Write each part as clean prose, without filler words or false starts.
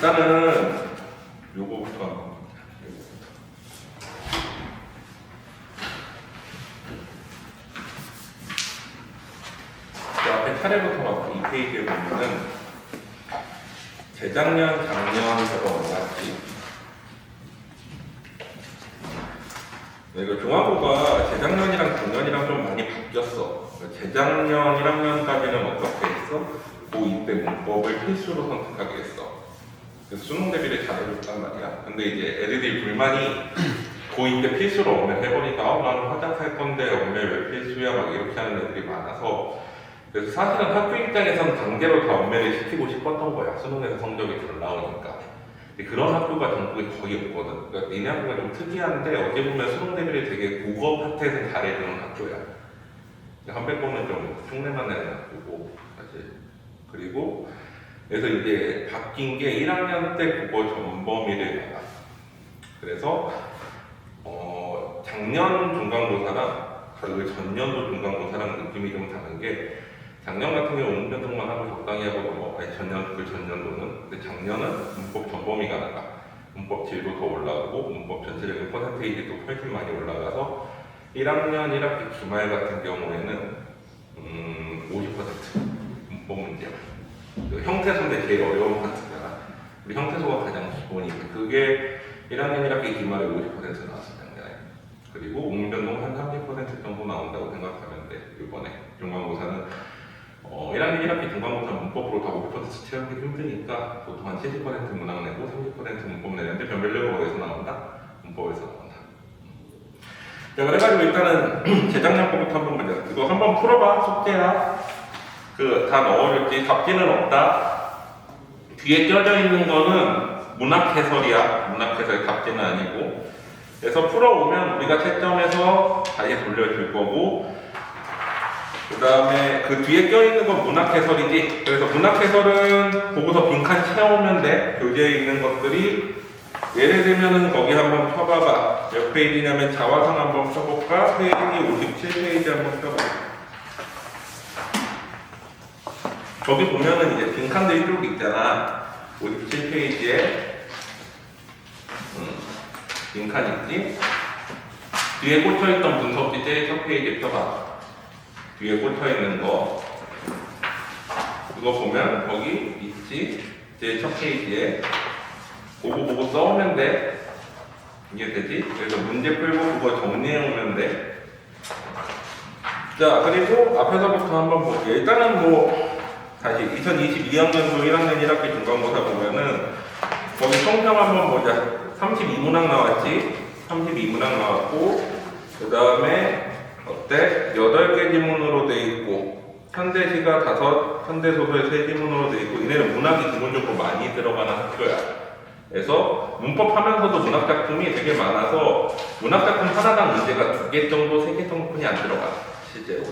일단은 요거부터 한번 볼게요. 앞에 차례부터 갖고 이 페이지에 보면은 재작년, 작년서가 올라왔지. 이거 중앙고가 재작년이랑 작년이랑 좀 많이 바뀌었어. 재작년 1학년까지는 어떻게 했어? 고2 때 문법을 필수로 선택하게 했어. 그래서 수능 대비를 잘해줬단 말이야. 근데 이제 애들이 불만이 고2 때 필수로 엄매를 해보니까 나는 화장 살 건데 엄매 왜 필수야? 막 이렇게 하는 애들이 많아서 그래서 사실은 학교 입장에서는 강제로 다 엄매를 시키고 싶었던 거야. 수능에서 성적이 잘 나오니까. 그런 학교가 전국에 거의 없거든. 그러니까 니네 학교가 좀 특이한데 어떻게 보면 수능 대비를 되게 국어 파트에서 잘해주는 학교야. 한백번은 좀 흉내만 내는 학교고 사실. 그리고 그래서 이제 바뀐 게 1학년 때 국어 전범위를 나가. 그래서 작년 중간고사랑 그 전년도 중간고사랑 느낌이 좀 다른 게 작년 같은 경우 운전등만 하고 적당히 하고 아니 그 전년도는. 근데 작년은 문법 전범위가 나가. 문법 질도 더 올라가고 문법 전체적인 퍼센테이지도 훨씬 많이 올라가서 1학년 1학기 기말 같은 경우에는 50% 문법 문제야. 형태소인데 제일 어려운 파트잖아. 우리 형태소가 가장 기본이니까 그게 1학년 1학기 기말에 50% 나왔을 작년에. 그리고 운전동 한 30% 정도 나온다고 생각하면 돼. 이번에 중간고사는 1학년 1학기 중간고사 문법으로 다 50% 채우기 힘드니까 보통 한 70% 문학 내고 30% 문법 내는데 변별력은 어디서 나온다? 문법에서 나온다. 자, 그래가지고 일단은 재작년 거부터 한번 보자. 이거 한번 풀어봐. 숙제야. 다 넣어줄게. 답지는 없다. 뒤에 껴져 있는 거는 문학 해설이야. 문학 해설 답지는 아니고. 그래서 풀어오면 우리가 채점해서 다시 돌려줄 거고, 그 다음에 그 뒤에 껴있는 건 문학 해설이지. 그래서 문학 해설은 보고서 빈칸 채우면 돼. 교재에 있는 것들이. 예를 들면은 거기 한번 펴봐봐. 몇 페이지냐면 자화상 한번 펴볼까? 페이지 57페이지 한번 펴봐. 거기 보면은 이제 빈칸들이 쭉 있잖아. 57페이지에 빈칸 있지? 뒤에 꽂혀있던 분석지 제일 첫 페이지 펴봐. 뒤에 꽂혀있는 거 그거 보면 거기 있지? 제일 첫 페이지에 그거 보고 써오면 돼. 이게 되지? 그래서 문제 풀고 그거 정리해오면 돼. 자, 그리고 앞에서부터 한번 볼게요. 일단은 다시 2022학년도 1학년 1학기 중간고사 보면은 거기 성평 한번 보자. 32문항 나왔지? 32문항 나왔고 그 다음에 어때? 8개 지문으로 돼 있고 현대시가 5, 현대소설 3지문으로 돼 있고 이네는 문학이 기본적으로 많이 들어가는 학교야. 그래서 문법하면서도 문학작품이 되게 많아서 문학작품 하나당 문제가 2개 정도, 3개 정도뿐이 안 들어가 실제로.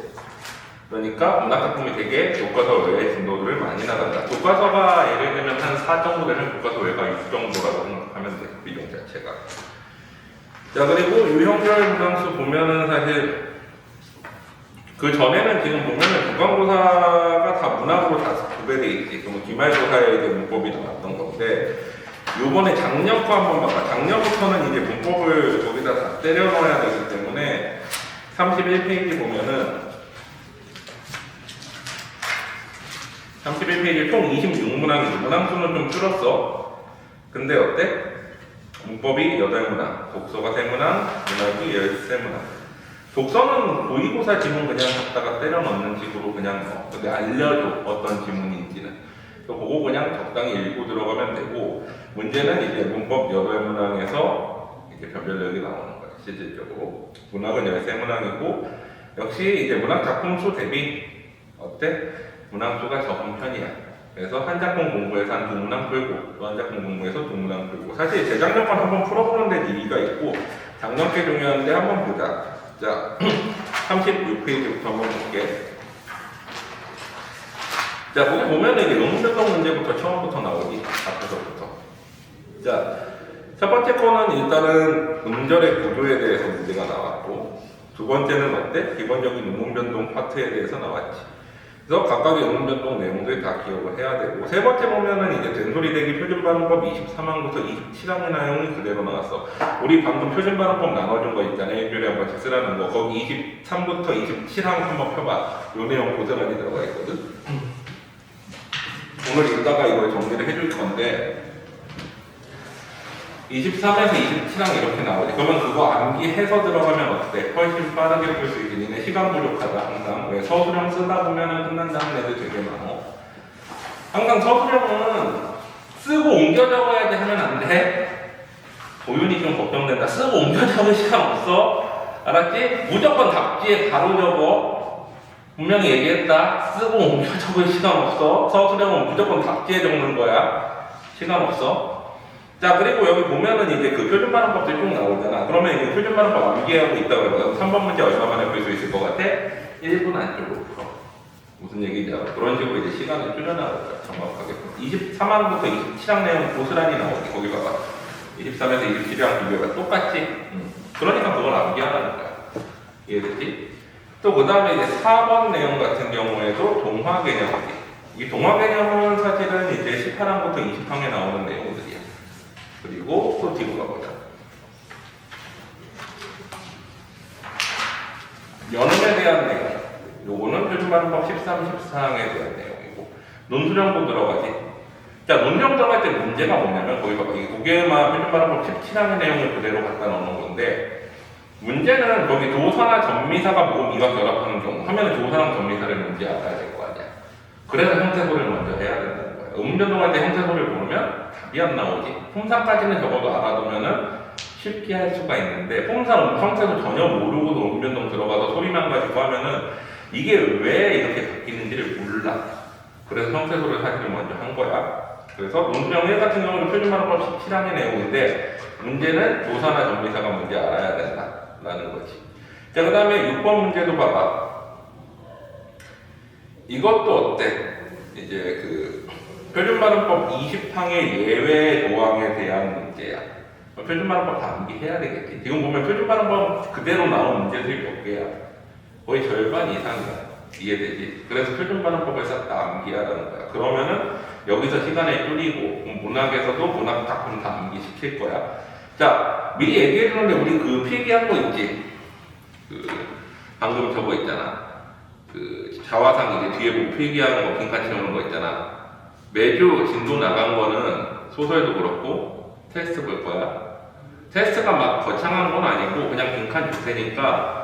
그러니까 문학작품이 되게 교과서 외의 진도들을 많이 나간다. 교과서가 예를 들면 한 4 정도 되면 교과서 외가 6 정도라고 생각하면 돼. 비중 자체가. 자, 그리고 유형별 문항수 보면은 사실 그 전에는 지금 보면은 중간고사가 다 문학으로 다 구배돼 있지. 그럼 기말고사에 이제 문법이 나왔던 건데 요번에 작년 거 한번 봐봐. 작년부터는 이제 문법을 거기다 다 때려 넣어야 되기 때문에 31페이지 보면은 31페이지 총 26문항이지. 문항수는 좀 줄었어. 근데 어때? 문법이 8문항, 독서가 3문항, 문학이 13문항. 독서는 모의고사 지문 그냥 갖다가 때려 넣는 식으로 그냥 넣어. 근데 알려줘, 어떤 지문인지는. 그거 그냥 적당히 읽고 들어가면 되고, 문제는 이제 문법 8문항에서 이제 변별력이 나오는 거야, 실질적으로. 문학은 13문항이고, 역시 이제 문학 작품 수 대비, 어때? 문항수가 적은 편이야. 그래서 한 작품 공부해서 한 2문항 풀고, 또 한 작품 공부해서 2문항 풀고. 사실 재작년 건 한번 풀어보는 데 의의가 있고, 작년 게 중요한데 한번 보자. 자, 36페이지부터 한번 볼게. 자, 거기 보면은 이게 응용변동 문제부터 처음부터 나오기. 앞에서부터. 자, 첫 번째 거는 일단은 음절의 구조에 대해서 문제가 나왔고, 두 번째는 어때? 기본적인 응용변동 파트에 대해서 나왔지. 그래서 각각의 응용변동 내용들 다 기억을 해야 되고, 세 번째 보면은 이제 된소리대기 표준발음법 24항부터 27항의 내용이 그대로 나왔어. 우리 방금 표준발음법 나눠준 거 있잖아요. 일주일에 한 번씩 쓰라는 거. 거기 23부터 27항 한번 펴봐. 요 내용 고스란히 들어가 있거든. 오늘 읽다가 이걸 정리를 해줄 건데, 23에서 27항 이렇게 나오지. 그러면 그거 암기해서 들어가면 어때? 훨씬 빠르게 볼 수 있지. 니네 시간 부족하다 항상. 왜 서술형 쓰다 보면은 끝난다는 애들 되게 많어. 항상 서술형은 쓰고 옮겨 적어야지 하면 안 돼. 도윤이 좀 걱정된다. 쓰고 옮겨 적을 시간 없어. 알았지? 무조건 답지에 바로 적어. 분명히 얘기했다. 쓰고 옮겨 적을 시간 없어. 서술형은 무조건 답지에 적는 거야. 시간 없어. 자, 그리고 여기 보면은 이제 그 표준발음법들 쭉 나오잖아. 그러면 이게 표준발음법 암기하고 있다고 해서 3번 문제 얼마 만에 풀 수 있을 것 같아? 1분 안쪽으로 풀어. 무슨 얘기인지 알아? 그런 식으로 이제 시간을 줄여나갈 거야. 정확하게. 23항부터 27항 내용 고스란히 나오지. 거기 봐봐. 23에서 27항 비교가 똑같지? 그러니까 그걸 암기하라는 거야. 이해됐지? 또 그 다음에 이제 4번 내용 같은 경우에도 동화 개념이지. 이 동화 개념은 사실은 이제 18항부터 20항에 나오는 내용들이야. 그리고 또 뒤로 가보자. 연음에 대한 내용. 요거는 표준발음법 13, 14항에 대한 내용이고. 논술형도 들어가지. 자, 논술형 들어갈 때 문제가 뭐냐면, 거기 봐봐. 이 고개음화 표준발음법 17항의 내용을 그대로 갖다 놓는 건데, 문제는 거기 조사나 전미사가 모음 이와 결합하는 경우, 하면은 조사랑 전미사를 문제 알아야 될 거 아니야. 그래서 형태소를 먼저 해야 된다는 거야. 음변동할 때 형태소를 모르면 답이 안 나오지. 품사까지는 적어도 알아두면은 쉽게 할 수가 있는데, 품사, 형태소 전혀 모르고도 음변동 들어가서 소리만 가지고 하면은 이게 왜 이렇게 바뀌는지를 몰라. 그래서 형태소를 사실 먼저 한 거야. 그래서 논술형 1 같은 경우는 표준발음법 17항의 내용인데, 문제는 조사나 전미사가 문제 알아야 된다라는 거지. 자, 그 다음에 6번 문제도 봐봐. 이것도 어때? 이제 그 표준발음법 20항의 예외 조항에 대한 문제야. 표준발음법 다 암기해야 되겠지. 지금 보면 표준발음법 그대로 나온 문제들이 몇 개야? 거의 절반 이상이야. 이해되지? 그래서 표준발음법을 싹 다 암기하라는 거야. 그러면은 여기서 시간을 줄이고 문학에서도 문학 작품 다 암기시킬 거야. 자, 미리 얘기해주는데 우리 그 필기한 거 있지? 그 방금 저거 있잖아. 그 자화상 이제 뒤에 뭐 필기하는 거 빈칸 채우는 거 있잖아. 매주 진도 나간 거는 소설도 그렇고 테스트 볼 거야. 테스트가 막 거창한 건 아니고 그냥 빈칸 줄 테니까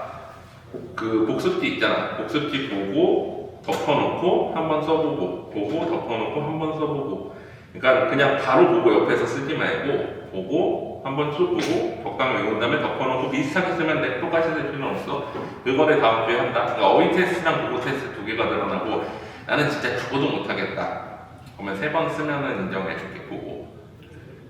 그 복습지 있잖아. 복습지 보고 덮어놓고 한번 써보고 보고 덮어놓고 한번 써보고. 그러니까 그냥 바로 보고 옆에서 쓰지 말고 보고 한번 쭉 보고 적당 외운 다음에 덮어놓고 비슷하게 쓰면 돼. 똑같이 쓸 필요는 없어. 그거를 다음 주에 한다. 그러니까 어휘 테스트랑 국어 테스트 두 개가 늘어나고 나는 진짜 죽어도 못하겠다. 그러면 3번 쓰면은 인정해줄게. 보고.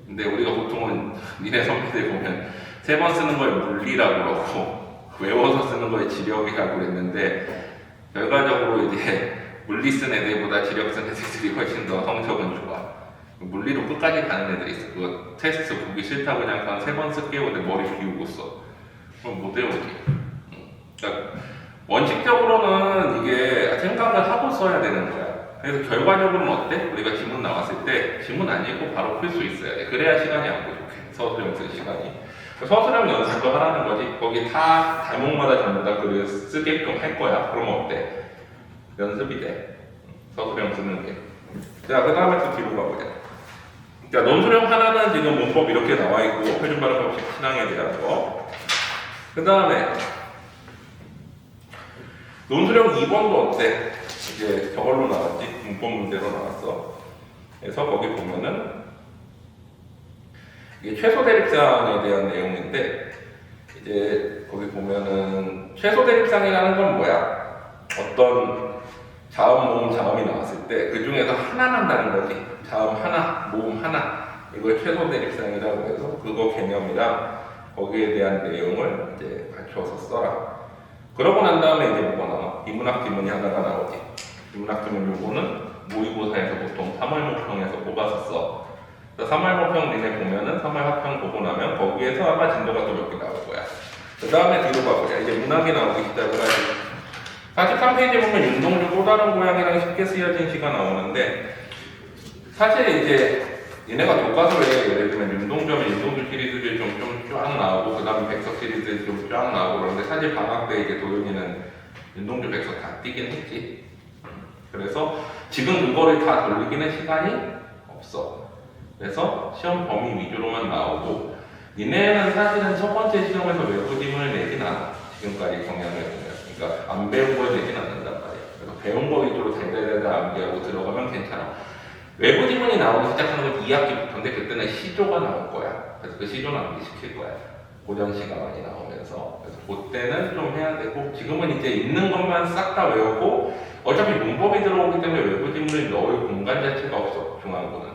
근데 우리가 보통은 니네 선배들 보면 3번 쓰는 걸 물리라고 그러고 외워서 쓰는 걸 지력이라고 그랬는데 결과적으로 이제 물리 쓴 애들보다 지력 쓴 애들이 훨씬 더 성적은 좋아. 물리로 끝까지 가는 애들이 있어. 그거 테스트 보기 싫다고 그냥 한 3번 쓸게요. 근데 머리 비우고 써. 그럼 못 외우지. 그러니까 원칙적으로는 이게 생각을 하고 써야 되는 거야. 그래서 결과적으로는 어때? 우리가 지문 나왔을 때 지문 안 읽고 바로 풀 수 있어야 돼. 그래야 시간이 안 부족해. 서술형 쓸 시간이. 서술형 연습도 하라는 거지. 거기 다 대목마다 전부 다 글을 쓰게끔 할 거야. 그럼 어때? 연습이 돼. 서술형 쓰는 게. 자, 그 다음에 또 뒤로 가보자. 자, 논술형 하나는 지금 문법 이렇게 나와 있고, 표준발음법 17항에 대한 거. 그 다음에 논술형 2번도 어때? 이제 저걸로 나왔지. 문법 문제로 나왔어. 그래서 거기 보면은 이게 최소 대립상에 대한 내용인데, 이제 거기 보면은 최소 대립상이라는 건 뭐야? 어떤 자음, 모음, 자음이 나왔을 때 그 중에서 하나만 다른 거지. 자음 하나, 모음 하나. 이걸 최소 대립상이라고 해서 그거 개념이랑 거기에 대한 내용을 이제 갖춰서 써라. 그러고 난 다음에 이제 뭐가 나와? 비문학 지문이 하나가 나오지. 비문학 지문 요거는 모의고사에서 보통 3월 모평에서 뽑아서 써. 3월 모평 니네 보면은 3월 합평 보고 나면 거기에서 아마 진도가 또 몇 개 나올 거야. 그 다음에 뒤로 가보자. 이제 문학이 나오기 시작을 하지. 43페이지 보면 윤동주 또 다른 고양이랑 쉽게 쓰여진 시가 나오는데 사실 이제 얘네가 교과서에 예를 들면 윤동주하면 윤동주 시리즈들이 좀 쫙 나오고 그 다음에 백석 시리즈 좀 쫙 나오고 그러는데 사실 방학 때 이제 도윤이는 윤동주 백석 다 뛰긴 했지. 그래서 지금 그거를 다 돌리기는 시간이 없어. 그래서 시험 범위 위주로만 나오고 니네는 사실은 첫 번째 시험에서 외부 지문을 내진 않아. 지금까지 경향을 보면. 그러니까 안 배운 걸 내진 않는단 말이야. 그래서 배운 거 위주로 달달달달 암기하고 들어가면 괜찮아. 외부 지문이 나오기 시작하는 건 2학기부터인데 그때는 시조가 나올 거야. 그래서 그 시조는 암기시킬 거야. 고전시가 많이 나오면서. 그래서 그때는 좀 해야 되고 지금은 이제 있는 것만 싹 다 외우고 어차피 문법이 들어오기 때문에 외부 지문을 넣을 공간 자체가 없어. 중앙부는.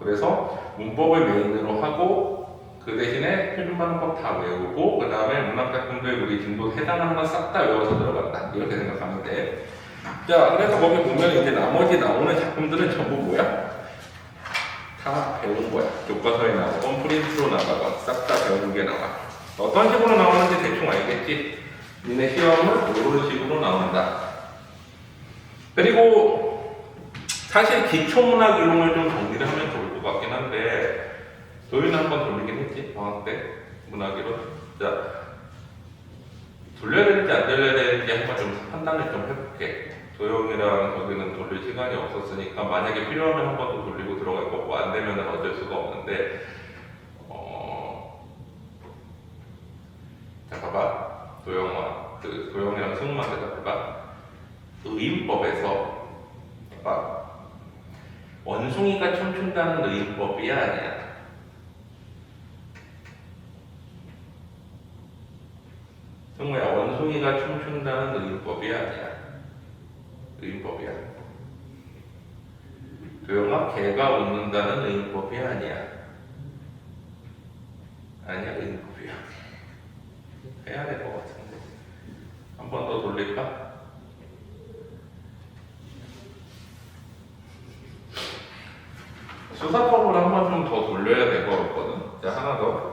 그래서 문법을 메인으로 하고 그 대신에 표준반응 법다 외우고 그 다음에 문학작품들 우리 진도 해당하는 건 싹 다 외워서 들어간다. 이렇게 생각하면 돼. 자, 그래서 거기 보면 이제 나머지 나오는 작품들은 전부 뭐야? 다 배운 거야. 교과서에 나오건 프린트로 나가건 싹 다 배운 게 나와. 어떤 식으로 나오는지 대충 알겠지? 니네 시험은 이런 식으로 나온다. 그리고 사실 기초문학 이론을 좀 정리를 하면 좋을 것 같긴 한데 도윤이 한번 돌리긴 했지, 방학 때 문학이론. 자, 돌려야 되는지 안 돌려야 되는지 한번 좀 판단을 좀 해볼게. 도영이랑 저기는 돌릴 시간이 없었으니까 만약에 필요하면 한 번 더 돌리고 들어갈 거고 안 되면 어쩔 수가 없는데 자 봐봐. 도영이랑 승우만 대답해봐. 의인법에서 봐봐. 원숭이가 춤춘다는 의인법이 아니야. 승우야, 원숭이가 춤춘다는 의인법이 아니야. 의인법이야. 도영아, 개가 웃는다는 의인법이 아니야. 아니야, 의인법이야. 해야 될 것 같은데. 한 번 더 돌릴까? 수사법을 한 번 좀 더 돌려야 될 것 같거든. 자, 하나 더.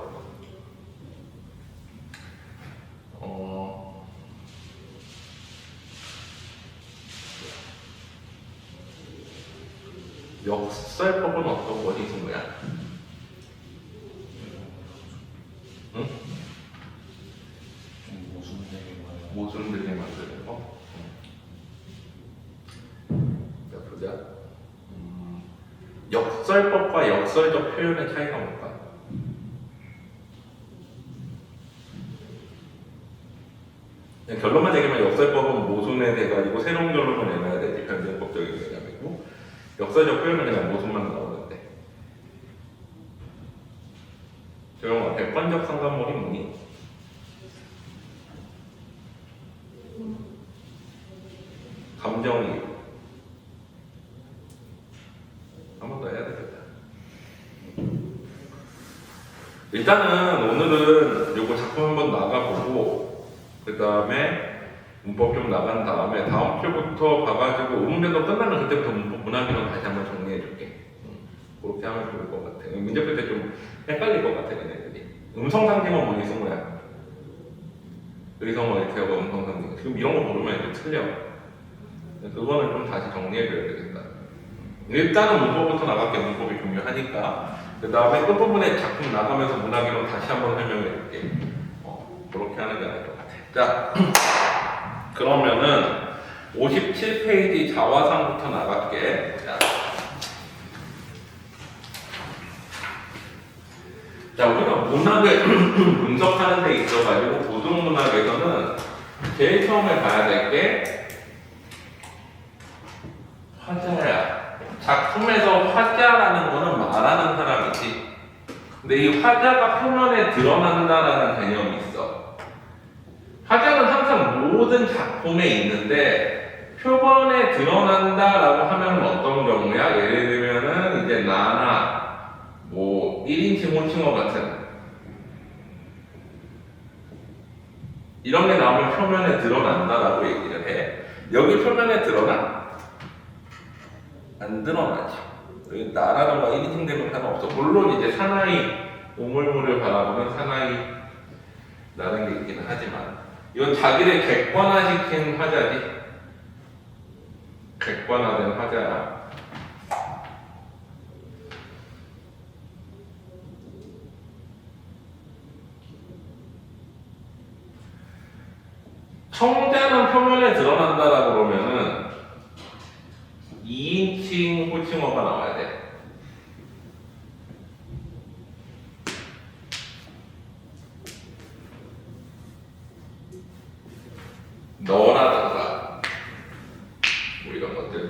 역설법은 어떤 거지, 승우야? 응? 모순되게 만드는 거? 자, 보자. 역설법과 역설적 표현의 차이가 뭘까? 그냥 결론만 얘기하면 역설법은 모순에 돼가지고 새로운 결론을 내놔야 되지. 변증법적인 개념이고 역설적 표현은 그냥 모순만 나오는데. 조용아, 객관적 상관물이 뭐니? 감정이입. 한 번 더 해야 되겠다. 일단은 오늘은 요거 작품 한번 나가보고 그 다음에 문법 좀 나간 다음에 다음 주부터 봐가지고 음문변도 끝나면 그때부터 문학이론 다시 한번 정리해줄게. 그렇게 하면 좋을 것 같아. 문제풀 때 좀 헷갈릴 것 같아, 얘네들이. 음성상징어 뭐니, 승우야? 의성어 이렇게 하고 음성상징어. 지금 이런 거 모르면 좀 틀려. 그거는 좀 다시 정리해줘야 되겠다. 일단은 문법부터 나갈게. 문법이 중요하니까. 그 다음에 끝부분에 작품 나가면서 문학이론 다시 한번 설명해줄게. 그렇게 하는 게 나을 것 같아. 자, 그러면은 57페이지 자화상부터 나갈게. 자, 우리가 문학을 분석하는 데 있어가지고 고등문학에서는 제일 처음에 봐야 될 게 화자야. 작품에서 화자라는 거는 말하는 사람이지. 근데 이 화자가 표면에 드러난다라는 개념이 있어. 화자는 항상 모든 작품에 있는데 표면에 드러난다라고 하면 어떤 경우야? 예를 들면은 이제 나나 뭐 1인칭 호칭어 같은 이런 게 나오면 표면에 드러난다라고 얘기를 해. 여기 표면에 드러나? 안 드러나지. 여기 나라는 거 1인칭 되면 상관없어. 물론 이제 사나이 우물물을 바라보면 사나이 라는 게 있기는 하지만 이건 자기를 객관화시킨 화자지. 객관화된 화자야. 청자는 표면에 드러난다라고 그러면은 2인칭 호칭어가 나와야 돼. 너라든가 뭐 이런 것들.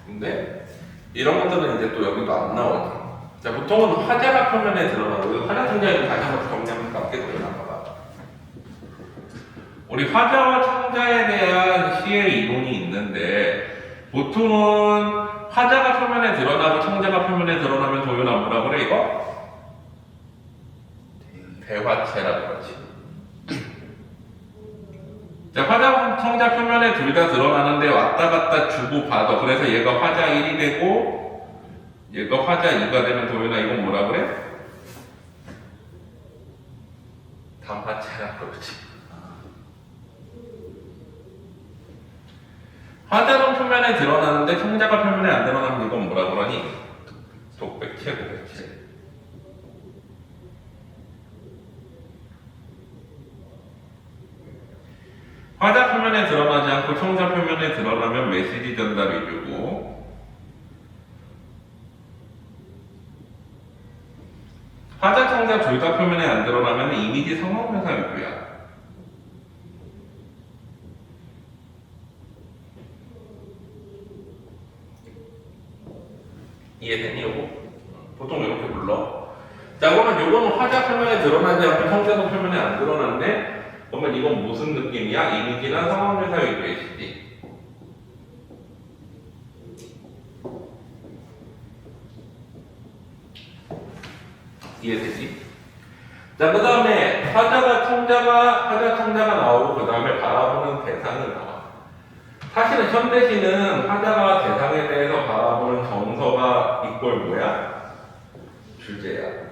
근데 이런 것들은 이제 또 여기도 안 나오지. 자, 보통은 화자가 표면에 드러나고 화자 청자에도 다시 한번 정리하면 맞게 드러나봐. 우리 화자와 청자에 대한 시의 이론이 있는데 보통은 화자가 표면에 드러나고 청자가 표면에 드러나면 도윤아 뭐라 그래 이거? 대화체라고 그러지. 자, 화자 청자 표면에 둘 다 드러나는데 왔다 갔다 주고 받아. 그래서 얘가 화자 1이 되고 얘가 화자 2가 되면 도윤아 이건 뭐라 그래? 단화체라고 그러지. 화자는 표면에 드러나는데 청자가 표면에 안 드러나면 이건 뭐라 그러니? 독백체, 고백체. 화자 표면에 드러나지 않고 청자 표면에 드러나면 메시지 전달이고, 화자, 청자 둘 다 표면에 안 드러나면 이미지 상황명사 유도야. 이해되니 요거? 보통 이렇게 불러. 자, 그러면 요거는 화자 표면에 드러나지 않고 청자도 표면에 안 드러났네? 그러면 이건 무슨 느낌이야? 이미지나 상황명사 위주의 시지. 이해되지? 자, 그 다음에 화자, 청자가 나오고 그 다음에 바라보는 대상이 나와. 사실은 현대시는 화자가 대상에 대해서 바라보는 정서가 이꼴 뭐야? 주제야.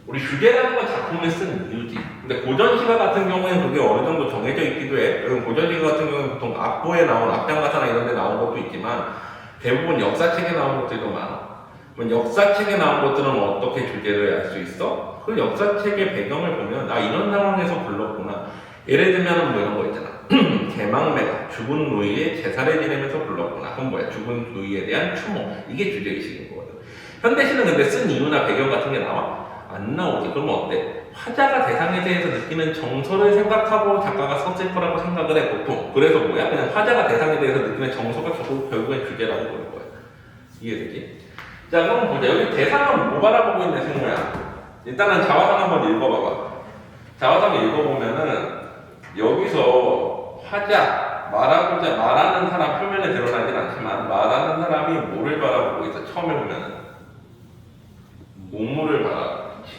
우리 주제라는 건 작품을 쓴 이유지. 근데 고전시가 같은 경우에는 그게 어느 정도 정해져 있기도 해. 고전시가 같은 경우는 보통 악보에 나온 악장가사나 이런 데 나온 것도 있지만 대부분 역사책에 나온 것들도 많아. 그럼 역사책에 나온 것들은 어떻게 주제를 알 수 있어? 그 역사책의 배경을 보면 아 이런 상황에서 불렀구나. 예를 들면 뭐 이런 거 있잖아. 개망매가 죽은 노이의 제사를 지내면서 불렀구나. 그건 뭐야? 죽은 노이에 대한 추모. 이게 주제의식인 거거든. 현대시는 근데 쓴 이유나 배경 같은 게 나와? 안 나오지. 그러면 어때? 화자가 대상에 대해서 느끼는 정서를 생각하고 작가가 썼을 거라고 생각을 해, 보통. 그래서 뭐야? 그냥 화자가 대상에 대해서 느끼는 정서가 결국엔 주제라고 보는 거야. 이해되지? 자, 그럼 보자. 여기 대상은 뭐 바라보고 있는 생모야? 일단은 자화상 한번 읽어봐봐. 자화상 읽어보면은 여기서 화자, 말하는 사람 표면에 드러나진 않지만 말하는 사람이 뭐를 바라보고 있어? 처음에 보면은 우물을 바라보고 있지.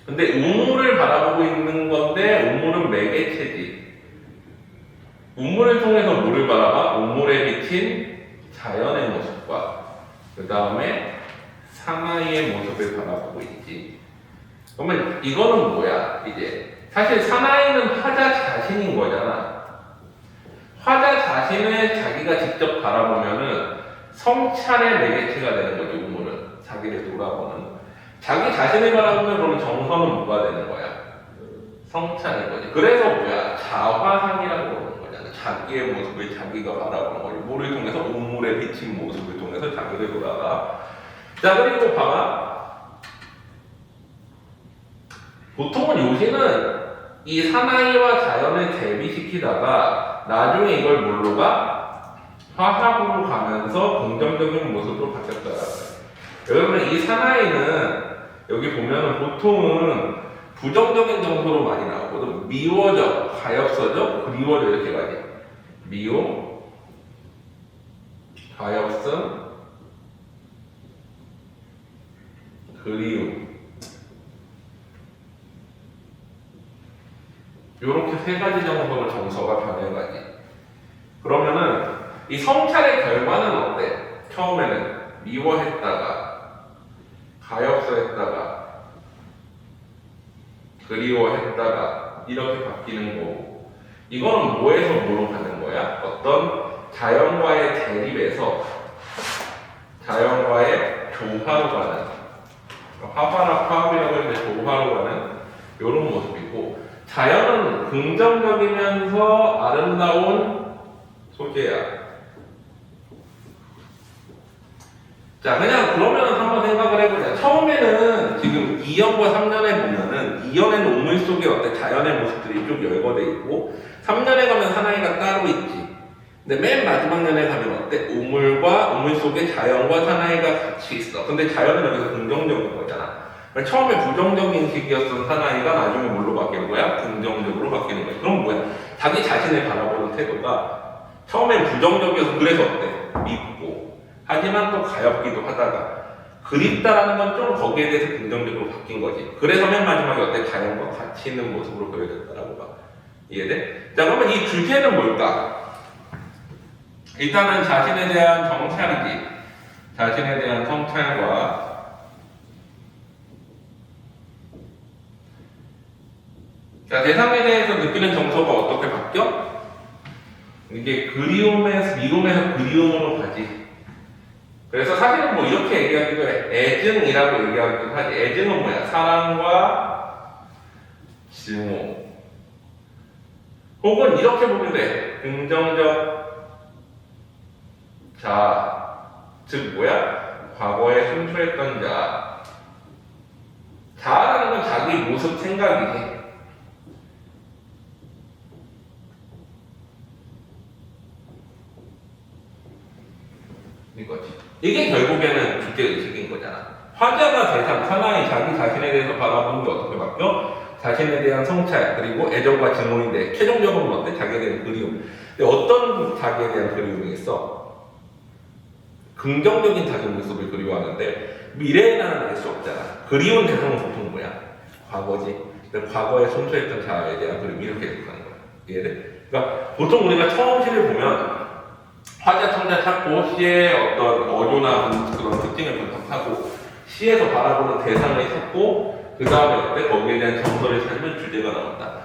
근데 우물을 바라보고 있는 건데 우물은 매개체지. 우물을 통해서 뭐를 바라봐? 우물에 비친 자연의 모습과 그 다음에 사나이의 모습을 바라보고 있지. 그러면 이거는 뭐야? 이제 사실 사나이는 화자 자신인 거잖아. 화자 자신을 자기가 직접 바라보면은 성찰의 매개체가 되는 거지. 우물은 자기를 돌아보는. 자기 자신을 바라보면 그러면 정서는 뭐가 되는 거야? 성찰인 거지. 그래서 뭐야? 자화상이라고 그러는 거잖아. 자기의 모습을 자기가 바라보는 거지. 물을 통해서 우물에 비친 모습을 통해서 자기를 돌아가. 자, 그리고 봐봐. 보통은 요시는 이 사나이와 자연을 대비시키다가 나중에 이걸 뭘로 가? 화학으로 가면서 긍정적인 모습으로 바뀌었다. 여러분, 이 사나이는 여기 보면은 보통은 부정적인 정서로 많이 나오거든. 미워져, 가엾어져, 그리워져 이렇게 가지. 미워, 가엾음, 그리움. 요렇게 세 가지 정도로 정서가 변해가지. 그러면은 이 성찰의 결과는 어때? 처음에는 미워했다가 가엾어했다가 그리워했다가 이렇게 바뀌는 거고, 이거는 뭐에서 뭐로 가는 거야? 어떤 자연과의 대립에서 자연과의 조화로 가는, 화합이나 화합이라고 했는데 조화로 가는 이런 모습이고, 자연은 긍정적이면서 아름다운 소재야. 자, 그냥 그러면 한번 생각을 해보자. 처음에는 지금 2년과 3년에 보면은 2년에는 우물 속에 어때 자연의 모습들이 쭉 열거돼 있고, 3년에 가면 사나이가 따로 있지. 근데 맨 마지막 년에 가면 어때? 우물 속에 자연과 사나이가 같이 있어. 근데 자연은 여기서 긍정적인 거잖아. 처음에 부정적인 식이었던 사나이가 나중에 뭘로 바뀌는 거야? 긍정적으로 바뀌는 거야. 그럼 뭐야? 자기 자신을 바라보는 태도가 처음엔 부정적이어서 그래서 어때? 밉고, 하지만 또 가엾기도 하다가 그립다라는 건 좀 거기에 대해서 긍정적으로 바뀐 거지. 그래서 맨 마지막에 어때? 자연과 같이 있는 모습으로 보여졌다라고 봐. 이해돼? 자, 그러면 이 주제는 뭘까? 일단은 자신에 대한 정찰이지. 자신에 대한 성찰과 자, 대상에 대해서 느끼는 정서가 어떻게 바뀌어? 이게 미움에서 그리움으로 가지. 그래서 사실은 뭐 이렇게 얘기하기도 해. 애증이라고 얘기하기도 하지. 애증은 뭐야? 사랑과 증오. 혹은 이렇게 보면 돼. 긍정적 자, 즉 뭐야? 과거에 순수했던 자. 자라는 건 자기 모습 생각이지. 이거지. 이게 결국에는 주제의식인 거잖아. 화자가 대상, 사나이 자기 자신에 대해서 바라보는 게 어떻게 바뀌어? 자신에 대한 성찰, 그리고 애정과 증오인데, 최종적으로 어때? 자기에 대한 그리움. 근데 어떤 자기에 대한 그리움이 있어? 긍정적인 자기 모습을 그리워하는데, 미래에 나는 알 수 없잖아. 그리운 대상은 보통 뭐야? 과거지. 근데 과거에 순수했던 자아에 대한 그리움, 이렇게 해석하는 거야. 이해돼? 그러니까 보통 우리가 처음 시를 보면, 화자, 청자 찾고 시의 어떤 어조나 그런 특징을 분석하고 시에서 바라보는 대상을 찾고 그 다음에 어때? 거기에 대한 정서를 찾으면 주제가 나온다.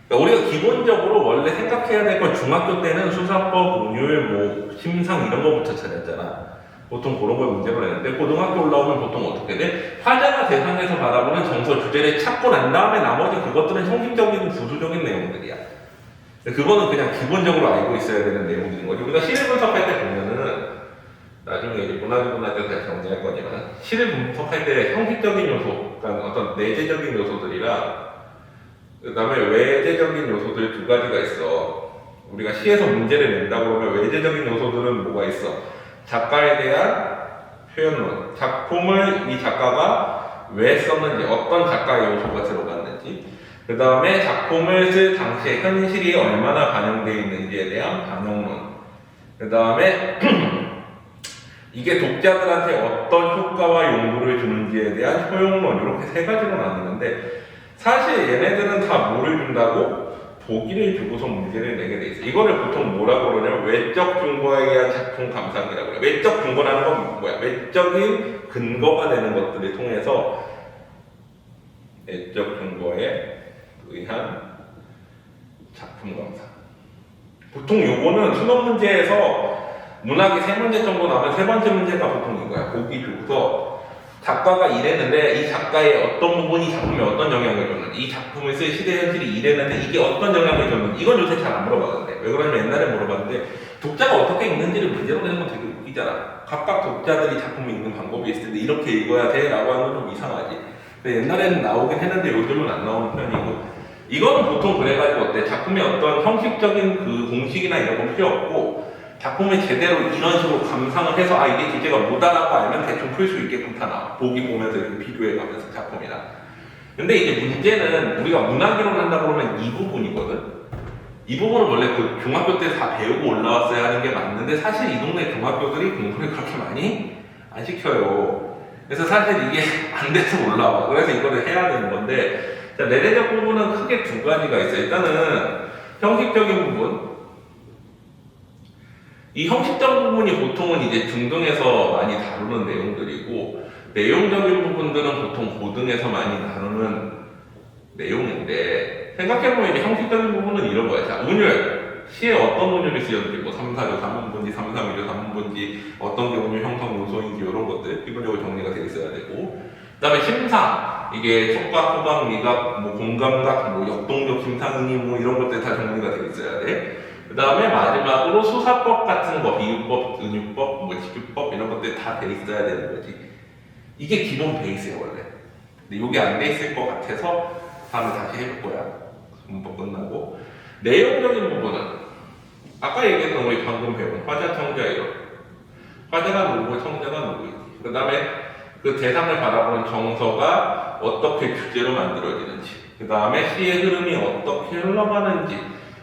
그러니까 우리가 기본적으로 원래 생각해야 될 건 중학교 때는 수사법, 운율, 뭐 심상 이런 거부터 찾았잖아. 보통 그런 걸 문제로 내는데 고등학교 올라오면 보통 어떻게 돼? 화자가 대상에서 바라보는 정서 주제를 찾고 난 다음에 나머지 그것들은 형식적이고 구조적인 내용들이야. 그거는 그냥 기본적으로 알고 있어야 되는 내용들인 거죠. 우리가 시를 분석할 때 보면은 나중에 이제 문화교분할 때 정리할 거지만 시를 분석할 때 형식적인 요소, 그러니까 어떤 내재적인 요소들이랑 그 다음에 외재적인 요소들 두 가지가 있어. 우리가 시에서 문제를 낸다 그러면 외재적인 요소들은 뭐가 있어? 작가에 대한 표현론, 작품을 이 작가가 왜 썼는지, 어떤 작가의 요소가 들어갔는지, 그 다음에 작품을 쓸 당시에 현실이 얼마나 반영되어 있는지에 대한 반영론, 그 다음에 이게 독자들한테 어떤 효과와 용도를 주는지에 대한 효용론, 이렇게 세 가지로 나뉘는데 사실 얘네들은 다 뭐를 준다고? 보기를 주고서 문제를 내게 돼 있어. 이거를 보통 뭐라고 그러냐면 외적 근거에 의한 작품 감상이라고 그래. 외적 근거라는 건 뭐야? 외적인 근거가 되는 것들을 통해서 외적 근거에 의한 작품 감상. 보통 요거는 수능 문제에서 문학이 3문제 정도 나면 3번째 문제가 보통 이거야. 보기 주고서 작가가 이랬는데 이 작가의 어떤 부분이 작품에 어떤 영향을 줬는지, 이 작품을 쓸 시대 현실이 이랬는데 이게 어떤 영향을 줬는지, 이건 요새 잘 안 물어봤는데 왜 그러냐면 옛날에 물어봤는데 독자가 어떻게 읽는지를 문제로 내는 건 되게 웃기잖아. 각각 독자들이 작품을 읽는 방법이 있을 텐데 이렇게 읽어야 돼 라고 하는 건 좀 이상하지. 근데 옛날에는 나오긴 했는데 요즘은 안 나오는 편이고, 이거는 보통 그래가지고 어때? 작품의 어떤 형식적인 그 공식이나 이런 건 필요 없고 작품을 제대로 이런 식으로 감상을 해서 아 이게 주제가 뭐다라고 알면 대충 풀 수 있게끔 다 나와. 보기 보면서 이렇게 비교해가면서 작품이랑. 근데 이제 문제는 우리가 문학이론 한다 그러면 이 부분이거든. 이 부분은 원래 그 중학교 때 다 배우고 올라왔어야 하는 게 맞는데 사실 이 동네 중학교들이 공부를 그렇게 많이 안 시켜요. 그래서 사실 이게 안 돼서 올라와. 그래서 이거를 해야 되는 건데, 자, 내재적 부분은 크게 두 가지가 있어요. 일단은 형식적인 부분. 이 형식적 부분이 보통은 이제 중등에서 많이 다루는 내용들이고, 내용적인 부분들은 보통 고등에서 많이 다루는 내용인데, 생각해보면 이제 형식적인 부분은 이런 거야. 자, 운율. 시에 어떤 운율이 쓰였는지, 뭐 3, 4조, 3분분지, 3, 3, 2조, 3분분지, 어떤 게 운율 형성 요소인지 이런 것들 기본적으로 정리가 되어 있어야 되고, 그 다음에 심상. 이게 촉각, 호각, 미각, 뭐 공감각, 뭐 역동적 심상이 뭐 이런 것들 다 정리가 되어 있어야 돼. 그 다음에 마지막으로 수사법 같은 거, 비유법, 은유법, 뭐 직유법 이런 것들 다 돼 있어야 되는 거지. 이게 기본 베이스야 원래. 근데 이게 안 돼 있을 것 같아서 다음에 다시 해볼 거야. 문법 끝나고. 내용적인 부분은 아까 얘기했던 우리 방금 배운 화자, 청자 이런. 화자가 누구고 청자가 누구이지. 그 다음에 그 대상을 바라보는 정서가 어떻게 주제로 만들어지는지. 그 다음에 시의 흐름이 어떻게 흘러가는지.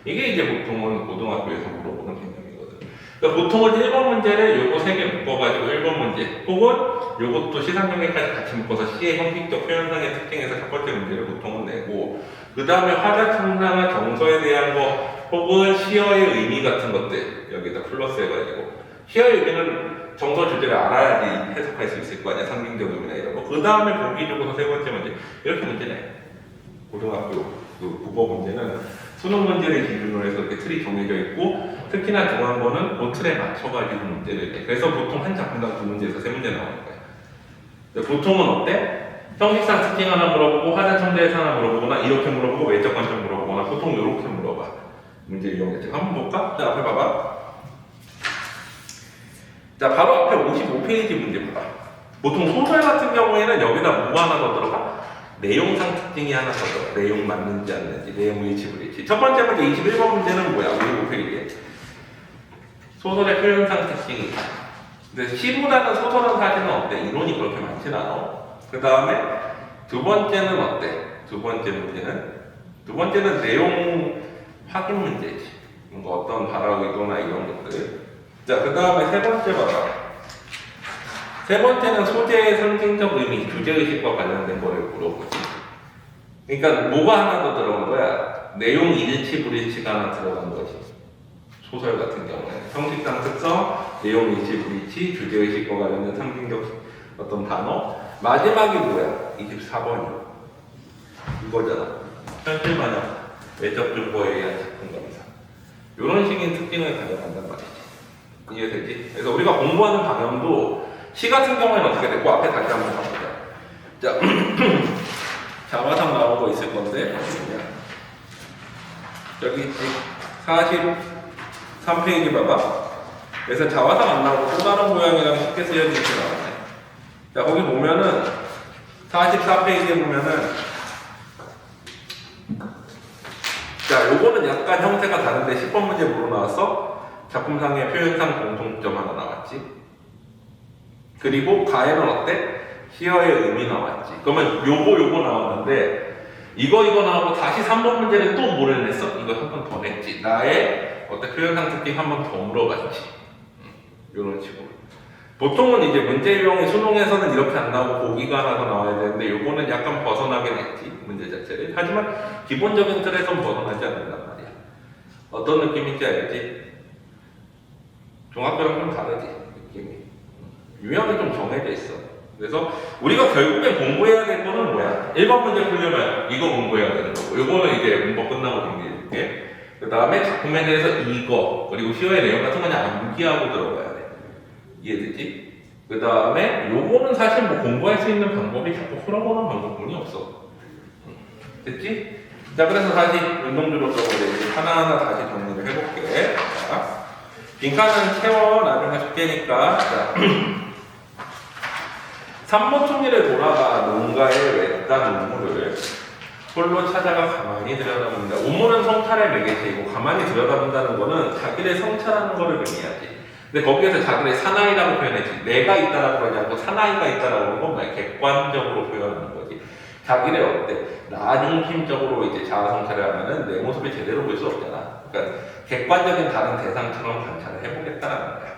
이게 이제 보통은 고등학교에서 물어보는 개념이거든. 그러니까 보통은 1번 문제를 요거 3개 묶어가지고 1번 문제 혹은 요것도 시상경계까지 같이 묶어서 시의 형식적 표현상의 특징에서 첫 번째 문제를 보통은 내고 그 다음에 화자, 청자나 정서에 대한 거 혹은 시어의 의미 같은 것들 여기다 플러스 해가지고 시어의 의미는 정서 주제를 알아야지 해석할 수 있을 거 아니야. 상징적 의미나 이런 거. 그 다음에 보기 주고서 세 번째 문제 이렇게 문제 내. 고등학교 그 국어 문제는 수능 문제를 기준으로 해서 이렇게 틀이 정해져 있고 특히나 중요한 거는 그 틀에 맞춰가지고 문제를 내. 그래서 보통 한 작품당 2문제에서 3문제 나오는 거야. 보통은 어때? 형식상 특징 하나 물어보고 화자, 청자에서 하나 물어보거나 이렇게 물어보고 외적 관점 물어보거나 보통 이렇게 물어봐. 문제 이용했지. 한번 볼까? 자, 앞에 봐봐. 자, 바로 앞에 55페이지 문제 봐봐. 보통 소설 같은 경우에는 여기다 뭐 하나 더 들어가? 내용상 특징이 하나 더 들어가. 내용 맞는지 안 맞는지, 내용 일치 불일치. 첫 번째 문제 21번 문제는 뭐야? 55페이지에. 소설의 표현상 특징이. 근데 시보다는 소설은 사실은 어때? 이론이 그렇게 많진 않아. 그 다음에 두 번째는 어때? 두 번째는 내용 확인 문제지. 뭔가 어떤 발화 의도나 이런 것들. 자, 그 다음에 세 번째 봐봐. 세 번째는 소재의 상징적 의미, 주제의식과 관련된 거를 물어보지. 그러니까 뭐가 하나 더 들어간 거야? 내용 일치, 불일치가 하나 들어간 거지. 소설 같은 경우에는. 형식상 특성, 내용 일치, 불일치, 주제의식과 관련된 상징적 어떤 단어. 마지막이 뭐야? 24번이요. 이거잖아. 현실 반영, 외적 증거에 의한 작품 감상. 이런 식의 특징을 가져간단 말이지. 이해되지? 그래서 우리가 공부하는 방향도 시 같은 경우에는 어떻게 됐고 앞에 다시 한번 가보자. 자, 자화상 나온 거 있을 건데 여기 있지. 43페이지 봐봐. 그래서 자화상 안 나오고 또 다른 모양이랑 쉽게 쓰여진 게 나왔네. 자, 거기 보면은 44페이지에 보면은 자, 요거는 약간 형태가 다른데 10번 문제 뭐로 나왔어? 작품상의 표현상 공통점 하나 나왔지. 그리고 가에는 어때? 시어의 의미 나왔지. 그러면 요거 나왔는데 이거 나오고 다시 3번 문제는 또 뭐를 냈어? 이거 한 번 더 냈지. 나의 어때? 표현상 특징 한 번 더 물어봤지. 요런 식으로. 보통은 이제 문제 유형이 수능에서는 이렇게 안 나오고 보기가 하나 더 나와야 되는데 요거는 약간 벗어나긴 했지. 문제 자체를. 하지만 기본적인 틀에선 벗어나지 않는단 말이야. 어떤 느낌인지 알지? 중학교랑 좀 다르지, 느낌이. 유형이 좀 정해져 있어. 그래서 우리가 결국에 공부해야 될 거는 뭐야? 1번 문제 풀려면 이거 공부해야 되는 거고, 이거는 이제 문법 끝나고 정리해줄게. 그 다음에 작품에 대해서 이거, 그리고 시어의 내용 같은 건 암기하고 들어가야 돼. 이해되지? 그 다음에 요거는 사실 뭐 공부할 수 있는 방법이 자꾸 풀어보는 방법뿐이 없어. 됐지? 자, 그래서 다시 운동주로 써보자. 하나하나 다시 정리를 해볼게. 자, 빈칸은 채워. 나중에 숙제니까. 자, 산모퉁이를 돌아가 농가의 외딴 우물을 홀로 찾아가 가만히 들여다본다. 우물은 성찰의 매개체이고 가만히 들여다본다는 거는 자기를 성찰하는 거를 의미하지. 근데 거기에서 자기를 사나이라고 표현했지. 내가 있다라고 그러지 않고 사나이가 있다라고 하는 건 뭐야? 객관적으로 표현하는 거지. 자기를 어때? 나 중심적으로 이제 자아 성찰을 하면은 내 모습을 제대로 볼 수 없잖아. 그러니까 객관적인 다른 대상처럼 관찰을 해보겠다라는 거야.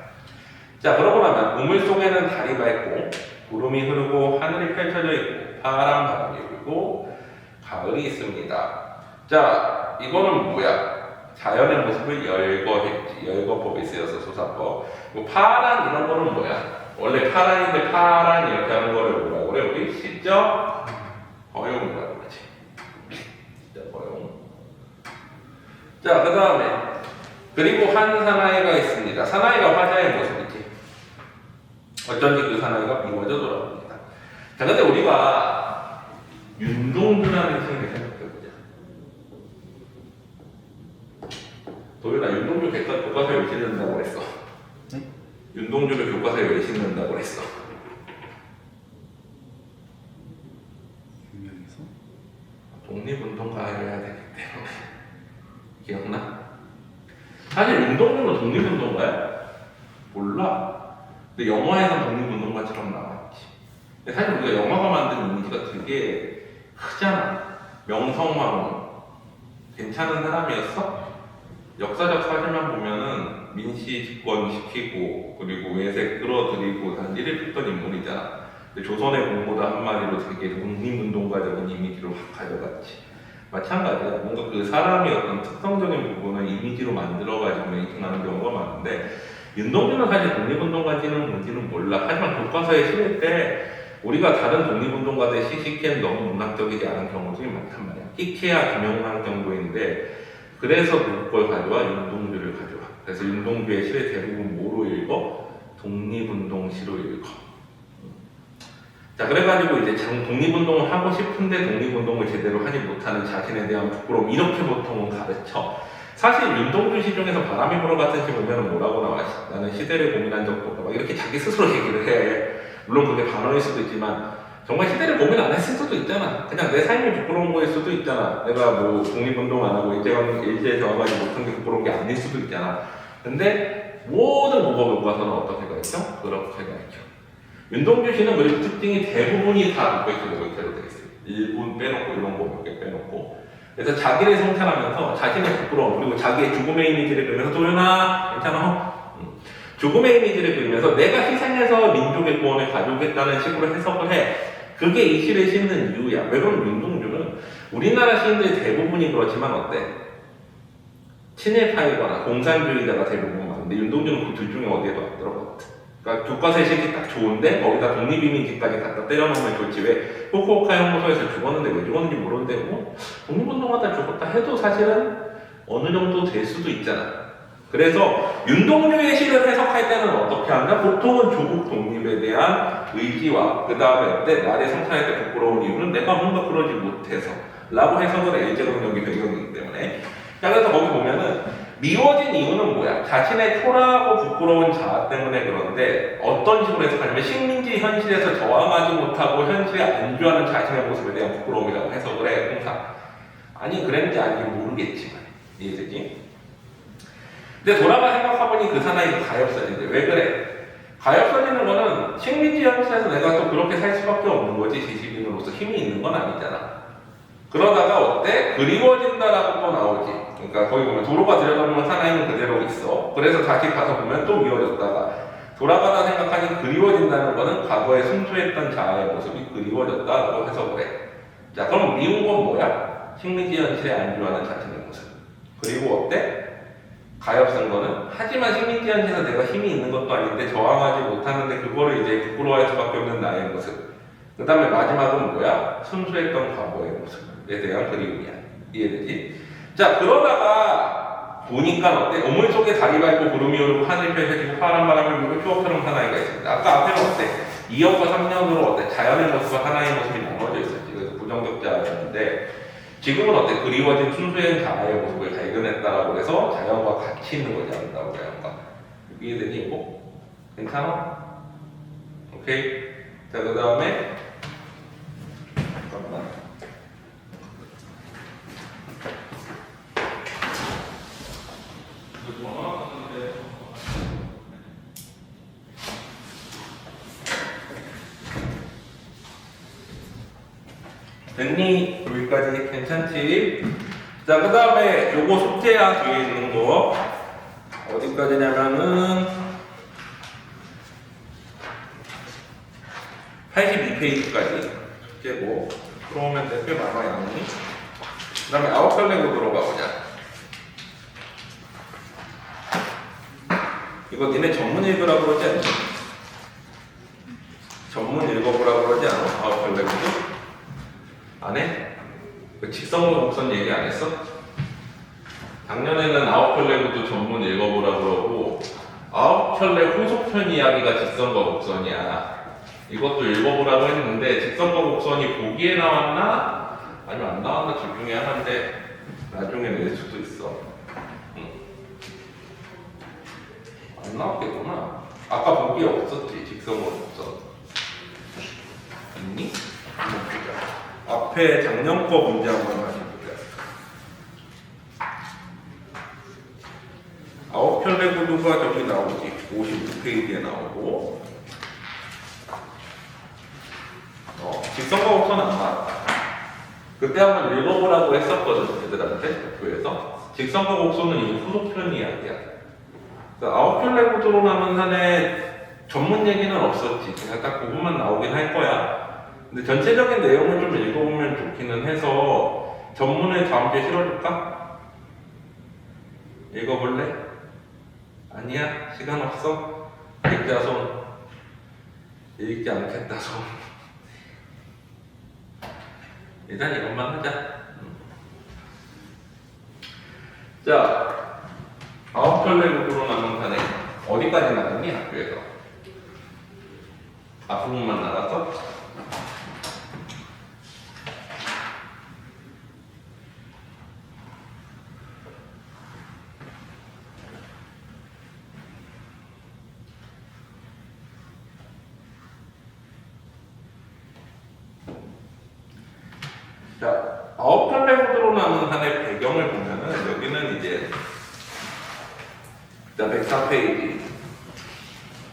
자, 그러고 나면 우물 속에는 다리가 있고 구름이 흐르고 하늘이 펼쳐져 있고 파란 바람이 불고 가을이 있습니다. 자, 이거는 뭐야? 자연의 모습을 열거했지. 열거법이 쓰여서 소사법. 파란 이런 거는 뭐야? 원래 파란인데 파란 이렇게 하는 거를 뭐라고 그래? 우리 시적 허용이라고 그러지. 시적 허용. 자, 그 다음에 그리고 한 사나이가 있습니다. 사나이가 화자의 모습이지. 어쩐지 그 사나이가 미워져 돌아옵니다. 자, 근데 우리가 윤동주라는 친구를 생각해보자. 도윤아, 윤동주 교과서에 왜 실는다고 그랬어? 응? 윤동주를 교과서에 왜 실는다고 그랬어? 유명해서? 독립운동가를 해야 되기 때문에. 기억나? 사실 윤동주는 독립운동가야? 몰라. 근데 영화에서 독립운동가처럼 나왔지. 근데 사실 우리가 영화가 만든 이미지가 되게 크잖아. 명성황후. 괜찮은 사람이었어? 역사적 사실만 보면은 민씨 집권시키고 그리고 외세 끌어들이고 단지를 폈던 인물이잖아. 근데 조선의 공보다 한마디로 되게 독립운동가적인 이미지로 확 가져갔지. 마찬가지야. 뭔가 그 사람의 어떤 특성적인 부분을 이미지로 만들어가지고 메이킹하는 경우가 많은데 윤동주는 사실 독립운동가인지는 뭔지는 몰라. 하지만 교과서에 실을 때 우리가 다른 독립운동가들 시기엔 너무 문학적이지 않은 경우들이 많단 말이야. 끼케야 김영랑 정도인데 그래서 그걸 가져와 윤동주를 가져와. 그래서 윤동주의 시를 대부분 뭐로 읽어? 독립운동시로 읽어. 자, 그래가지고 이제 독립운동을 하고 싶은데 독립운동을 제대로 하지 못하는 자신에 대한 부끄러움, 이렇게 보통은 가르쳐. 사실 윤동주 시 중에서 바람이 불어 같은 시 보면 뭐라고 나와? 나는 시대를 고민한 적도 없다. 막 이렇게 자기 스스로 얘기를 해. 물론 그게 반어일 수도 있지만 정말 시대를 고민 안 했을 수도 있잖아. 그냥 내 삶이 부끄러운 거일 수도 있잖아. 내가 뭐 독립운동 안 하고 일제에 저항하지 못한 게 부끄러운 게 아닐 수도 있잖아. 근데 모든 국어 교과서는 어떻게 가르쳐? 그렇게 가르쳐. 윤동주 씨는 그리고 특징이 대부분이 다 독백대로 되어 있어요. 일본 빼놓고 이런 거 몇 개 빼놓고. 그래서 자기를 성찰하면서 자신의 부끄러움 그리고 자기의 죽음의 이미지를 그리면서 도윤아 괜찮아? 죽음의 이미지를 그리면서 내가 희생해서 민족의 구원을 가져오겠다는 식으로 해석을 해. 그게 이 시를 싣는 이유야. 왜 그러면 윤동주는 우리나라 시인들 대부분이 그렇지만 어때? 친일파이거나 공산주의자가 대부분 많은데 윤동주는 그 둘 중에 어디에도 안 들어갔거든. 그러니까 교과서의 식이 딱 좋은데 거기다 독립이민지까지 갖다 때려놓으면 좋지. 왜 후쿠오카 형무소에서 죽었는데 왜 죽었는지 모르는데 뭐 독립운동하다 죽었다 해도 사실은 어느 정도 될 수도 있잖아. 그래서 윤동주의 시를 해석할 때는 어떻게 한다? 보통은 조국 독립에 대한 의지와 그 다음에 어때? 나를 성찰할 때 부끄러운 이유는 내가 뭔가 그러지 못해서 라고 해석을 해. 일제강점기 배경이기 때문에. 자, 그래서 거기 보면은 미워진 이유는 뭐야? 자신의 초라하고 부끄러운 자아 때문에 그런데 어떤 식으로 해석하냐면 식민지 현실에서 저항하지 못하고 현실에 안주하는 자신의 모습에 대한 부끄러움이라고 해석을 해. 항상. 아니 그랬는지 아닌지 모르겠지만 이해되지? 근데 돌아가 생각해보니 그 사나이가 가엾어진대. 왜 그래? 가엾어지는 거는 식민지 현실에서 내가 또 그렇게 살 수밖에 없는 거지. 지식인으로서 힘이 있는 건 아니잖아. 그러다가 어때? 그리워진다라고 또 나오지. 그러니까 거기 보면 도로가 들여다보면 사나이는 그대로 있어. 그래서 다시 가서 보면 또 미워졌다가 돌아가다 생각하니 그리워진다는 거는 과거에 순수했던 자아의 모습이 그리워졌다라고 해석을 해. 자, 그럼 미운 건 뭐야? 식민지 현실에 안주하는 자신의 모습. 그리고 어때? 가엾은 거는 하지만 식민지 현실에서 내가 힘이 있는 것도 아닌데 저항하지 못하는데 그거를 이제 부끄러워할 수밖에 없는 나의 모습. 그 다음에 마지막은 뭐야? 순수했던 과거의 모습에 대한 그리움이야. 이해되지? 자, 그러다가 보니까 어때? 우물 속에 달이 밟고 구름이 오르고 하늘이 펼쳐지고 파란 바람을 불고 휴업처럼 하나이가 있습니다. 아까 앞에는 어때? 2억과 3년으로 어때? 자연의 모습과 하나의 모습이 나눠져 있었지. 그래서 부정적 자였는데 지금은 어때? 그리워진 순수한 자아의 모습을 발견했다라고 해서 자연과 같이 있는 거지 않다고 자연과. 이해되니 이거? 괜찮아? 오케이? 자, 그 다음에 잠깐만. 됐니? 여기까지 괜찮지? 자, 그 다음에 요거 숙제야 뒤에 있는 거 어디까지냐면은 82페이지까지 숙제고 그러면 꽤 많아 양이. 그 다음에 아웃설레고 들어가 보자. 이거 니네 전문 읽으라고 그러지 않니? 전문 읽어보라고 그러지 않아? 아웃설레고도? 안 해? 그 직성으로 목선 얘기 안 했어? 작년에는 아홉켤레구도 전문 읽어보라 그러고 아홉켤레 후속편 이야기가 직선과 곡선이야. 이것도 읽어보라고 했는데 직선과 곡선이 보기에 나왔나 아니면 안 나왔나 둘 중에 하나인데 나중에 낼 수도 있어. 안 나왔겠구나. 아까 보기에 없었지. 직선과 곡선 있니? 한번 보자. 앞에 작년 거 문제 한번 다시 보자. 아홉켤레 구도가 저기 나오지. 55페이지에 나오고 직선과 곡선 안 나왔다. 그때 한번 읽어보라고 했었거든 애들한테 학교에서. 직선과 곡선은 이 후속편 이야기야. 아홉켤레 구도로 남은 한에 전문 얘기는 없었지. 그냥 딱 부분만 나오긴 할 거야. 근데 전체적인 내용을 좀 읽어보면 좋기는 해서 전문을 다음 주에 실어줄까? 읽어볼래? 아니야? 시간 없어? 읽자 손. 읽지 않겠다 손. 일단 이것만 하자. 자, 아홉켤레 구도로 남은 칸에 어디까지 나갔니 학교에서? 앞부분만 나갔어? 자, 아홉켤레 구도로 남은 한의 배경을 보면은 여기는 이제 104페이지.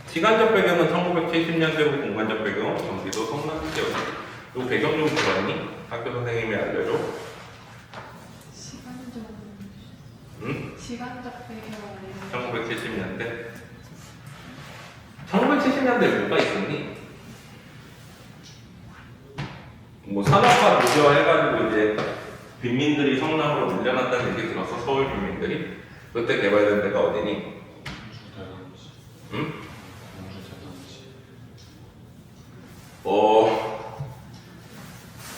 시간적 배경은 1970년대고 공간적 배경은 경기도 성남 지역. 이 배경 좀 들었니? 학교 선생님이 알려줘. 시간적 응? 시간적 배경 1970년대. 1970년대에 뭐가 있었니? 뭐 산업화 도시화 해가지고 이제 빈민들이 성남으로 밀려났다는 얘기 들었어. 서울 빈민들이. 그때 개발된 데가 어디니? 응?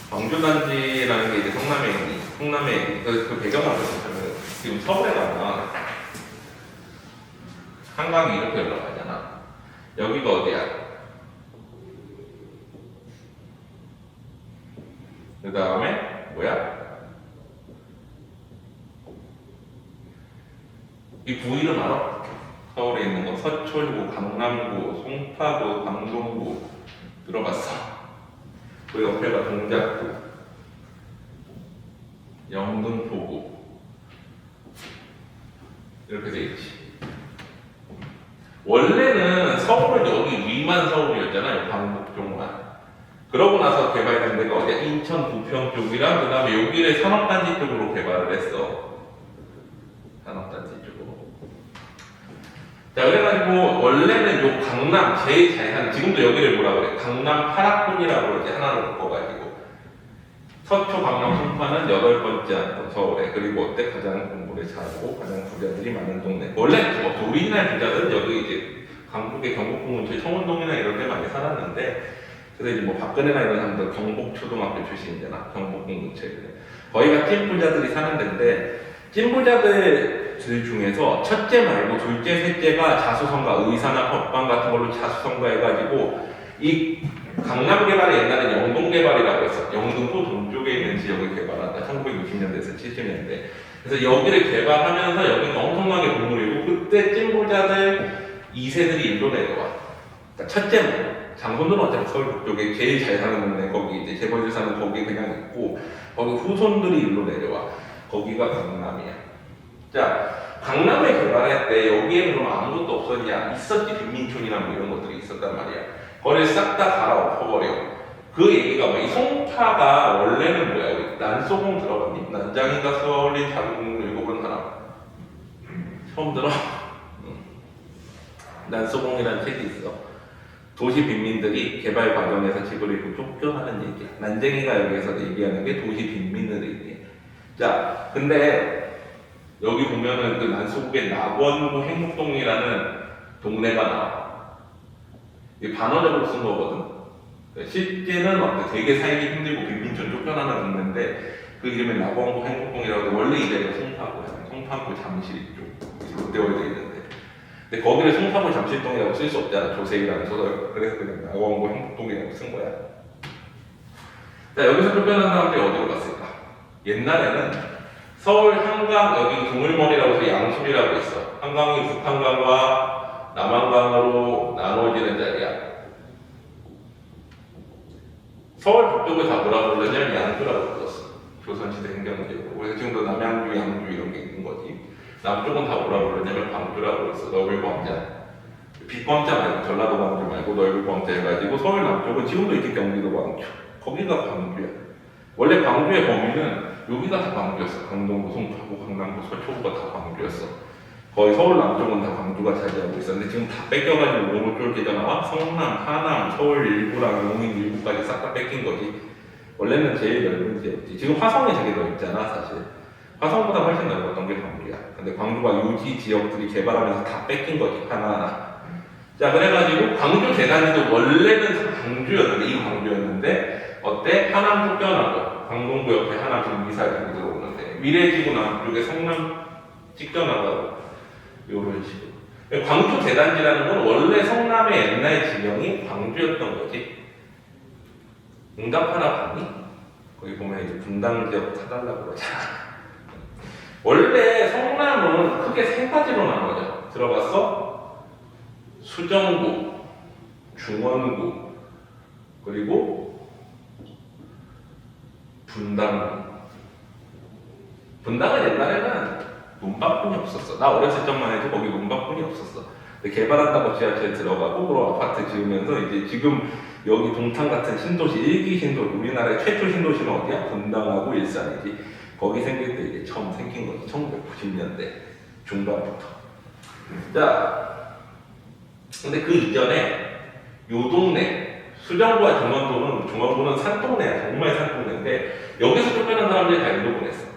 광주단지라는 게 이제 성남에 그 배경을 보시면 지금 서울에 가면 한강이 이렇게 흘러가잖아. 여기가 어디야? 그 다음에 뭐야? 이 구 이름 알아? 서울에 있는 거 서초구, 강남구, 송파구, 강동구 들어봤어? 그 옆에가 동작구, 영등포구 이렇게 돼 있지. 원래는 서울은 여기 위만 서울이었잖아요. 광복종만. 그러고 나서 개발된 데가 어디야? 인천 부평 쪽이랑 그 다음에 여기를 산업단지 쪽으로 개발을 했어. 산업단지 쪽으로. 자, 그래가지고 원래는 요 강남 제일 잘하는, 지금도 여기를 뭐라 그래? 강남 8학군이라고 이제 하나로 바꿔가지고 서초, 강남, 송파는 8번째 안동 서울에. 그리고 어때? 가장 공부를 잘하고 가장 부자들이 많은 동네. 원래 뭐 우리나라 부자들은 여기 이제 강북의 경복궁 근처 청운동이나 이런 데 많이 살았는데, 그래서 이제 뭐 박근혜나 이런 사람들 경복초등학교 출신이잖아. 경복궁 근처에. 거기가 찐부자들이 사는 데인데, 찐부자들 중에서 첫째 말고 둘째, 셋째가 자수성가, 의사나 법관 같은 걸로 자수성가 해가지고 이 강남 개발이 옛날에 영동 개발이라고 했어. 영등포 동쪽에 있는 지역을 개발한다. 1960년대에서 70년대. 그래서 여기를 개발하면서 여기는 엄청나게 건물이고, 그때 찐부자들 2세들이 일로 내려와. 그러니까 첫째 말고. 장군들은 어차피 서울 북쪽에 제일 잘 사는 동네, 거기 이제 재벌들 사는 거기 그냥 있고, 거기 후손들이 일로 내려와. 거기가 강남이야. 자, 강남에 개발할 때 여기에는 그럼 아무것도 없었냐? 있었지. 빈민촌이나 뭐 이런 것들이 있었단 말이야. 거기를 싹 다 갈아엎어버려. 그 얘기가 뭐, 이 송파가 원래는 뭐야? 우리 난소공 들어봤니? 난장이가 쏘아올린 작은 국물 읽어본 사람 처음 들어? 난소공이라는 책이 있어. 도시 빈민들이 개발 과정에서 집을 잃고 쫓겨나는 얘기야. 난쟁이가 여기에서 얘기하는 게 도시 빈민을 얘기해. 자, 근데 여기 보면은 그 난소국의 낙원구 행복동이라는 동네가 나와. 이게 반어적으로 쓴 거거든. 실제는 어때? 되게 살기 힘들고 빈민촌 쫓겨나는 동네인데, 그 이름이 낙원구 행복동이라고 해서 원래 이 자리가 송파구야. 송파구 잠실 쪽 롯데월드에 있는데 근데 거기를 송파구 잠실동이라고 쓸 수 없잖아. 조세희라는 소설. 그래서 그냥 낙원구 행복동이라고 쓴 거야. 자, 여기서 쫓겨난 사람들이 어디로 갔을까? 옛날에는 서울 한강 여기 그물머리라고 해서 양수리라고 있어. 한강이 북한강과 남한강으로 나누어지는 자리야. 서울 북쪽을 다 뭐라 불렀냐면 양주라고 불렀어. 조선시대 행정지역으로. 그래서 지금도 남양주, 양주 이런 게 있는 거지. 남쪽은 다 뭐라 불렀냐면 광주라고 불렀어. 넓을 광자. 빗광자 말고 전라도 광주 말고 넓을 광자 해가지고 서울 남쪽은 지금도 이렇게 경기도 광주. 거기가 광주야. 원래 광주의 범위는 여기가 다 광주였어. 강동구, 송파구, 강남구, 서초구가 다 광주였어. 거의 서울 남쪽은 다 광주가 차지하고 있었는데 지금 다 뺏겨가지고 오로 쫄게 나와 성남, 하남, 서울 일부랑 용인 일부까지 싹 다 뺏긴 거지. 원래는 제일 넓은 지역이지. 지금 화성이 되게 넓잖아 사실. 화성보다 훨씬 넓었던 게 광주야. 근데 광주가 요지 지역들이 개발하면서 다 뺏긴 거지 하나하나. 자 그래가지고 광주 대단지도 원래는 광주였는데 이 광주였는데 어때? 하남 쫓겨나고 강동구 옆에 하남 지금 미사일이 들어오는데 미래지구 남쪽에 성남 찢겨나가고 이런 식으로. 광주 대단지라는 건 원래 성남의 옛날 지명이 광주였던 거지. 응답하라 봤니? 거기 보면 이제 분당 지역 사달라고 그러잖아. 원래 성남은 크게 세 가지로 나눠져. 들어봤어? 수정구, 중원구, 그리고 분당구. 분당은 옛날에는 문밖뿐이 없었어. 나 어렸을 적만 해도 거기 문밖뿐이 없었어. 근데 개발한다고 지하철 들어가고 그리고 아파트 지으면서 이제 지금 여기 동탄 같은 신도시 1기 신도시 우리나라의 최초 신도시는 어디야? 분당하고 일산이지. 거기 생길 때 이제 처음 생긴 거지. 1990년대 중반부터. 자, 근데 그 이전에 요 동네 수정구와 중원구는 산동네야. 정말 산동네인데 여기서 쫓겨난 사람들이 다 일로 보냈어.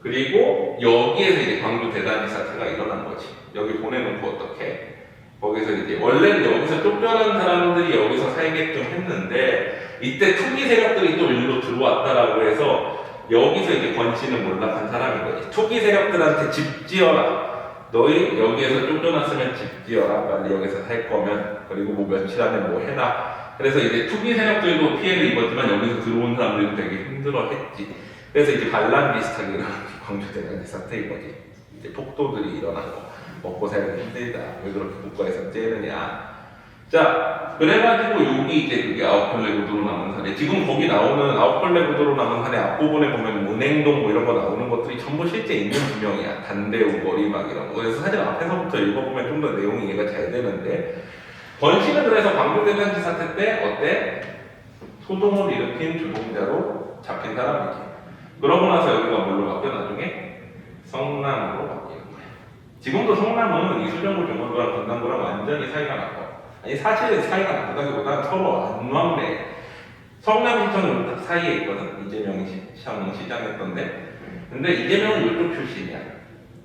그리고 여기에서 이제 광주 대단지 사태가 일어난 거지. 여기 보내놓고 어떻게? 거기서 이제 원래는 여기서 쫓겨난 사람들이 여기서 살게끔 했는데 이때 투기 세력들이 또 일로 들어왔다라고 해서 여기서 이제 권씨는 몰락한 사람인 거지. 투기 세력들한테 집 지어라. 너희 여기에서 쫓겨났으면 집 지어라. 빨리 여기서 살 거면. 그리고 뭐 며칠 안에 뭐 해라. 그래서 이제 투기 세력들도 피해를 입었지만 여기서 들어온 사람들도 되게 힘들어했지. 그래서 이제 반란 비슷하게 일어난 광주 대단지 사태인 거지. 이제 폭도들이 일어난 거. 먹고 살기 힘들다. 왜 그렇게 국가에서 째느냐. 자, 그래가지고 여기 이제 그게 아웃컬레 구도로 남은 사례. 지금 거기 나오는 아웃컬레 구도로 남은 사례 앞부분에 보면 은행동 뭐 이런 거 나오는 것들이 전부 실제 있는 지명이야. 단대우, 머리막 이런 거. 그래서 사실 앞에서부터 읽어보면 좀 더 내용이 이해가 잘 되는데 권씨는 그래서 광주 대단지 사태 때 어때? 소동을 일으킨 주동자로 잡힌 사람이지. 그러고 나서 여기가 뭘로 바뀌어 나중에? 성남으로 바뀌는 거야. 지금도 성남은 이수정구 중원구랑 분당구랑 완전히 사이가 나고 아니 사실은 사이가 나다기보다 서로 안 왔네. 성남시청은 딱 사이에 있거든. 이재명이 시장했던데 근데 이재명은 이쪽 출신이야.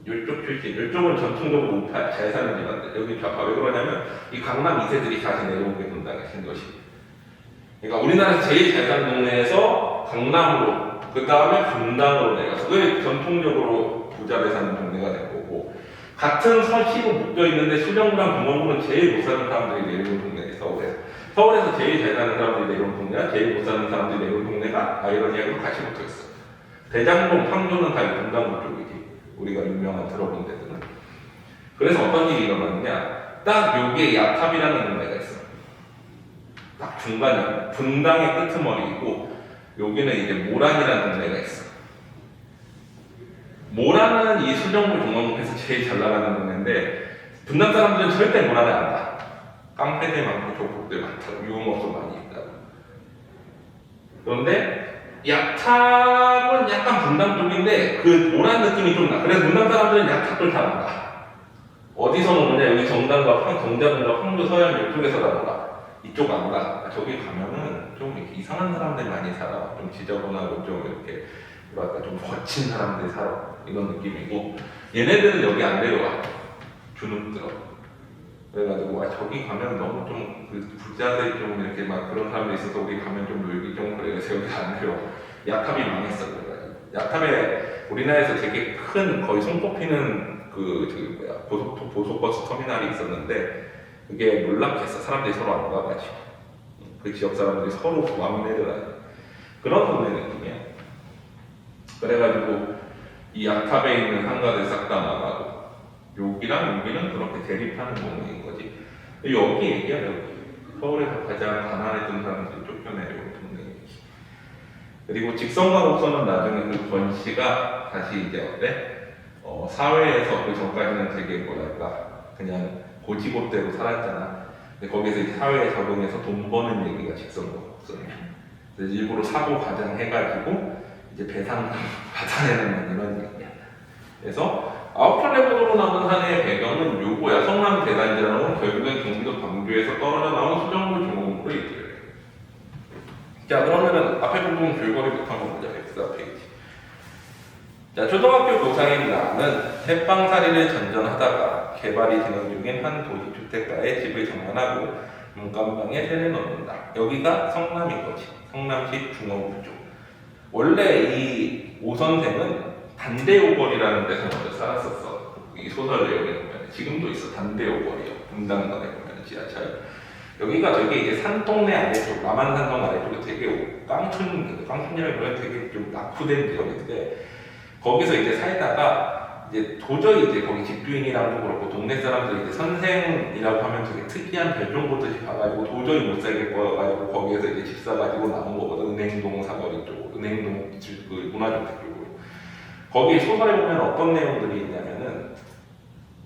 이쪽 출신. 이쪽은 전통적으로 우파 잘 사는 집안들. 여기 좌파. 왜 그러냐면 이 강남 2세들이 다시 내려온 게 분당의 신도시. 그러니까 우리나라에서 제일 잘 사는 동네에서 강남으로 그 다음에 분당으로 내려서 그게 전통적으로 부자를 사는 동네가 된 거고 같은 서시로 묶여있는데 수정구랑 동원구는 제일 못 사는 사람들이 내려온 동네에 서울에서 제일 잘 사는 사람들이 내려온 동네야 제일 못 사는 사람들이 내려온 동네가 아이러니하게도 같이 붙어있어. 대장동, 판교는 다 분당구 쪽이지. 우리가 유명한 들어본 데들은. 그래서 어떤 일이 일어났느냐 딱 여기에 야탑이라는 동네가 있어. 딱 중간이야. 분당의 끄트머리이고 여기는 이제 모란이라는 동네가 있어. 모란은 이 수정구 종합에서 제일 잘 나가는 동네인데 분당 사람들은 절대 모란을 안 가. 깡패들 많고 조폭들 많다고 유흥업소 많이 있다고. 그런데 약탑은 약간 분당 쪽인데 그 모란 느낌이 좀 나. 그래서 분당 사람들은 약탑을 잘 안 가. 어디서 노느냐 여기 정자동과 황도 서현 이쪽에서 다 놀아. 이쪽 안 가. 저기 가면은 좀 이렇게 이상한 사람들 많이 살아. 좀 지저분하고 좀 이렇게 뭐랄까 좀 거친 사람들이 살아. 이런 느낌이고 얘네들은 여기 안 내려와. 주눅 들어. 그래가지고 저기 가면 너무 좀 그 부자들 좀 이렇게 막 그런 사람들이 있어서 우리 가면 좀 놀기 좀 그래. 그래서 여기 안 해요. 야탑이 망했어. 그래가지고. 야탑에 우리나라에서 되게 큰 거의 손꼽히는 보속버스 터미널이 있었는데 그게 몰락했어. 사람들이 서로 안 가가지고 그 지역 사람들이 서로 왕래를 하는 그런 동네 느낌이야. 그래가지고 이 야탑에 있는 상가들 싹 다 나가고 여기랑 여기는 그렇게 대립하는 동네인 거지. 여기 얘기야. 여기 서울에서 가장 가난했던 사람들이 쫓겨내려온 동네이지. 그리고 직선과 곡선은 나중에 그 권씨가 다시 이제 어때? 사회에서 그 전까지는 되게 뭐랄까 그냥 고지고대로 살았잖아. 근데 거기서 이제 사회에 적응해서 돈 버는 얘기가 직선과 곡선이야. 그래서 일부러 사고 가장 해가지고 이제 배상 받아내는 이런 얘기야. 그래서 아웃플레보드로 남은 한 해의 배경은 요거야. 성남 대단지라는 건 결국엔 경기도 광주에서 떨어져 나온 수정구 중공부로 이끌어요. 자, 그러면은 앞에 부분 줄거리부터 한번 보자. X4페이지. 자, 초등학교 교사인 나는 햇방살이를 전전하다가 개발이 진행 중인 한 도시주택가에 집을 장만하고 문간방에 세를 넣는다. 여기가 성남인 거지. 성남시 중원구 쪽. 원래 이 오 선생은 단대오거리라는 데서 먼저 살았었어. 이 소설 내용에 보면 지금도 있어. 단대오거리요. 분당동에 보면 지하철. 여기가 되게 이제 산동네 아래쪽, 남한산성 아래쪽에 되게 깡촌이라고 그러면 되게 좀 낙후된 지역인데 거기서 이제 살다가 이제 도저히 이제 거기 집주인이랑도 그렇고 동네 사람들이 이제 선생이라고 하면 되게 특이한 별종 보듯이 봐가지고 도저히 못 살겠고 거기에서 이제 집 사가지고 나온 거거든. 은행동 사거리 쪽, 은행동 그 문화주택 쪽으로. 거기 소설에 보면 어떤 내용들이 있냐면은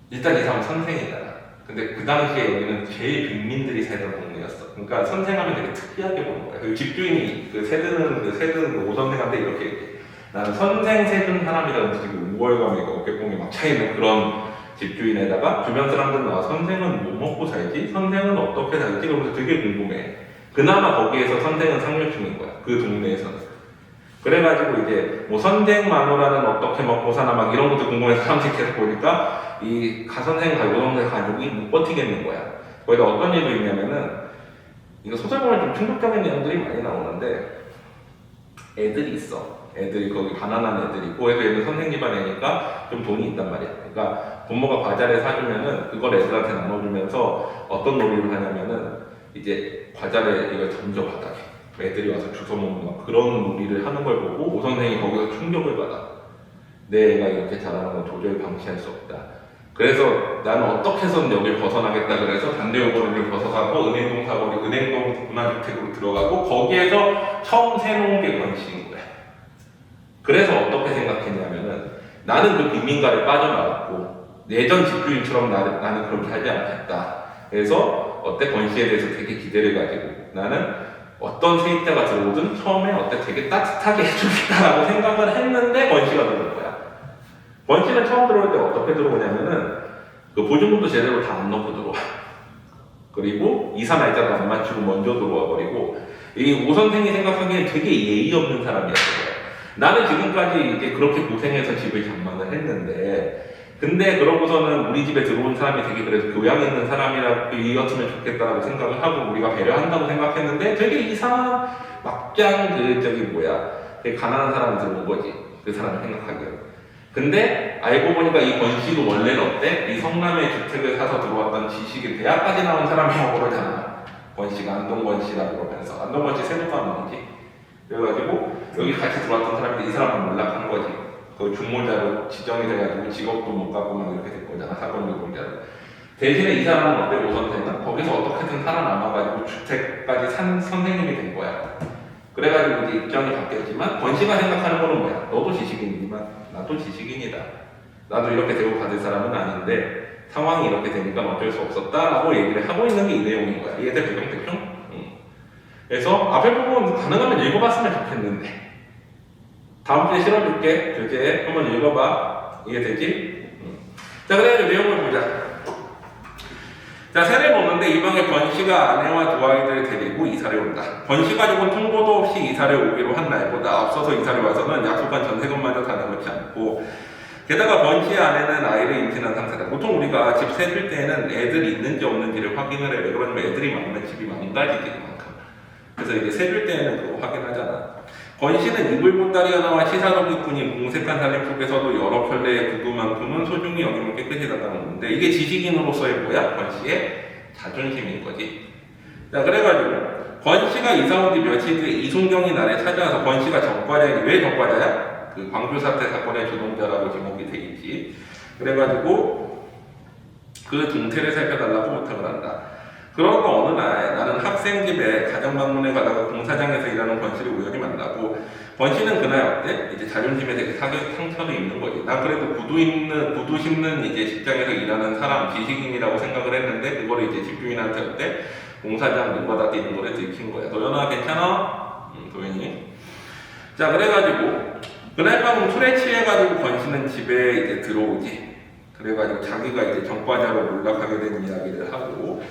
일단 이 사람은 선생이잖아. 근데 그 당시에 여기는 제일 빈민들이 살던 동네였어. 그러니까 선생하면 되게 특이하게 보는 거야. 그 집주인이 세든 오선생한테 이렇게 얘기해. 나는 선생 세든 사람이라는 되게 우월감이 어깨뽕이 막 차이는 그런 집주인에다가 주변 사람들 나와 선생은 뭐 먹고 살지? 선생은 어떻게 살지? 그러면서 되게 궁금해. 그나마 거기에서 선생은 상류층인 거야. 그 동네에서는. 그래가지고 이제 뭐 선생 마누라는 어떻게 먹고 사나 막 이런 것도 궁금해서 사람들이 계속 보니까 이 가선생 가요동생 가족이 못 버티겠는 거야. 거기다 어떤 일도 있냐면은 이거 소설 보면 좀 충격적인 내용들이 많이 나오는데 애들이 있어. 애들이 거기 가난한 애들이고 그래도 애들 선생 집안 애니까 좀 돈이 있단 말이야. 그러니까 부모가 과자를 사주면은 그걸 애들한테 나눠주면서 어떤 놀이를 하냐면은 이제 과자를 이걸 던져 바닥에 애들이 와서 주워 먹는 막 그런 놀이를 하는 걸 보고 오 선생이 거기서 충격을 받아. 내 애가 이렇게 자라는 건 도저히 방치할 수 없다. 그래서 나는 어떻게 해서든 여길 벗어나겠다 그래서 단대오거리를 벗어가고 은행동 사거리, 은행동 문화주택으로 들어가고 거기에서 처음 세놓은 게 권씨인 거야. 그래서 어떻게 생각했냐면은 나는 그 빈민가를 빠져나갔고 예전 집주인처럼 나는 그렇게 하지 않겠다. 그래서 어때 권씨에 대해서 되게 기대를 가지고 나는 어떤 세입자가 들어오든 처음에 어때 되게 따뜻하게 해주겠다라고 생각을 했는데 권씨가 들어온 거야. 권씨는 처음 들어올 때 어떻게 들어오냐면은 그 보증금도 제대로 다 안 넣고 들어와. 그리고 이사 날짜도 안 맞추고 먼저 들어와 버리고 이 오 선생이 생각하기엔 되게 예의 없는 사람이었어요. 나는 지금까지 이제 그렇게 고생해서 집을 장만을 했는데 근데 그러고서는 우리 집에 들어온 사람이 되게 그래도 교양 있는 사람이었으면 좋겠다라고 생각을 하고 우리가 배려한다고 생각했는데 되게 이상한 막장 되게 가난한 사람이 들어온 거지. 그 사람이 생각하기에는. 근데 알고 보니까 이 권씨도 원래는 어때? 이 성남에 주택을 사서 들어왔던 지식이 대학까지 나온 사람이라고 그러잖아. 권씨가 안동권씨라고 그러면서 안동권씨 세도가문이지. 그래가지고 여기 같이 들어왔던 사람인데 이 사람은 몰락한 거지. 그 중모자로 지정이 돼가지고 직업도 못 갖고 막 이렇게 된 거잖아. 사건 유공자로. 대신에 이 사람은 어때? 오 선생은 거기서 어떻게든 살아남아가지고 주택까지 산 선생님이 된 거야. 그래가지고 이제 입장이 바뀌었지만 권씨가 생각하는 거는 뭐야? 너도 지식인이지만 나도 지식인이다. 나도 이렇게 대우받을 사람은 아닌데 상황이 이렇게 되니까 어쩔 수 없었다라고 얘기를 하고 있는 게 이 내용인 거야. 이해돼? 대충? 그래서 앞에 부분 가능하면 읽어봤으면 좋겠는데 다음 주에 실어줄게. 교재 한번 읽어봐. 이해되지? 자, 그래가지고 내용을 보자. 자, 세를 보는데 이 방에 권씨가 아내와 두 아이들을 데리고 이사를 온다. 권씨 가족은 통보도 없이 이사를 오기로 한 날보다 앞서서 이사를 와서는 약속한 전세금마저 다 내놓지 않고 게다가 번씨의 아내는 아이를 임신한 상태다. 보통 우리가 집 세줄 때는 애들이 있는지 없는지를 확인을 해요. 왜 그러냐면 애들이 많으면 집이 망가지지 그만큼. 그래서 이제 세줄 때는 그거 확인하잖아. 권씨는 이불 보따리 하나와 시사도기꾼이 공색한 살림 속에서도 여러 켤레의 구두만큼은 소중히 여기면 깨끗이 닦아놓는 건데 이게 지식인으로서의 뭐야? 권씨의 자존심인 거지. 자, 그래가지고 권씨가 이사 온 뒤 며칠 뒤에 이순경이 나를 찾아와서 권씨가 적과자이니 왜 적과자야? 그 광주 사태 사건의 주동자라고 제목이 돼 있지. 그래가지고 그 동태를 살펴달라고 부탁을 한다. 그러고 어느 날 나는 학생 집에 가정 방문에 가다가 공사장에서 일하는 권씨를 우연히 만나고 권씨는 그날 어때? 이제 자존심에 되게 상처를 입는 거지. 난 그래도 구두 심는 이제 직장에서 일하는 사람, 지식인이라고 생각을 했는데 그거를 이제 집주인한테 어때? 공사장 눈바닥에 있는 거를 들킨 거야. 도연아 괜찮아? 도연이. 자, 그래가지고 그날 밤 술에 취해가지고 권씨는 집에 이제 들어오지. 그래가지고 자기가 이제 전과자로 몰락하게 된 이야기를 하고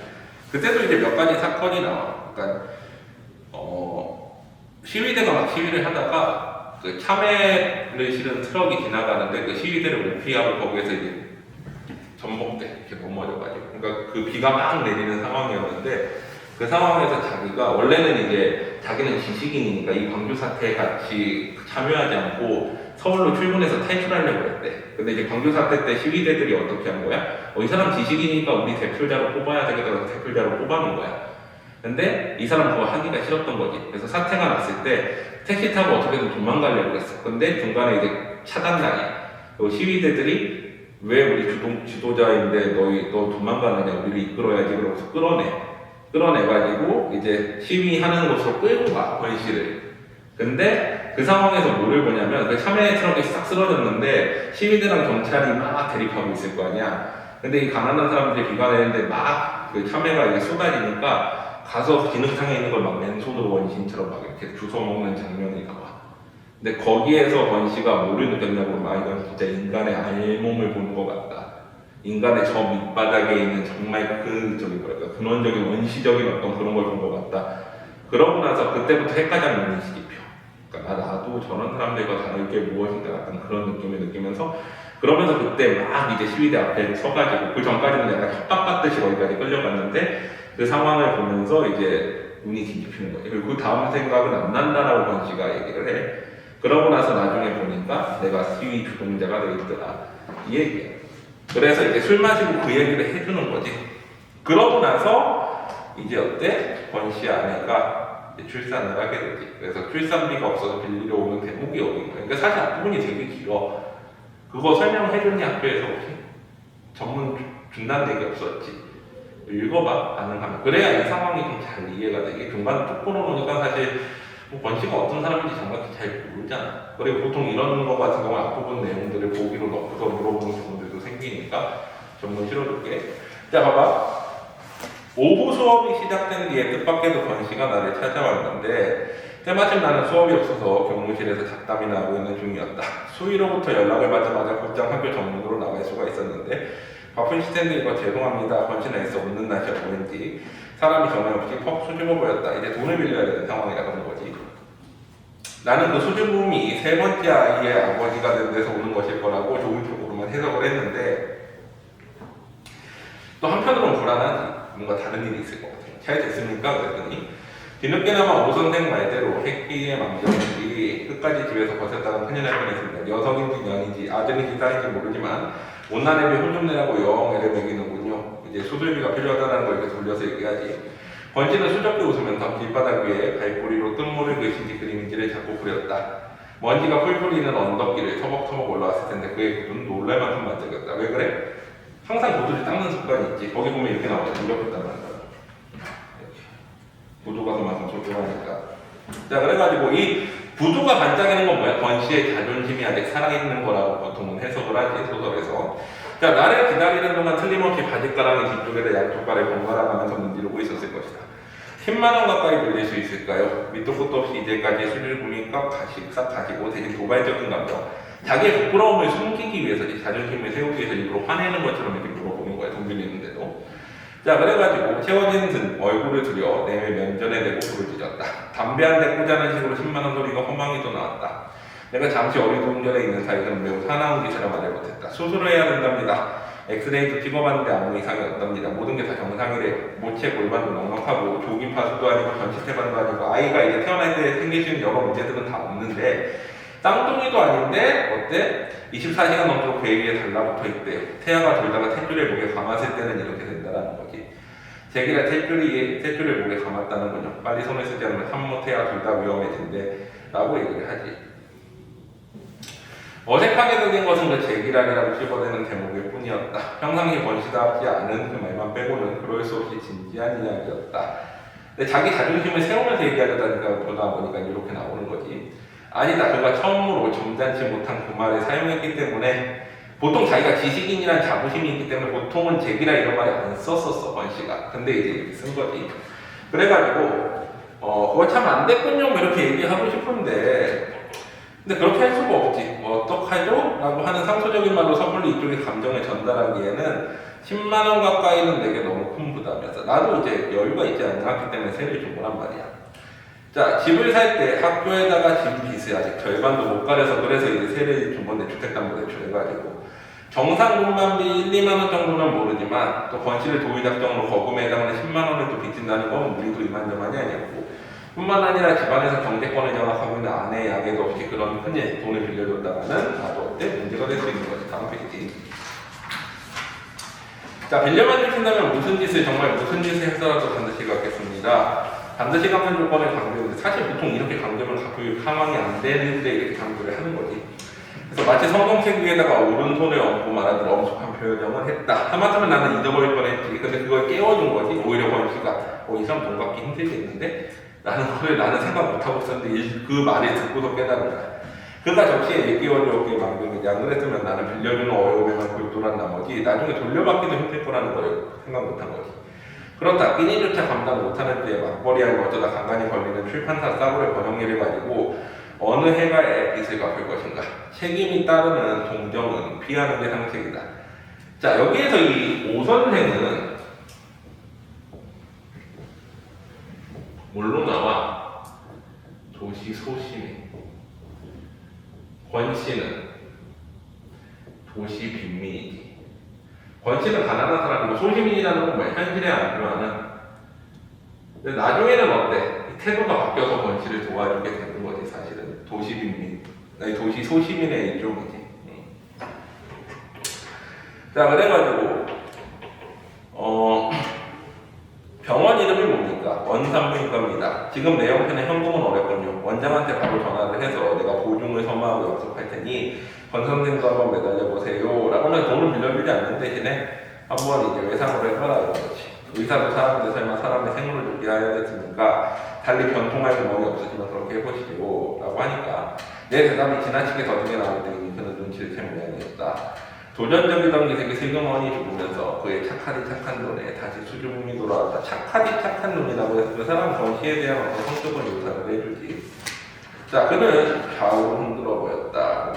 그때도 이제 몇 가지 사건이 나와. 그러니까 시위대가 막 시위를 하다가 그 참외를 실은 트럭이 지나가는데 그 시위대를 못 피하고 거기에서 이제 전복돼 이렇게 넘어져가지고. 그러니까 그 비가 막 내리는 상황이었는데 그 상황에서 자기가 원래는 이제 자기는 지식인이니까 이 광주 사태에 같이 참여하지 않고 서울로 출근해서 탈출하려고 했대. 근데 이제 광주 사태 때 시위대들이 어떻게 한 거야? 이 사람 지식인이니까 우리 대표자로 뽑아야 되겠다. 그래서 대표자로 뽑아놓은 거야. 근데 이 사람 그거 하기가 싫었던 거지. 그래서 사태가 났을 때 택시 타고 어떻게든 도망가려고 했어. 근데 중간에 이제 차단당해. 시위대들이 왜 우리 지도자인데 너 도망가느냐? 우리를 이끌어야지. 그러고서 끌어내가지고 이제 시위하는 곳으로 끌고 가, 권씨를. 근데 그 상황에서 뭐를 보냐면 그 참외 트럭이 싹 쓰러졌는데 시위대랑 경찰이 막 대립하고 있을 거 아니야. 근데 이 가난한 사람들이 비가 내리는데 막 그 참외가 이제 쏟아지니까 가서 기능탕에 있는 걸 막 맨손으로 원시인처럼 막 이렇게 주워 먹는 장면이 나와. 근데 거기에서 권씨가 뭐를 느꼈냐고 막 이건 진짜 인간의 알몸을 보는 것 같다. 인간의 저 밑바닥에 있는 정말 근원적인 원시적인 어떤 그런 걸 본 것 같다. 그러고 나서 그때부터 핵가장 논의시기표. 그러니까 나도 저런 사람들과 다를 게 무엇인가 같은 그런 느낌을 느끼면서 그러면서 그때 막 이제 시위대 앞에 서가지고 그 전까지는 약간 협박받듯이 거기까지 끌려갔는데 그 상황을 보면서 이제 눈이 뒤집히는 거예요. 그리고 그 다음 생각은 안 난다라고 권씨가 얘기를 해. 그러고 나서 나중에 보니까 내가 시위 주동자가 되겠더라. 이 얘기야. 그래서 이제 술 마시고 그 얘기를 해주는 거지. 그러고 나서 이제 어때? 권씨 아내가 이제 출산을 하게 되지. 그래서 출산비가 없어서 빌리러 오는 대목이 여긴 거야. 그러니까 사실 앞부분이 되게 길어. 그거 설명해줬니 학교에서 혹시? 전문 준다는 얘기 없었지. 읽어봐, 가능하면. 그래야 이 상황이 좀 잘 이해가 되게. 중간에 툭 끊어놓으니까 사실 권씨가 어떤 사람인지 정확히 잘 모르잖아. 그리고 보통 이런 거 같은 경우 앞부분 내용들을 보기로 넣고서 물어보는 경우들도 생기니까 전문 실어줄게. 자, 봐봐. 오후 수업이 시작된 뒤에 뜻밖에도 권씨가 나를 찾아왔는데 때마침 나는 수업이 없어서 교무실에서 잡담이 나고 있는 중이었다. 수위로부터 연락을 받자마자 곧장 학교 정문으로 나갈 수가 있었는데 바쁜 시대인데 이거 죄송합니다. 권씨는 애써 없는 날씨가 보인지 사람이 전혀 없이 퍽 수줍어 보였다. 이제 돈을 빌려야 되는 상황이라는 거지. 나는 그 수줍음이 세 번째 아이의 아버지가 된 데서 오는 것일 거라고 좋은 쪽으로만 해석을 했는데 또 한편으로는 불안하지. 뭔가 다른 일이 있을 것 같아. 잘 됐습니까? 그랬더니 뒤늦게나마 오 선생 말대로 새끼의 망정인지 끝까지 집에서 버텼다가 큰일 날 뻔했습니다. 녀석인지 년인지 아들인지 딸인지 모르지만 못난 애비 혼 좀 내라고 영 애를 먹이는군요. 이제 수술비가 필요하다는 걸 이렇게 돌려서 얘기하지. 권씨는 수줍게 웃으면서 길바닥 위에 발꼬리로 뜬물을 그리신지 그림인지를 자꾸 그렸다. 먼지가 풀풀 있는 언덕길을 터벅터벅 올라왔을 텐데 그의 구두는 놀랄 만큼 반짝였다. 왜 그래? 항상 구두를 닦는 습관이 있지. 거기 보면 이렇게 나오죠. 돌려붙단 말이야. 구두가 그만큼 소중하니까. 자, 그래가지고 이 구두가 반짝이는 건 뭐야? 권씨의 자존심이 아직 살아있는 거라고 보통은 해석을 하지, 소설에서. 자, 나를 기다리는 동안 틀림없이 바짓가랑이 뒤쪽에다 양쪽 발을 번갈아 가면서 문지르고 있었을 것이다. 10만원 가까이 빌릴 수 있을까요? 밑도 끝도 없이 이제까지 수질금이 싹 가지고 되게 도발적인 감정. 자기의 부끄러움을 숨기기 위해서, 자존심을 세우기 위해서 일부러 화내는 것처럼 이렇게 물어보는 거야, 돈 빌리는데도. 자, 그래가지고 채워진 등 얼굴을 들여 내 면전에 대고 부르짖었다. 담배 한 대 꽂자는 식으로 10만원 소리가 허망히도 나왔다. 내가 잠시 어리둥절해 있는 사이에는 매우 사나운 기세라 말을 못했다. 수술을 해야 된답니다. 엑스레이도 찍어봤는데 아무 이상이 없답니다. 모든 게 다 정상이래. 모체 골반도 넉넉하고 조기 파수도 아니고 전치태반도 아니고 아이가 이제 태어날 때 생길 수 있는 여러 문제들은 다 없는데 쌍둥이도 아닌데 어때? 24시간 넘도록 베이비에 달라붙어 있대요. 태아가 돌다가 탯줄에 목에 감았을 때는 이렇게 된다는 거지. 제기라 탯줄에 목에 감았다는 거죠. 빨리 손을 쓰지 않으면 산모 태아 둘 다 위험해진대 라고 얘기를 하지. 어색하게 느낀 것은 그 제기란이라고 찝어대는 대목일 뿐이었다. 평상시 번시답지 않은 그 말만 빼고는 그럴 수 없이 진지한 이야기였다. 근데 자기 자존심을 세우면서 얘기하려다니까 보다 보니까 이렇게 나오는 거지. 아니다. 그가 처음으로 점잖지 못한 그 말을 사용했기 때문에 보통 자기가 지식인이란 자부심이 있기 때문에 보통은 제기라 이런 말을 안 썼었어, 번씨가. 근데 이제 이렇게 쓴 거지. 그래가지고 그거 참 안 됐군요. 뭐 이렇게 얘기하고 싶은데 근데 그렇게 할 수가 없지. 어떡하죠? 라고 하는 상소적인 말로 섣불리 이쪽의 감정을 전달하기에는 10만원 가까이는 내게 너무 큰 부담이었어. 나도 이제 여유가 있지 않았기 때문에 세를 준 거란 말이야. 자, 집을 살 때 학교에다가 집 빚을 아직 절반도 못 가려서 그래서 이제 세를 준 건데 주택담보대출 해가지고 정상 분만비 1, 2만원 정도는 모르지만 또 건실을 도의 작정으로 거금에 해당하는 10만원을 또 빚진다는 건 우리도 이만저만이 아니었고 뿐만 아니라 집안에서 경제권을 장악하고 있는 아내의 양해도 없이 그런 큰 돈을 빌려줬다가는 나도 어때? 문제가 될 수 있는 거지. 다음 페이지. 자, 빌려만 주신다면 무슨 짓을 정말 무슨 짓을 해서라도 반드시 갚겠습니다. 반드시 갚는 조건을 강조했는데 사실 보통 이렇게 강조를 갚을 상황이 안 되는데 이렇게 강조를 하는 거지. 그래서 마치 성경책 위에다가 오른손을 얹고 말하듯 엄숙한 표정을 했다. 하마터면 나는 잊어버릴 뻔했지. 근데 그걸 깨워준 거지. 오히려 권씨가 이 사람 돈 갚기 힘들겠는데? 나는 생각 못하고 있었는데 그 말을 듣고도 깨달은 거야. 그가 적시에 얘기해주었기에 만큼이지 안 그랬으면 나는 빌려주는 어려움에만 골똘한 나머지 나중에 돌려받기도 힘들 거라는 걸 생각 못한 거지. 그렇다. 끼니조차 감당 못하는 때에 맞벌이하고 어쩌다 간간히 걸리는 출판사 싸구려 번역일을 가지고 어느 해가에 빚을 갚을 것인가. 책임이 따르는 동정은 피하는 게 상책이다. 자, 여기에서 이 오 선생은 뭘로 나와? 도시 소시민. 권씨는 도시 빈민이지. 권씨는 가난한 사람이고 소시민이라는 건 뭐야? 현실에 안 들어가는. 근데 나중에는 어때? 이 태도가 바뀌어서 권씨를 도와주게 되는 거지 사실은. 도시 빈민. 아니 도시 소시민의 일종이지. 자, 그래가지고 병원 이름이 뭡니까? 원산부인과입니다. 지금 내 형편에 현금은 어렵군요. 원장한테 바로 전화를 해서 내가 보증을 서명하고 약속할 테니 권 선생도 한번 매달려보세요 라고 하면 돈을 빌려주지 않는 대신에 한번 이제 외상으로 해봐라 이거지. 의사도 사람인데 설마 사람의 생물을 죽게 하야겠습니까? 달리 변통할 구멍이 없으시면 그렇게 해보시오 라고 하니까 내 대답이 지나치게 더듬게 나올 때니 그는 눈치를 챈 모양이었다. 도전적이던 기색이 슬그머니 죽으면서 그의 착하디 착한 눈에 다시 수줍음이 돌아왔다. 착하디 착한 눈이라고 해서 그 사람 권씨에 대한 어떤 성적을 묘사를 해주지. 자, 그는 좌우로 흔들어 보였다.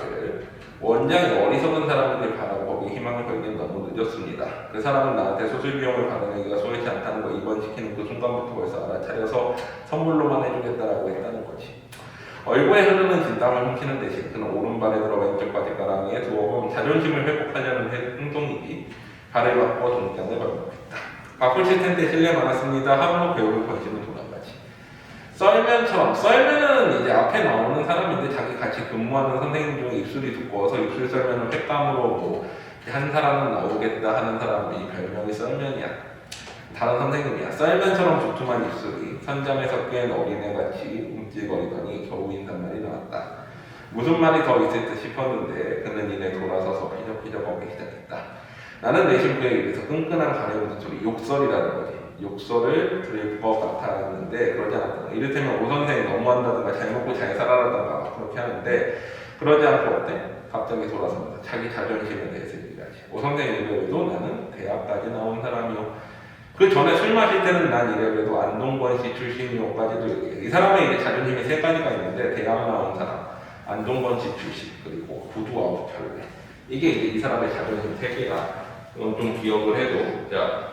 원장이 어리석은 사람인데 바라고 거기에 희망을 걸기엔 너무 늦었습니다. 그 사람은 나한테 수술 비용을 받아내기가 소외치 않다는 거 입원시키는 그 순간부터 벌써 알아차려서 선물로만 해주겠다라고 했다는 거지. 얼굴에 흐르는 진땀을 훔치는 대신 그는 오른발에 들어 왼쪽 바지가랑이에 두어본 자존심을 회복하려는 행동이지. 발을 바꿔 동장을 발목했다. 바꾸실 텐데 실례 많았습니다. 하고 배우를 권씨는 돌아가지. 썰면은 이제 앞에 나오는 사람인데 자기 같이 근무하는 선생님 중에 입술이 두꺼워서 입술 썰면은 횟감으로 뭐 한 사람은 나오겠다 하는 사람이 별명이 썰면이야. 다른 선생님이야. 썰면처럼 두툼한 입술이 선잠에서 깬 어린애같이 움찔거리더니 겨우 인사말이 나왔다. 무슨 말이 더 있을 듯 싶었는데 그는 이내 돌아서서 피적피적 거기 시작했다. 나는 내심 그의 입에서 끈끈한 가래우는 소리, 욕설이라는 거지. 욕설을 들을 것 같았는데 그러지 않았다. 이를테면 오 선생이 너무한다든가 잘 먹고 잘 살아라든가 그렇게 하는데 그러지 않고 어때? 갑자기 돌아섭니다. 자기 자존심에 대해서 얘기하지. 오 선생이 이래도 나는 대학까지 나온 사람이요. 그 전에 술 마실 때는 난 이래도 안동권씨 출신이요까지도 얘기해. 이 사람의 이제 자존심이 세 가지가 있는데 대학 나온 사람, 안동권씨 출신, 그리고 구두 아홉 별래. 이게 이제 이 사람의 자존심 세 개가 좀 기억을 해도 자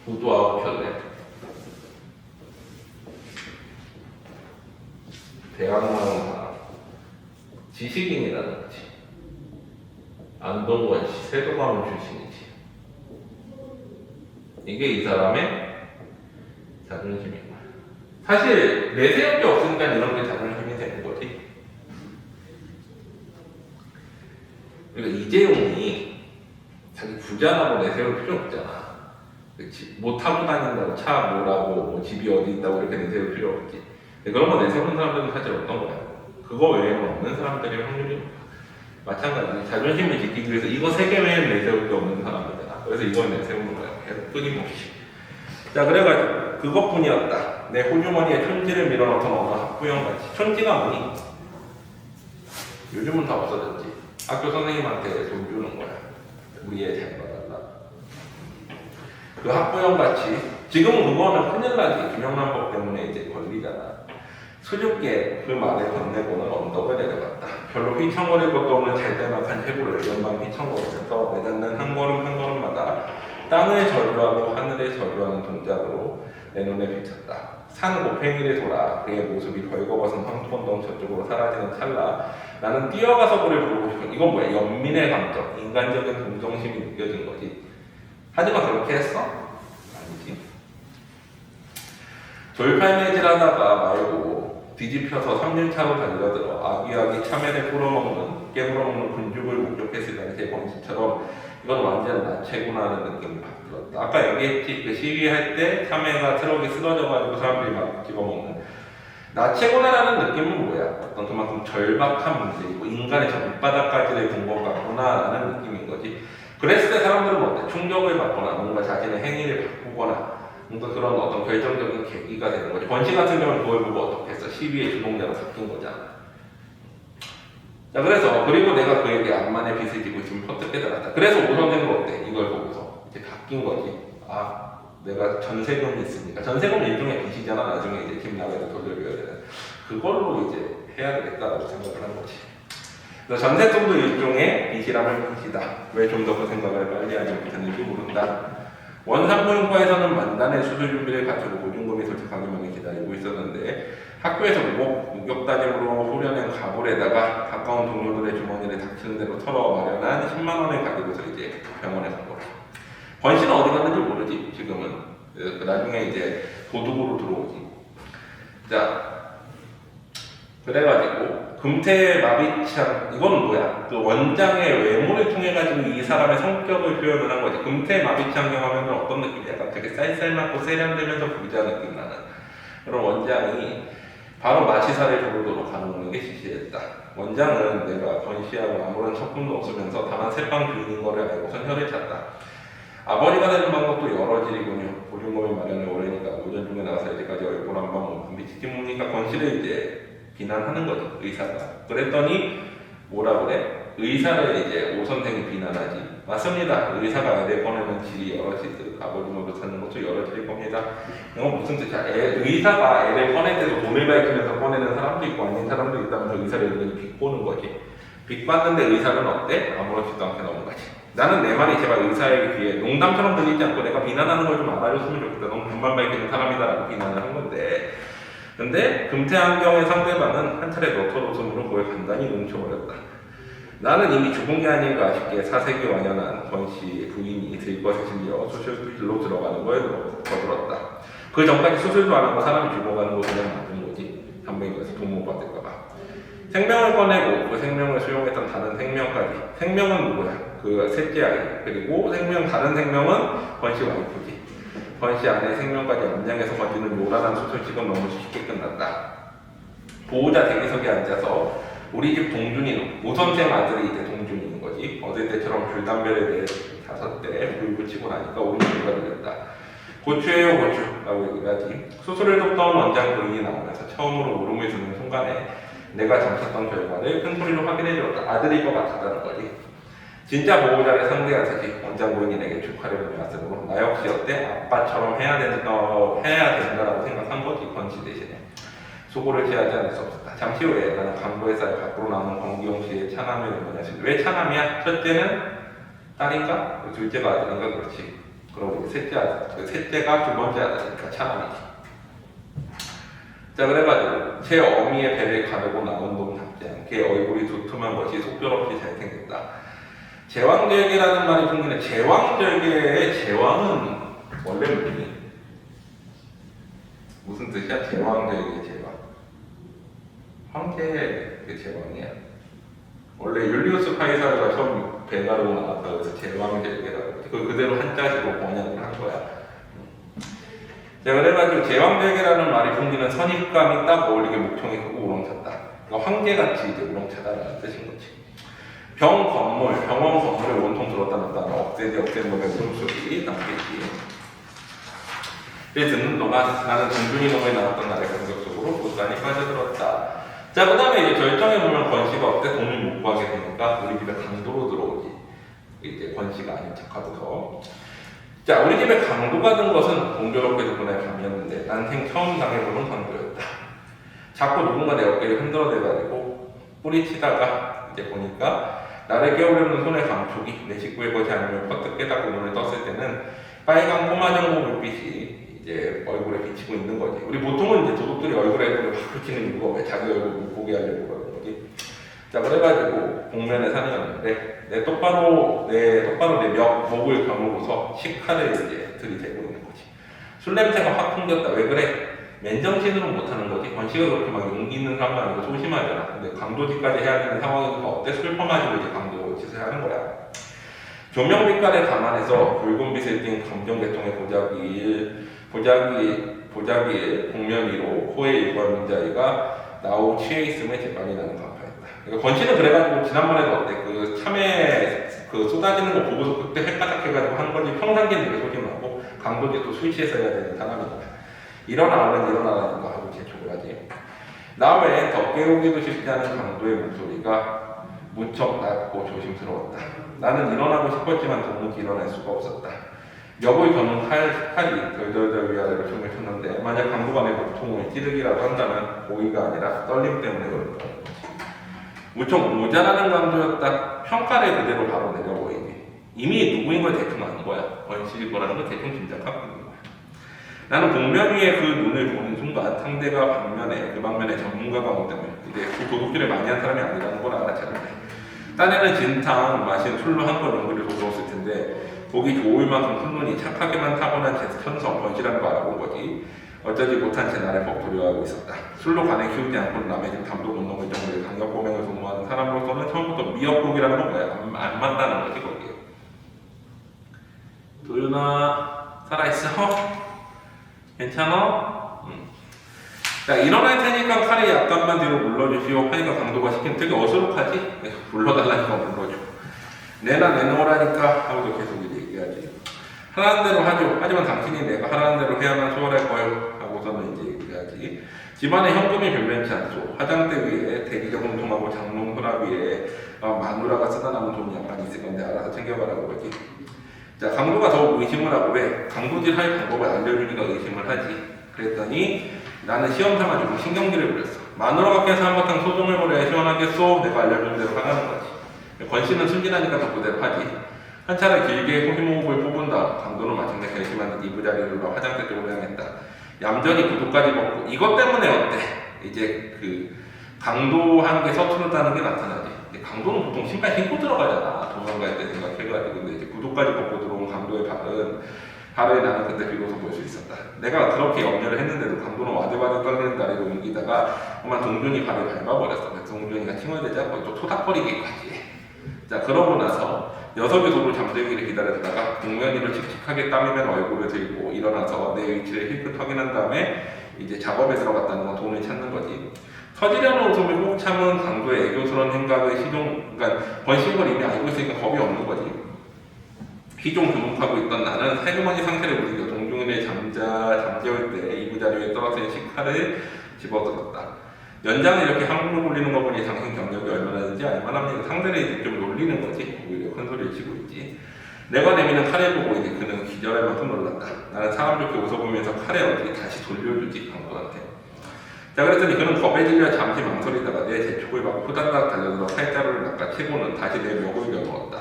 구두 아홉 별래. 대학 나온 사람. 지식인이라는 거지. 안동건 씨, 세도가문 출신이지. 이게 이 사람의 자존심인 거야. 사실 내세울 게 없으니까 이런 게 자존심이 되는 거지. 그러니까 이재용이 자기 부자라고 내세울 필요 없잖아. 그치? 뭐 타고 다닌다고 차 뭐라고 뭐 집이 어디 있다고 이렇게 내세울 필요 없지. 그런 거 내세우는 사람들은 사실 어떤 거야? 그거 외에는 없는 사람들이 확률이 마찬가지. 자존심을 지키기 위해서 이거 세 개 외에는 내세울 게 없는 사람이잖아. 그래서 이걸 내세우는 거야. 계속 끊임없이. 자, 그래가지고 그것뿐이었다. 내 호주머니에 촌지를 밀어넣던 어느 학부형같이. 촌지가 뭐니? 요즘은 다 없어졌지. 학교 선생님한테 돈 주는 거야. 우리 애 잘 받았다. 그 학부형같이. 지금은 그거는 큰일 나지. 김영란법 때문에 이제 걸리잖아. 수줍게 그 말에 건네고는 언덕을 내려갔다. 별로 휘청거릴 것도 없는 잘때막한 해부를 연방 휘청거리면서 내딛는 한 걸음 한 걸음마다 땅을 저주하고 하늘을 저주하는 동작으로 내 눈에 비쳤다. 산 곱팽이를 돌아 그의 모습이 벌거벗은 황토언덕 저쪽으로 사라지는 찰나 나는 뛰어가서 그를 부르고 싶은 이건 뭐야? 연민의 감정, 인간적인 동정심이 느껴진 거지. 하지만 그렇게 했어? 아니지. 돌팔매질하다가 말고 뒤집혀서 3년차로 달려들어 아귀아귀 참외를 뿌려먹는 깨물어먹는 군죽을 목격했을 당시의 범시처럼 이건 완전 나체구나 하는 느낌이 확 들었다. 아까 얘기했지. 그 시위할 때 참외가 트럭이 쓰러져가지고 사람들이 막 집어먹는 나체구나라는 느낌은 뭐야? 어떤 그만큼 절박한 문제이고 인간의 저 밑바닥까지를 본 것 같구나라는 느낌인 거지. 그랬을 때 사람들은 어때? 충격을 받거나 뭔가 자신의 행위를 바꾸거나 뭔가 그런 어떤 결정적인 계기가 되는 거지. 권씨 같은 경우는 그걸 보고 어떻게 했어? 시위의 주동자로 바뀐 거잖아. 자, 그래서 그리고 내가 그에게 암만의 빚을 지고 있으면 퍼뜩 깨달았다. 그래서 우선된 거 어때? 이걸 보고서 이제 바뀐 거지. 아, 내가 전세금이 있으니까 전세금 일종의 빚이잖아. 나중에 이제 집 나가서 돌려줘야 되는 그걸로 이제 해야 되겠다라고 생각을 한 거지. 그래서 전세금도 일종의 빚이라면 빚이다. 왜 좀 더 그 생각을 빨리 하지 못했는지 모른다. 원산부인과에서는 만단의 수술 준비를 갖추고 보증금이 도착하기만을 기다리고 있었는데 학교에서 목욕다짐으로 후려낸 가불에다가 가까운 동료들의 주머니를 닥치는 대로 털어 마련한 10만 원을 가지고서 이제 병원에 간 거죠. 권 씨는 어디 갔는지 모르지 지금은. 그 나중에 이제 도둑으로 들어오지. 자, 그래가지고 금태 마비창 이건 뭐야? 그 원장의 외모를 통해 가지고 이 사람의 성격을 표현을 한 거지. 금태 마비창경 하면 어떤 느낌이야? 약간 되게 쌀쌀맞고 세련되면서 부자 느낌 나는 그런 원장이 바로 마취사를 부르도록 가는 게 지시했다. 원장은 내가 권 씨하고 아무런 척분도 없으면서 다만 새빵 주인인 거를 알고선 혀를 찼다. 아버지가 되는 방법도 여러질이군요. 보증금을 마련해 오래니까 오전 중에 나가서 이제까지 얼굴 한 방 못 비치지 뭡니까? 권 씨를 이제 비난하는 거죠, 의사가. 그랬더니 뭐라 그래? 의사를 이제 오 선생이 비난하지. 맞습니다. 의사가 애를 꺼내는 질이 여러지듯 아버지모도 찾는 것도 여러질일 겁니다. 이건 무슨 뜻이야? 의사가 애를 꺼낼 때도 돈을 밝히면서 꺼내는 사람도 있고 아닌 사람도 있다면서 의사를 은근히 비꼬는 거지. 빚받는데 의사는 어때? 아무렇지도 않게 넘어가지. 나는 내 말이 제발 의사에게 비해 농담처럼 들리지 않고 내가 비난하는 걸 좀 알아줬으면 좋겠다. 너무 돈만 밝히는 사람이다라고 비난을 한 건데 근데 금태안경의 상대방은 한 차례 너털웃음으로 그걸 간단히 뭉쳐버렸다. 나는 이미 죽은 게 아닌가 싶게 사색이 완연한 권씨 부인이 들것에 실려 수술실로 들어가는 걸 거들었다. 그 전까지 수술도 안 하고 사람이 죽어가는 거 그냥 맞은 거지. 담배인거에서 돈 못 받을까봐. 생명을 꺼내고 그 생명을 수용했던 다른 생명까지. 생명은 누구야? 그 셋째 아이. 그리고 다른 생명은 권씨 와이프지. 권씨 안에 생명까지 암양해서 건지는 요란한 수술식은 너무 쉽게 끝났다. 보호자 대기석에 앉아서 우리 집 동준이, 오선생 아들이 이제 동준인 거지. 어릴 때처럼 줄담배를 5대 불 붙이고 나니까 오른쪽이가 들렸다. 고추예요 고추라고 얘기를 하지. 수술을 돕던 원장 부인이 나오면서 처음으로 울음을 주는 순간에 내가 잠셨던 결과를 큰 소리로 확인해 주었다. 아들일 것 같았다는 거지. 진짜 보호자를 상대하듯이 원장 부인에게 축하를 말씀으로 나 역시 어때? 아빠처럼 해야 된다라고 생각한 거지. 권씨 대신에 수고를 취하지 않을 수 없었다. 잠시 후에 나는 간부회사에 밖으로 나오는 권기용 씨의 차남을 의논했습니다. 왜 차남이야? 첫째는 딸인가? 둘째가 아들인가? 그렇지. 그러고 셋째가 두 번째 아들이니까 차남이지. 자, 그래가지고 제 어미의 배를 가르고 나온 놈 답지 않게 얼굴이 두툼한 것이 속절없이 잘생겼다. 제왕절개라는 말이 풍기는 제왕절개의 제왕은 원래 무슨 뜻이야? 제왕절개의 제왕. 황제의 그 제왕이야. 원래 율리우스 카이사르가 처음 배 가르고 나왔다고 해서 제왕절개라고 그 그대로 한자식으로 번역을 한 거야. 자, 그래가지고 제왕절개라는 말이 풍기는 선입감이 딱 어울리게 목청이 크고 우렁찼다. 그러니까 황제같이 이제 우렁차다라는 뜻인 거지. 병 건물, 병원 건물에 원통 들었다 놨다 억세지 억세는놈의 울음소리 남겠지. 듣는 동안 나는 동준이 놈에 나왔던 날의 공격적으로 고스란히 빠져들었다. 자, 그 다음에 이제 결정해 보면 권씨가 어때? 돈을 못 구하게 되니까 우리 집에 강도로 들어오지. 이제 권씨가 아닌 척하고서. 자, 우리 집에 강도가 든 것은 공교롭게도 그날 밤이었는데 난생 처음 당해보는 강도였다. 자꾸 누군가 내 어깨를 흔들어대가지고 뿌리치다가 이제 보니까 나를 깨우려는 손의 감촉이 내 식구의 것이 아니면 퍼뜩 깨닫고 눈을 떴을 때는 빨간 꼬마정보 불빛이 이제 얼굴에 비치고 있는 거지. 우리 보통은 이제 도둑들이 얼굴에 확 비치는 이유가 왜 자기 얼굴 못 보게 하려고 그러는 거지. 자, 그래가지고 복면의 산이었는데 똑바로 내 목을 감으고서 식칼을 이제 들이대고 있는 거지. 술 냄새가 확 풍겼다. 왜 그래? 맨정신으로 못하는 거지. 권씨가 그렇게 막 용기 있는 사람도 아니고 소심하잖아. 근데 강도짓까지 해야 되는 상황에서 어때? 술 퍼마시고 이제 강도 짓을 하는 거야. 조명빛깔에 감안해서 붉은 빛을 띤 감정계통의 보자기에 복면 위로 코에 일관 민자이가 나오 취해 있음에 재빨리 나는 간파했다. 그러니까 권씨는 그래가지고 지난번에도 어때? 그 참외 그 쏟아지는 거 보고서 그때 헷가닥 해가지고 한 거지. 평상시는 되게 소심하고 강도짓도 술 취해서 해야 되는 사람이다. 일어나라는 거 하고 재촉을 하지. 나 외에 더 깨우기도 쉽지 않은 강도의 목소리가 무척 낮고 조심스러웠다. 나는 일어나고 싶었지만 도무지 일어날 수가 없었다. 멱을 겨눈 칼이 덜덜덜 위아래로 춤을 췄는데 만약 강도가 내 목통을 찌르기라도 한다면 고의가 아니라 떨림 때문에 그럴 거야. 무척 모자라는 강도였다. 평가를 그대로 바로 내려보이니 이미 누구인 걸 대충 아는 거야. 원칙일 거라는 걸 대충 짐작하고 있는 거야. 나는 복면 위에 그 눈을 보는 순간 상대가 그 방면에 전문가가 온 때문에 이제 그 도둑질을 많이 한 사람이 아니라는 걸 알아차렸네. 딴에는 진탕 마신 술로 한 번 연기를 도둑었을 텐데 보기 좋을 만큼 큰 눈이 착하게만 타고난 제 천성 권씨라는 거 알아본 거지. 어쩌지 못한 채 나를 벅두려하고 있었다. 술로 간에 키우지 않고는 남의 집 담도 못 넘을 정도의 강력고맹을 소모하는 사람으로서는 처음부터 미역국이라는 건 뭐야? 안 맞다는 거지 거기에. 도윤아 살아있어? 괜찮아? 자, 일어날 테니까 칼이 약간만 뒤로 물러주시오. 하니까 강도가 시키면 되게 어수룩하지? 물러달라니까 물러줘. 내놓으라니까 하고도 계속 이제 얘기하지. 하라는 대로 하죠. 하지만 당신이 내가 하라는 대로 해야만 수월할 거예요. 하고서는 이제 얘기하지. 집안에 현금이 별면치 않소. 화장대 위에 대리적 운통하고 장롱 서랍 위에 마누라가 쓰다 남은 돈이 약간 있을 건데 알아서 챙겨가라고 그러지. 자, 강도가 더욱 의심을 하고 왜? 강도질 할 방법을 알려주니까 의심을 하지. 그랬더니 나는 시험 삼아주고 신경질을 부렸어. 마누라가 깨서 한바탕 소송을 벌여야 시원하겠소? 내가 알려준 대로 하라는 거지. 권씨는 순진하니까 더 그대로 하지. 한 차례 길게 호흡을 뽑은 다음 강도는 마침내 결심한 듯 이부자리를 봐 화장대 쪽으로 향했다. 얌전히 구두까지 벗고 이것 때문에 어때? 이제 그 강도한 게 서투르다는 게 나타나지. 강도는 보통 신발 신고 들어가잖아. 도망갈 때 생각해가지고. 근데 이제 구두까지 벗고 들어온 강도의 발을 나는 그때 비로소 볼 수 있었다. 내가 그렇게 염려를 했는데도 강도는 와들와들 떨리는 다리를 옮기다가 그만 동준이 발을 밟아버렸어. 그래서 동준이가 칭얼대지 않고 또 토닥거리기까지. 자, 그러고 나서 녀석의 손으로 잠들기를 기다렸다가 복면이를 칙칙하게 땀이면 얼굴을 들고 일어나서 내 위치를 힐끗 확인한 다음에 이제 작업에 들어갔다는 건 돈을 찾는 거지. 터지려는 웃음을 꼭 참은 강도의 애교스러운 행각의 그러니까 번식인 걸 이미 알고 있으니까 겁이 없는 거지. 희종 주목하고 있던 나는 살그머니 상태를 움직여 동중인을 잠재울 때 이부자리에 떨어진 식칼을 집어들었다. 연장을 이렇게 한국으로 굴리는 거 보니 당신 경력이 얼마나 되는지 알만합니다. 상대를 이제 좀 놀리는 거지. 오히려 큰 소리를 치고 있지. 내가 내미는 칼을 보고 이제 그는 기절할 만큼 놀랐다. 나는 사람 좋게 웃어보면서 칼을 어떻게 다시 돌려주지 강도한테. 자, 그랬더니 그는 겁에 질려 잠시 망설이다가 내 재촉을 받고 후다닥 달려들어 칼자루를 낚아채고는 다시 내 멱을 겨누었다.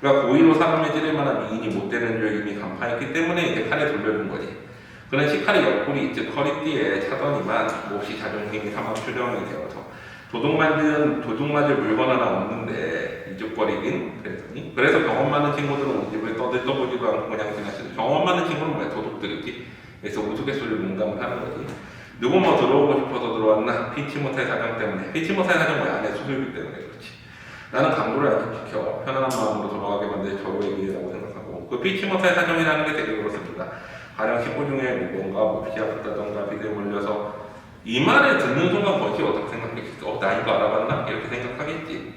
그러니까 고의로 사람을 찌를 만한 미인이 못 되는 줄 이미 간파했기 때문에 이제 칼에 돌려준 거지. 그런 시칼의 옆구리 즉 허리띠에 차더니만 몹시 자존심이 사막 표정이 되어서 도둑 맞을 물건 하나 없는데 이죽거리긴 그랬더니 그래서 경험 많은 친구들은 우리 집을 떠들떠보지도 않고 그냥 지나치는 경험 많은 친구는 뭐야 도둑들이지. 그래서 우스갯소리로 농담을 하는 거지. 누구 뭐 들어오고 싶어서 들어왔나? 피치 못할 사정 때문에. 피치 못할 사정 뭐야? 안에 수술비 때문에 그렇지. 나는 강도를 안 지켜 편안한 마음으로 돌아가게 만들 저로의 기회라고 생각하고 그 피치 못할 사정이라는 게 되게 그렇습니다. 가령 식구 중에 무언가 몹시 아프다던가 비대에 몰려서 이 말을 듣는 순간 권씨 어떻게 생각했겠어? 나 이거 알아봤나? 이렇게 생각하겠지.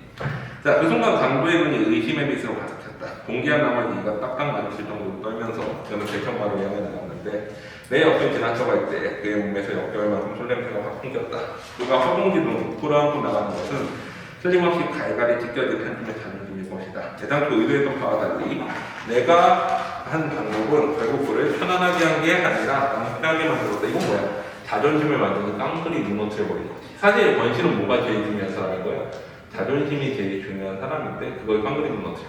자, 그 순간 강도의 눈이 의심의 빛으로 가득했다. 공기한 나머지 이가 딱딱 마주칠 정도로 떨면서 저는 대청마루 향해 나갔는데 내 옆을 지나쳐갈 때 그의 몸에서 역겨울 만큼 술냄새가 확 풍겼다. 그가 허공지둥 풀어안고 나가는 것은 틀림없이 갈갈이 찢겨진 한 줌의 자존심일 것이다. 애당초 의도했던 바와 달리 내가 한 방법은 결국 그를 편안하게 한 게 아니라 낭패하게 만들었다. 이건 뭐야? 자존심을 완전히 깡그리 무너뜨려버린 거지. 사실 권씨는 뭐가 제일 중요한 사람인 거야? 자존심이 제일 중요한 사람인데 그걸 깡그리 무너뜨려.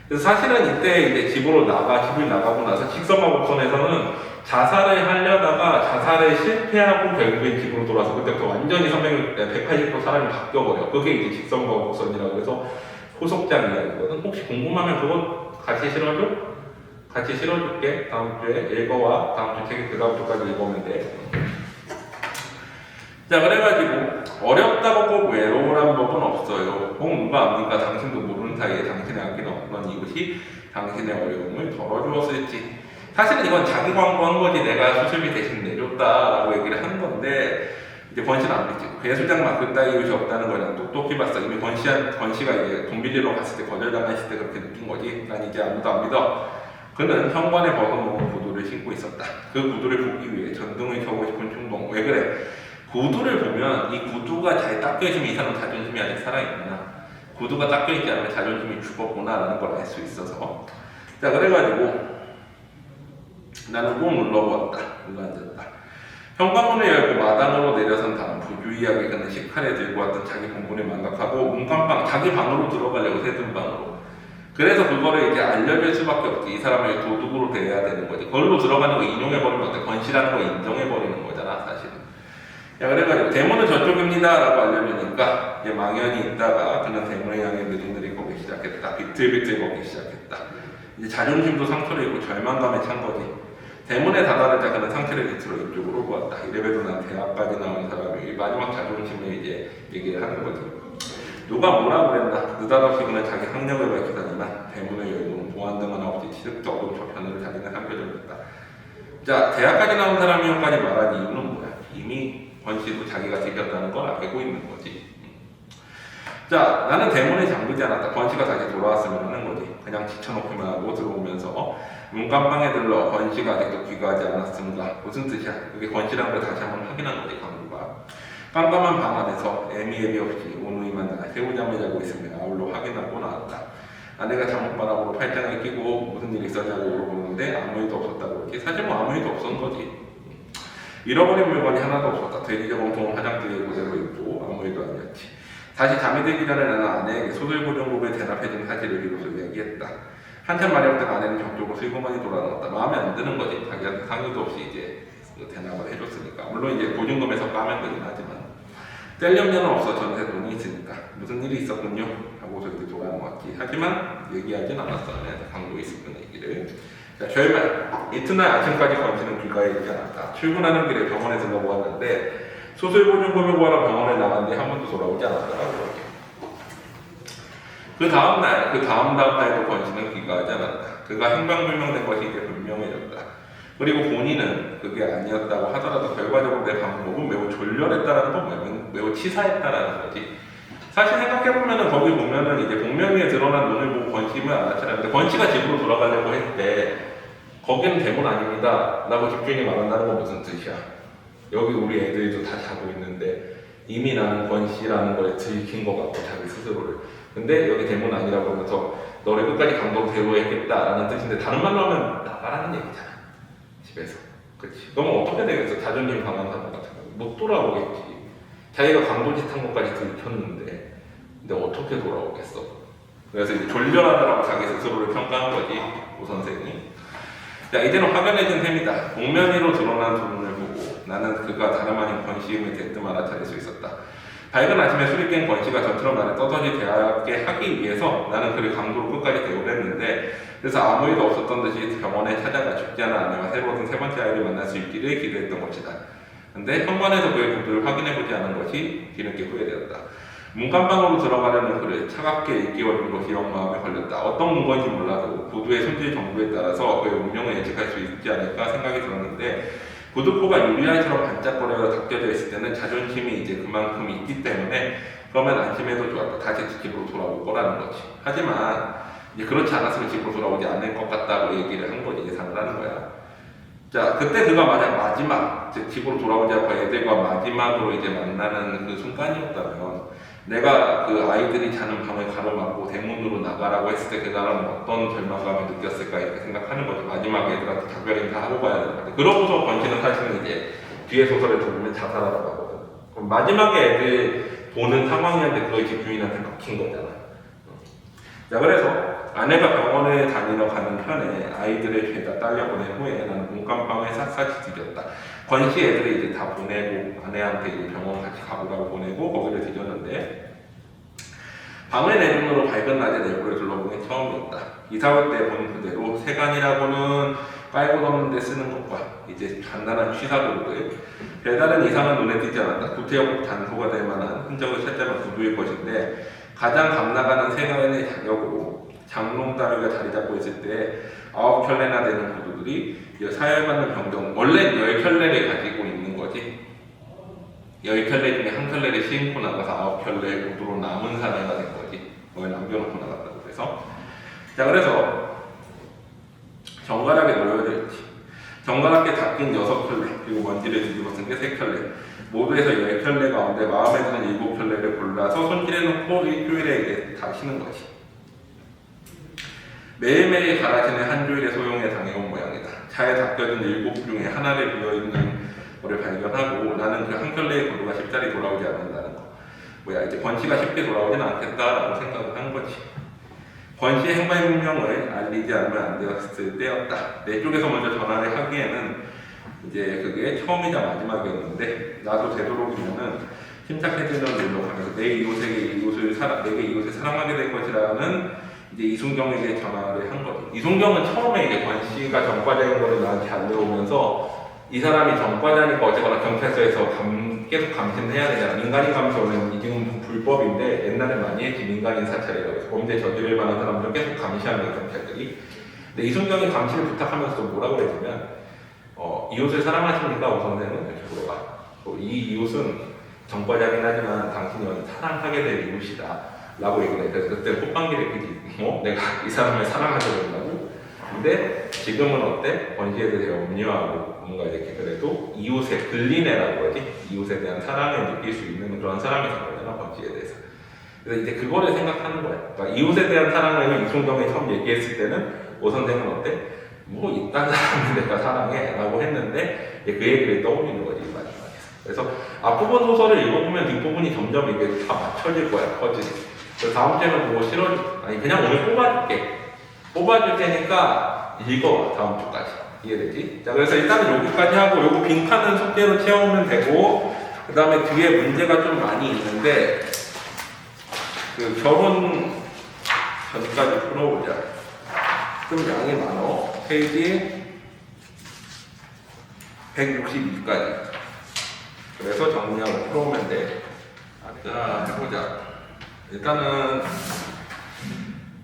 그래서 사실은 이때 이제 집을 나가고 나서 식성마법선에서는 자살을 하려다가 자살을 실패하고 결국엔 집으로 돌아서 그때부터 완전히 180도 사람이 바뀌어버려. 그게 이제 직성마법선이라고 해서 후속작이라거든. 혹시 궁금하면 그거 같이 실어줘? 같이 실어줄게. 다음 주에 읽어와. 다음 주 책에 그 다음 주까지 읽으면 돼. 자, 그래가지고 어렵다고 꼭 외로우라는 법은 없어요. 혹 누가 압니까? 당신도 모르는 사이에 당신의 아끼는 어떤 이웃이 당신의 어려움을 덜어주었을지. 사실은 이건 자기 광고한 거지. 내가 수술비 대신 내줬다라고 얘기를 하는 건데 이제 권씨는 안 믿지. 배수장 맡을 따위 이웃이 없다는 거랑 똑똑히 봤어. 이미 권씨가 이제 돈 빌리러 갔을 때 거절당했을 때 그렇게 느낀 거지. 난 이제 아무도 안 믿어. 그는 현관에 벗어놓은 구두를 신고 있었다. 그 구두를 보기 위해 전등을 켜고 싶은 충동. 왜 그래? 구두를 보면 이 구두가 잘 닦여있으면 이 사람 자존심이 아직 살아있구나. 구두가 닦여있지 않으면 자존심이 죽었구나 라는 걸 알 수 있어서. 자, 그래가지고 나는 꾹 눌러보았다. 눌러앉았다. 현관문을 열고 마당으로 내려선 다음 부주의하게 그는 식칼에 들고 왔던 자기 본분을 망각하고 문간방 자기 방으로 들어가려고 새든 방으로. 그래서 그거를 이제 알려줄 수밖에 없지. 이 사람을 도둑으로 대해야 되는 거지. 그걸로 들어가는 거 인용해버리면 어때? 권씨라는 거 인정해버리는 거잖아 사실은. 야, 그래가지고 대문은 저쪽입니다 라고 알려주니까 이제 망연히 있다가 그는 대문을 향해 느릿느릿 걷기 시작했다. 비틀비틀 걷기 시작했다. 이제 자존심도 상처를 입고 절망감에 찬 거지. 대문에 다다르자 그는 상체를 밑으로 이쪽으로 보았다. 이래봬도 난 대학까지 나온 사람이 마지막 자존심을 이제 얘기를 하는 거지. 누가 뭐라 그랬나? 느닷없이 그는 자기 학력을 밝히다니만 대문을 열고는 보안등 하나 없이 치득적 어둠 저편으로 자기는 삼켜졌다. 자, 대학까지 나온 사람이요까지 말한 이유는 뭐야? 이미 권씨도 자기가 지켰다는 걸 알고 있는 거지. 자, 나는 대문에 잠그지 않았다. 권씨가 다시 돌아왔으면 하는 거지. 그냥 지쳐놓기만 하고 들어오면서 문간방에 들러 권씨가 아직도 귀가하지 않았습니다. 무슨 뜻이야? 그게 권씨라는 걸 다시 한번 확인한 거지, 강구가. 깜깜한 방 안에서 애미애비 없이 오누이만 나가 새우잠을 자고 있으며 아울러 확인하고 나왔다. 아내가 잠옷바람으로 팔짱을 끼고 무슨 일이 있었냐고 물어보는데 아무 일도 없었다고 그러지. 사실 뭐 아무 일도 없었던 거지. 잃어버린 물건이 하나도 없었다. 돼지저금통은 화장대에 그대로 있고 아무 일도 아니었지. 다시 잠이 들기 전에 나는 아내에게 소들고정곡에 대답해준 사실을 비로소 이야기했다. 한참 말이 없던 아내는 저쪽으로 슬그머니 돌아나왔다. 마음에 안 드는 거지. 자기한테 상의도 없이 이제 대답을 해줬으니까. 물론 이제 보증금에서 까면 되긴 하지만 뗄 염려는 없어. 전세 돈이 있으니까. 무슨 일이 있었군요 하고서 이제 돌아놓았지. 하지만 얘기하진 않았어. 강도에 있었던 얘기를. 자, 결말. 이튿날 아침까지 권씨는 귀가에 있지 않았다. 출근하는 길에 병원에 들러보았는데 수술보증금을 구하러 병원에 나갔는데 한 번도 돌아오지 않았더라고. 그 다음 날도 권씨는 귀가하지 않았다. 그가 행방불명된 것이 이제 분명해졌다. 그리고 본인은 그게 아니었다고 하더라도 결과적으로 내 방법은 매우 졸렬했다라는 건 뭐냐면 매우 치사했다라는 거지. 사실 생각해보면은 거기 보면은 이제 복면 위에 드러난 눈을 보고 권씨를 알아차렸는데 권씨가 집으로 돌아가려고 했을 때 거기는 대문 아닙니다 라고 집주인이 말한다는 건 무슨 뜻이야? 여기 우리 애들도 다 자고 있는데 이미 나는 권씨라는 거에 들킨 것 같고 자기 스스로를. 근데 여기 대문 아니라고 하면서 너를 끝까지 강도로 대우했겠다라는 뜻인데 다른 말로 하면 나가라는 얘기잖아. 집에서. 그치. 그러면 어떻게 되겠어? 자존심 강한 사람 같은 거. 못 돌아오겠지. 자기가 강도짓 한 것까지 들켰는데 근데 어떻게 돌아오겠어? 그래서 이제 졸렬하더라고 자기 스스로를 평가한 거지 오 선생이. 자, 이제는 확연해진 셈이다. 복면 위로 드러난 두 눈을 보고 나는 그가 다름 아닌 권씨임을 대뜸 알아차릴 수 있었다. 밝은 아침에 술이 깬 권씨가 저처럼 나를 떠더지 대하게 하기 위해서 나는 그를 강도로 끝까지 대우를 했는데, 그래서 아무 일도 없었던 듯이 병원에 찾아가 죽지 않은 아내와 새로 얻은 세 번째 아이를 만날 수 있기를 기대했던 것이다. 근데 현관에서 그의 구두를 확인해보지 않은 것이 뒤늦게 후회되었다. 문간방으로 들어가려는 그를 차갑게 일기월비로 기억 마음에 걸렸다. 어떤 문건인지 몰라도 구두의 손질 정도에 따라서 그의 운명을 예측할 수 있지 않을까 생각이 들었는데, 구두포가 유리알처럼 반짝거려 닦여져 있을 때는 자존심이 이제 그만큼 있기 때문에 그러면 안심해도 좋았다. 다시 집으로 돌아올 거라는 거지. 하지만 이제 그렇지 않았으면 집으로 돌아오지 않을 것 같다고 얘기를 한 거지. 예상을 하는 거야. 자, 그때 그가 만약 마지막, 즉 집으로 돌아오지 않고 애들과 마지막으로 이제 만나는 그 순간이었다면, 내가 그 아이들이 자는 방을 가로막고 대문으로 나가라고 했을 때 그 사람은 어떤 절망감을 느꼈을까 이렇게 생각하는 거죠. 마지막 애들한테 작별 인사 하고 가야 되는 거죠. 그러고서 권씨는 사실은 이제 뒤에 소설을 들으면 자살하라고 하거든. 그럼 마지막에 애들 보는 상황이한테 그걸 집주인한테 막힌 거잖아. 자, 그래서 아내가 병원에 다니러 가는 편에 아이들을 죄다 딸려 보낸 후에 나는 문간방을 샅샅이 뒤졌다. 권씨 애들을 이제 다 보내고 아내한테 이제 병원 같이 가보라고 보내고 거기를 뒤졌는데, 방을 내 눈으로 밝은 낮에 내부를 둘러본 게 처음이었다. 이사 올 때 본 그대로 세간이라고는 깔고 덮는 데 쓰는 것과 이제 간단한 취사도구들, 별다른 이상은 눈에 띄지 않았다. 구태여 단소가 될 만한 흔적을 찾자면 구두일 것인데, 가장 감나가는 세간의 자격으로 장롱 따위가 자리 잡고 있을 때 9켤레나 되는 구두들이 사열받는 병정, 원래 10켤레를 가지고 있는 거지. 10켤레 중에 한 켤레를 싣고 나가서 9켤레 구두로 남은 사례가 된 거지. 그걸 남겨놓고 나갔다고 해서. 자, 그래서 정갈하게 놓여져 있지. 정갈하게 닦인 6켤레, 그리고 먼지를 뒤집어 쓴 게 3켤레. 모두에서 10켤레 가운데 마음에 드는 7켤레를 골라서 손질해놓고 일주일에 이제 다 쉬는 거지. 매일매일 갈아지는 한 주일의 소용에 당해온 모양이다. 차에 닦여진 7 중에 하나를 비어있는 거를 발견하고 나는 그 한 켤레의 구두가 쉽사리 돌아오지 않는다는 거. 뭐야, 이제 권씨가 쉽게 돌아오지는 않겠다라고 생각을 한 거지. 권씨의 행방명령을 알리지 않으면 안 되었을 때였다. 내 쪽에서 먼저 전화를 하기에는 이제 그게 처음이자 마지막이었는데, 나도 되도록이면은 침착해지는 일로 가면서 내게 이웃을 사랑하게 될 것이라는 이제 이순경에게 전화를 한 거죠. 이순경은 처음에 이제 권씨가 전과자인 거를 나한테 알려오면서 이 사람이 전과자니까 어쨌거나 경찰서에서 계속 감시를 해야 되잖아. 민간인 감시는 지금 불법인데 옛날에 많이 했지. 민간인 사찰이라고 해서 범죄 저지를 만한 사람들을 계속 감시하는 거예요, 경찰들이. 근데 이순경이 감시를 부탁하면서 뭐라고 그랬냐면, 이웃을 사랑하십니까? 오 선생은 이렇게 물어봐. 이 이웃은 전과자긴 하지만 당신이 사랑하게 될 이웃이다 라고 얘기를 해. 그래서 그때 꽃방귀를 끼지. 내가 이 사람을 사랑하게 된다고? 근데 지금은 어때? 권씨에 대해 염려하고 뭔가 이렇게 그래도 이웃의 글리네라고 하지? 이웃에 대한 사랑을 느낄 수 있는 그런 사람이 된 거잖아, 권씨에 대해서. 그래서 이제 그거를 생각하는 거야. 그러니까 이웃에 대한 사랑을 이순경이 처음 얘기했을 때는 오 선생은 어때? 뭐 이딴 사람을 내가 사랑해 라고 했는데 그 얘기를 떠올리는 거지, 마지막에. 그래서 앞부분 소설을 읽어보면 뒷부분이 점점 이게 다 맞춰질 거야, 퍼즐이. 그래서 다음 주에는 뭐 아니 그냥 오늘 뽑아줄 테니까 읽어, 다음 주까지. 이해되지? 자, 그래서 일단은 여기까지 하고 요거 빈칸은 숙제로 채우면 되고, 그 다음에 뒤에 문제가 좀 많이 있는데 그 결혼 전까지 풀어보자. 좀 양이 많어. 페이지 162까지. 그래서 정리하고 풀어오면 돼. 자, 해보자. 일단은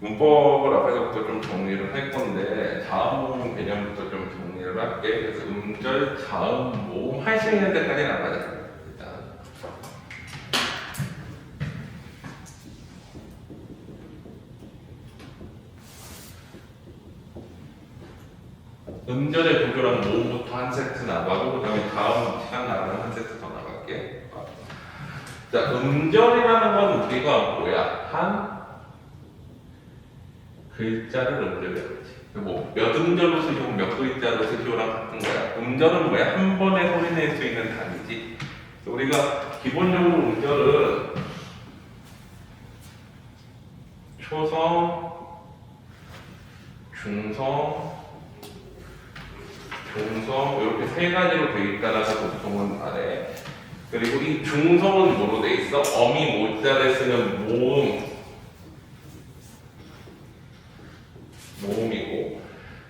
문법을 앞에서부터 좀 정리를 할 건데 자음 개념부터 좀 정리를 할게. 그래서 음절, 자음, 모음 할 수 있는 데까지는 안 가자. 일단 음절의 구조랑 모음부터 한 세트 나가고 그 다음에 다음 시간 나가면 한 세트 더 나갈게. 자, 음절이라는 건 우리가 뭐야? 한 글자를 음절이라고지. 뭐 몇 음절로 쓰시고 몇 글자로 쓰시고랑 같은 거야. 음절은 뭐야? 한 번에 소리낼 수 있는 단위지. 우리가 기본적으로 음절은 초성, 중성, 중성 이렇게 세 가지로 돼 있다라고 보통은 말해. 그리고 이 중성은 뭐로 돼 있어? 어미 모자를 쓰는 모음이고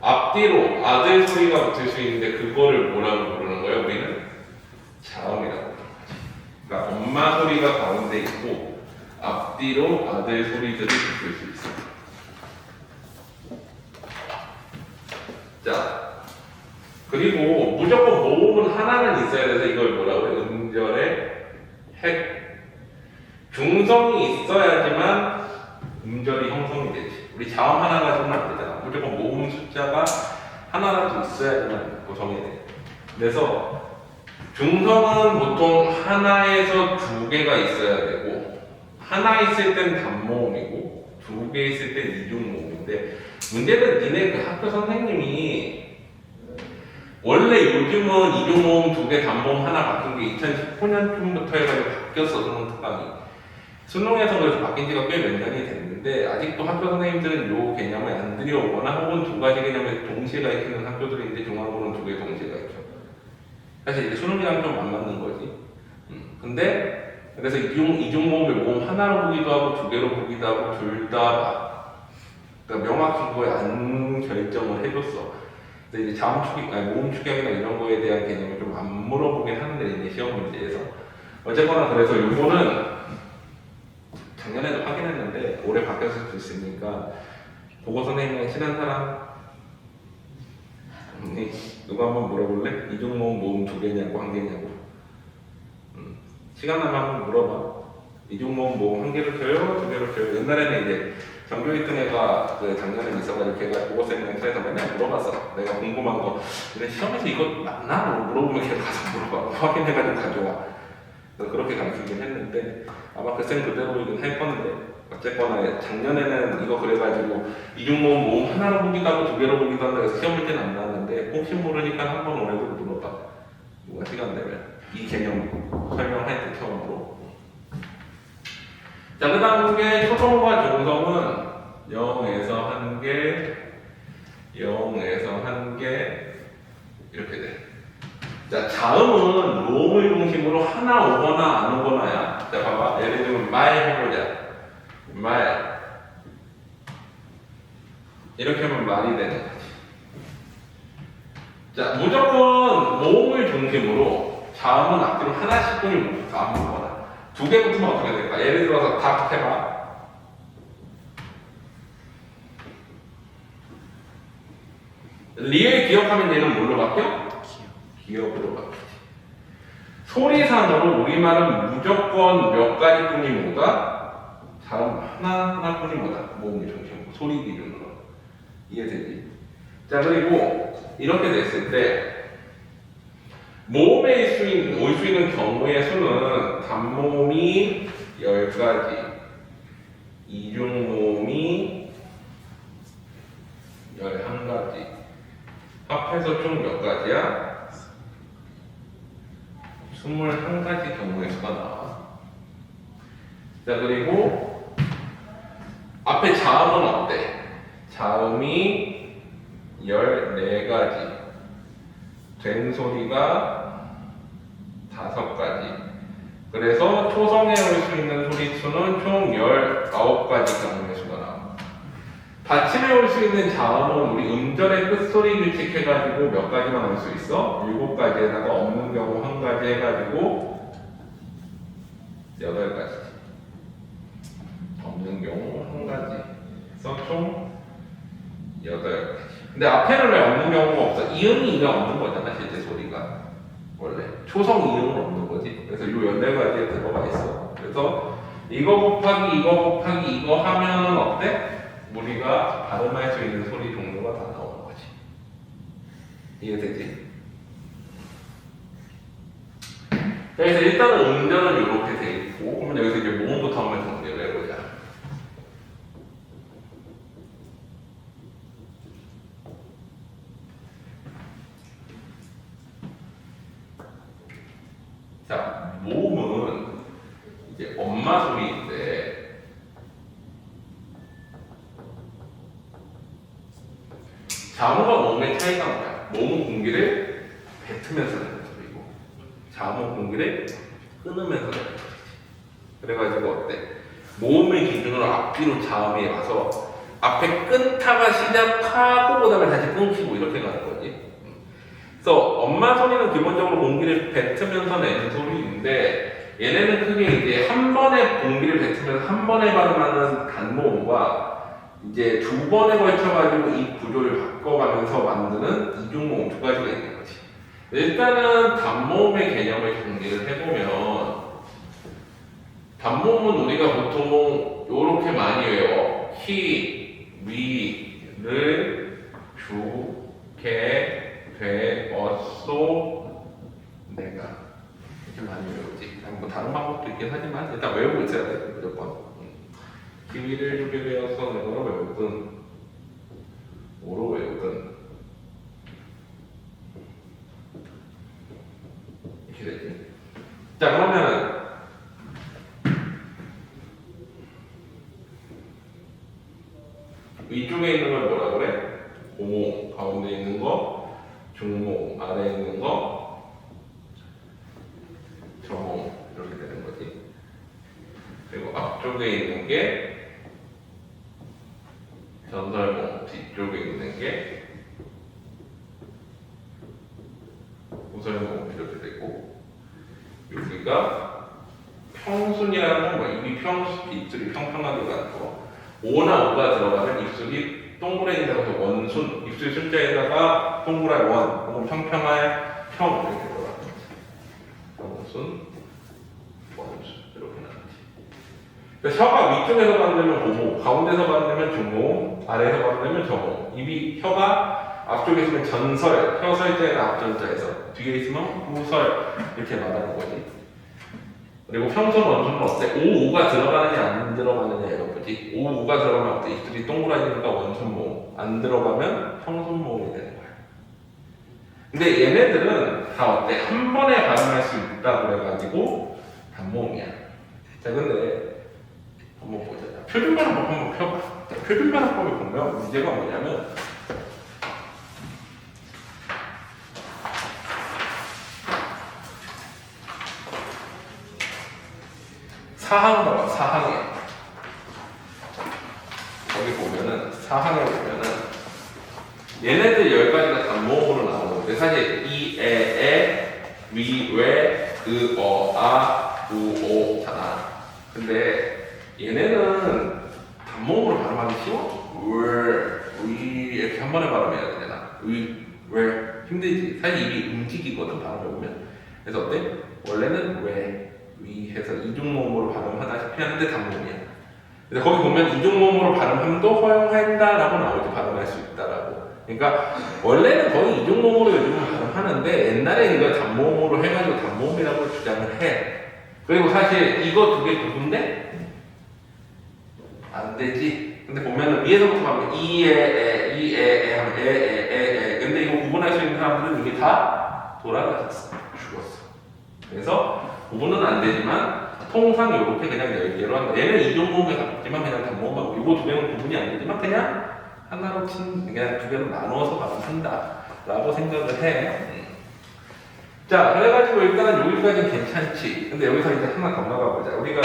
앞뒤로 아들 소리가 붙을 수 있는데 그거를 뭐라고 부르는 거예요? 우리는 자음이라고 부르는 거지. 그러니까 엄마 소리가 가운데 있고 앞뒤로 아들 소리들이 붙을 수 있어. 자, 그리고 무조건 모음은 하나는 있어야 돼서 이걸 뭐라고 해? 음절의 핵. 중성이 있어야지만 음절이 형성이 되지. 우리 자음 하나 가지고는 안 되잖아. 무조건 모음 숫자가 하나라도 있어야지만 구성이 돼. 그래서 중성은 보통 하나에서 두 개가 있어야 되고 하나 있을 땐 단모음이고 두 개 있을 땐 이중모음인데 문제는 니네 그 학교 선생님이 원래 요즘은 이중모음 두 개 단모음 하나 바뀐 게 2019년쯤부터 해가지고 바뀌었어. 수능 특강이 수능에서 그래서 바뀐 지가 꽤 몇 년이 됐는데 아직도 학교 선생님들은 요 개념을 안 들여오거나 혹은 두 가지 개념을 동시에 가르치는 학교들이 있는데 중앙고는 두 개 동시에 가르쳐. 사실 이제 수능이랑 좀 안 맞는 거지. 근데 그래서 이중모음을 모음 하나로 보기도 하고 두 개로 보기도 하고 둘 다 그러니까 명확히 그거에 안 결정을 해줬어. 근데 이제 자음 추경, 아니 모음 추경이나 이런 거에 대한 개념을 좀 안 물어보긴 하는데 이제 시험 문제에서 어쨌거나 그래서 요거는 작년에도 확인했는데 올해 바뀌었을 수도 있으니까 보고 선생님이랑 친한 사람 누가 한번 물어볼래? 이중모음 모음 두 개냐고 한 개냐고. 시간 나면 한번 물어봐. 이중모음 모음 한 개를 줘요? 두 개를 줘요? 옛날에는 이제 정교 1등 애가 그 작년에 있어가지고 걔가 보고쌤이랑 차에서 맨날 물어봤어. 내가 궁금한 거 근데 시험에서 이거 맞나? 물어보면 걔 가서 물어봐. 확인해가지고 가져와. 그래서 그렇게 가르치긴 했는데 아마 그 쌤 그대로이긴 할 건데 어쨌거나 작년에는 이거 그래가지고 이중모음 모음 하나로 보기도 하고 두 개로 보기도 한다 해서 시험 문제는 안 나왔는데 혹시 모르니까 한번 올해도 물어봐. 누가 시간 되면 이 개념 설명할 때 처음으로. 자, 그 다음에 초성과 중성은 0에서 1개, 0에서 1개 이렇게 돼. 자, 자음은 모음을 중심으로 하나 오거나 안 오거나야. 자, 봐봐. 예를 들면 말 해보자. 말. 이렇게 하면 말이 되는 거지. 자, 무조건 모음을 중심으로 자음은 앞뒤로 하나씩 뿐이 안 오거나. 두 개 붙으면 어떻게 될까? 예를 들어서 닭 해봐. 리을 기억하면 얘는 뭘로 바뀌어? 기억으로 바뀌지. 소리상으로 우리말은 무조건 몇 가지뿐이 뭐다? 자음 하나뿐이 뭐다? 모음이 중심으로 소리 기준으로. 이해되지? 자, 그리고 이렇게 됐을 때 모음에 올 수 있는 경우의 수는 단모음이 10가지, 이중모음이 11가지. 합해서 총 몇 가지야? 21가지 경우의 수가 나와. 자, 그리고 앞에 자음은 어때? 자음이 14가지. 된 소리가 5가지. 그래서 초성에 올 수 있는 소리수는 총 19가지 경우의 수가 나와. 받침에 올 수 있는 자음은 우리 음절의 끝소리 규칙해가지고 몇 가지만 올 수 있어? 7가지에다가 없는 경우 1가지 해가지고 8가지. 없는 경우 1가지. 그래서 총 8가지. 근데 앞에는 왜 없는 경우가 없어? 이응이 이가 없는 거잖아, 실제 소리가. 원래. 초성 이응은 없는 거지. 그래서 이 14가지에 들어가 있어. 그래서 이거 곱하기 이거 하면은 어때? 우리가 발음할 수 있는 소리 종류가 다 나오는 거지. 이해되지? 그래서 일단은 음절은 이렇게 돼 있고, 그러면 여기서 이제 모음부터 한번 정리를 해보자. 자, 모음은 이제 엄마 소리인데, 자음과 모음의 차이가 뭐야? 모음은 공기를 뱉으면서 내는 소리고 자음은 공기를 끊으면서 내는 소리지. 그래가지고 어때? 모음의 기준으로 앞뒤로 자음이 와서 앞에 끊다가 시작하고 그다음에 다시 끊기고 이렇게 가는 거지. 그래서 엄마 소리는 기본적으로 공기를 뱉으면서 내는 소리인데 얘네는 크게 이제 한 번에 공기를 뱉으면서 한 번에 발음하는 단모음과 이제 두 번에 걸쳐가지고 이 구조를 바꿔가면서 만드는 이중모음 두 가지가 있는 거지. 일단은 단모음의 개념을 정리를 해보면 단모음은 우리가 보통 이렇게 많이 외워. 히, 위, 를, 주, 개, 돼, 어, 내가 이렇게 많이 외우지. 뭐 다른 방법도 있긴 하지만 일단 외우고 있어야 돼 무조건. 기위를 주게 되어서 내가 외우든 오로 외우든 이렇게 되지. 자 그러면 위쪽에 있는 걸 뭐라 그래? 고모 가운데 있는 거, 중모 아래에 있는 거, 저모 이렇게 되는 거지. 그리고 앞쪽에 있는 게 전설모, 뒤쪽에 있는 게 우설모 이렇게 되고 여기가 평순이라는 건 뭐 입이 입술이 평평하게 가는 거. 오나 오가 들어가면 입술이 동그라미에다가 원순, 입술 숫자에다가 동그란 원, 혹은 평평할 평 이렇게 들어가는 거지. 원순, 원순 이렇게 나오지. 그러니까 혀가 위쪽에서 받으면 고모, 가운데서 받으면 중모, 아래에서 받으면 저모. 입이 혀가 앞쪽에 있으면 전설, 혀설자에는 앞전자에서 뒤에 있으면 후설 이렇게 말하는 거지. 그리고 평선 원순은 어때? 오우가 들어가느냐 안 들어가느냐 이런 거지. 오우가 들어가면 어때? 입술이 동그라지니까 원순모음, 안 들어가면 평순모음이 되는 거야. 근데 얘네들은 다 어때? 한 번에 발음할 수 있다 그래가지고 단모음이야. 자 근데 한번 보자. 표준발음법 한번 펴봐. 표준발음법에 보면 문제가 뭐냐면 사항 나와, 사항에. 거기 보면은, 사항에 보면은, 얘네들 10가지가 단모음으로 나오는데, 사실, 이, 위, 왜, 우, 잖아. 근데, 얘네는 단모음으로 발음하기 쉬워? 위, 이렇게 한 번에 발음해야 되잖아. 왜, 힘들지. 사실 입이 움직이거든, 발음해보면. 그래서 어때? 원래는 왜, 위 해서 이중모음으로 발음하다시피 하는데 단모음이야. 그래서 거기 보면 이중모음으로 발음함도 허용한다라고 나오지. 발음할 수 있다라고. 그러니까 원래는 거의 이중모음으로 요즘은 발음하는데 옛날에 이걸 단모음으로 해가지고 단모음이라고 주장을 해. 그리고 사실 이거 두 개 누군데? 안 되지. 근데 보면은 위에서부터 가면 이에 하면 에. 근데 이거 구분할 수 있는 사람들은 이게 다 돌아가셨어. 죽었어. 그래서 구분은 안 되지만 통상 이렇게 그냥 10개로 한다. 얘는 이중모음에 가깝지만 그냥 단모음하고 이거 두 개는 구분이 안 되지만 그냥 하나로 그냥 두 개로 나누어서 발음한다 라고 생각을 해. 자 그래가지고 일단은 여기까지는 괜찮지. 근데 여기서 이제 하나 더 나가보자. 우리가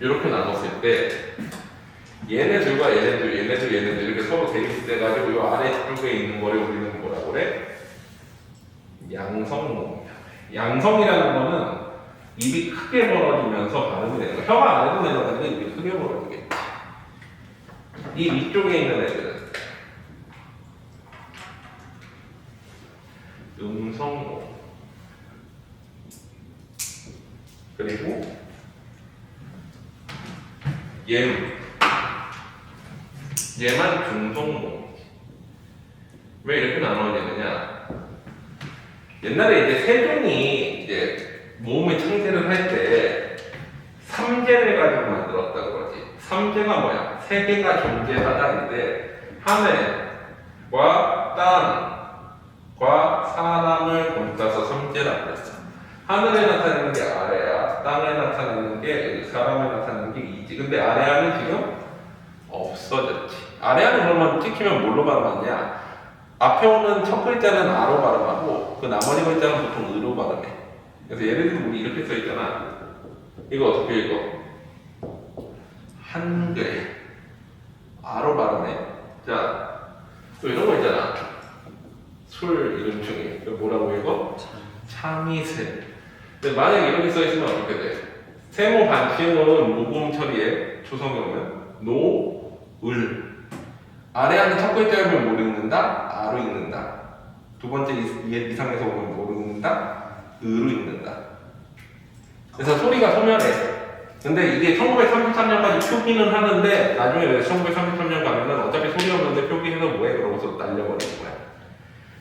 이렇게 나눴을 때 얘네들과 얘네들 이렇게 서로 대립돼가지고 이 아래쪽에 있는 거를 우리는 뭐라고 그래? 양성모음이야. 양성이라는 거는 입이 크게 벌어지면서 발음이 되는 거야. 혀가 아래로 내려가니까 입이 크게 벌어지겠지. 이 위쪽에 있는 애들은 음성모음. 그리고 얘만 중성모음. 왜 이렇게 나눠지느냐? 옛날에 이제 세종이 이제 모음의 창제를 할 때 삼재를 가지고 만들었다고 그러지. 삼재가 뭐야? 세 개가 존재하다인데 하늘과 땅과 사람을 본따서 삼재라고 했어. 하늘에 나타나는 게 아래야, 땅에 나타나는 게 사람에 나타나는 게 이지. 근데 아래야는 지금 시키면 뭘로 발음하냐? 앞에 오는 첫 글자는 아로 발음하고 그 나머지 글자는 보통 으로 발음해. 그래서 예를 들면 우리 이렇게 써 있잖아. 이거 어떻게 읽어? 한글 아로 발음해. 자, 또 이런 거 있잖아. 술 이름 중에 이거 뭐라고 읽어? 참이슬. 근데 만약에 이렇게 써 있으면 어떻게 돼? 세모 반치음은 모음 처리에 초성이 오면 노, 을. 아래 하는 첫 글자면 못 읽는다? 아로 읽는다. 두 번째 이상에서 오면 못 읽는다? 으로 읽는다. 그래서 소리가 소멸해. 근데 이게 1933년까지 표기는 하는데 나중에 왜 1933년 가면은 어차피 소리 없는데 표기해서 뭐해? 그러고서 날려버리는 거야.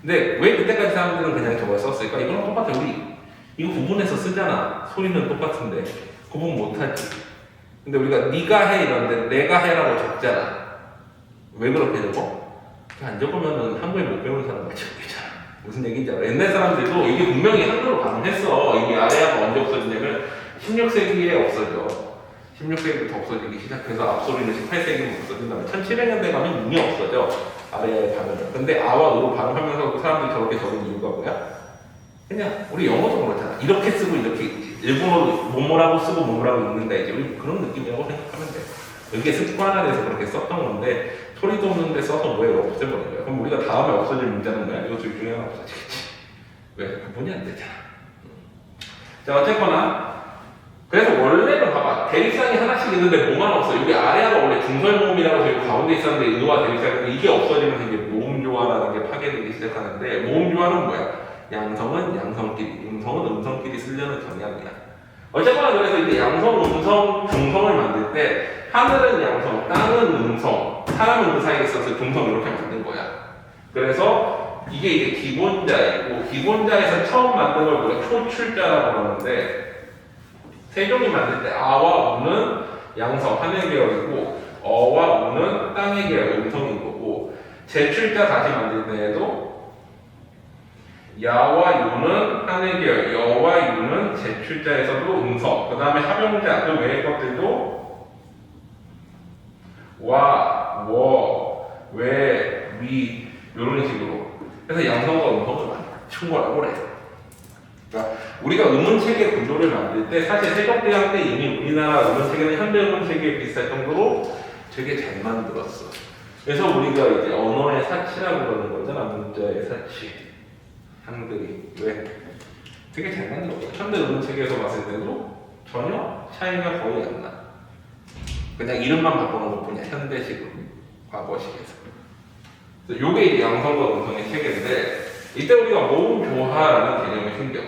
근데 왜 그때까지 사람들은 그냥 저걸 썼을까? 이거랑 똑같아. 우리 이거 구분해서 쓰잖아. 소리는 똑같은데 구분 못하지. 근데 우리가 네가 해 이런데 내가 해라고 적잖아. 왜 그렇게 적어? 안 적으면은 한글 못 배우는 사람같이 적겠잖아. 무슨 얘기인지 알아? 옛날 사람들도 이게 분명히 한글로 발음했어. 이게 아래아가 언제 없어지냐면 16세기에 없어져. 16세기부터 없어지기 시작해서 앞소리는 18세기에 없어진 다음에 1700년대 가면 이미 없어져. 아래에 가면은. 근데 아와 으로 발음하면서 사람들이 저렇게 적은 이유가 뭐야? 그냥 우리 영어도 그렇잖아. 이렇게 쓰고 이렇게 읽지. 일본어로 뭐뭐라고 쓰고 뭐뭐라고 읽는다 이제 우리 그런 느낌이라고 생각하면 돼. 이게 습관화돼서 그렇게 썼던 건데 소리도 없는데 써서 뭐에 없애버린 거야. 그럼 우리가 다음에 없어질 문제는 뭐야? 이거 둘 중에 하나 없어지겠지. 왜? 구분이 안 되잖아. 자 어쨌거나 그래서 원래는 봐봐 대립상이 하나씩 있는데 뭐만 없어. 여기 아래가 원래 중설모음이라고 저기 가운데 있었는데 의와 대립상이 이게 없어지면서 이제 모음조화라는 게 파괴되기 시작하는데 모음조화는 뭐야? 양성은 양성끼리, 음성은 음성끼리 쓰려는 경향이야. 어쨌거나 그래서 이제 양성, 음성, 중성을 만들 때 하늘은 양성, 땅은 음성, 사람은 그 사이에 있어서 중성 이렇게 만든 거야. 그래서 이게 이제 기본자이고 기본자에서 처음 만든 걸 우리가 초출자라고 그러는데 세종이 만들 때 아와 우는 양성, 하늘 계열이고 어와 우는 땅의 계열, 음성인 거고 제출자 다시 만들 때에도 야와 유는 하늘 계열, 여와 유는 제출자에서도 음성, 그 다음에 합용자, 그 외의 것들도 와, 워, 왜, 위 이런 식으로 그래서 양성과 음성을 맞춘 거라고 그래. 그러니까 우리가 음원체계 구조를 만들 때 사실 세종대왕 때 이미 우리나라 음원체계는 현대 음원체계에 비슷할 정도로 되게 잘 만들었어. 그래서 우리가 이제 언어의 사치라고 그러는 거잖아. 문자의 사치. 한글이 왜? 되게 잘 만들었어. 현대 음원체계에서 봤을 때도 전혀 차이가 거의 안 나. 그냥 이름만 바꾸는 것 뿐이야. 현대식으로 과거식에서. 그래서 요게 이제 양성과 음성의 체계인데 이때 우리가 모음조화라는 개념이 생겨.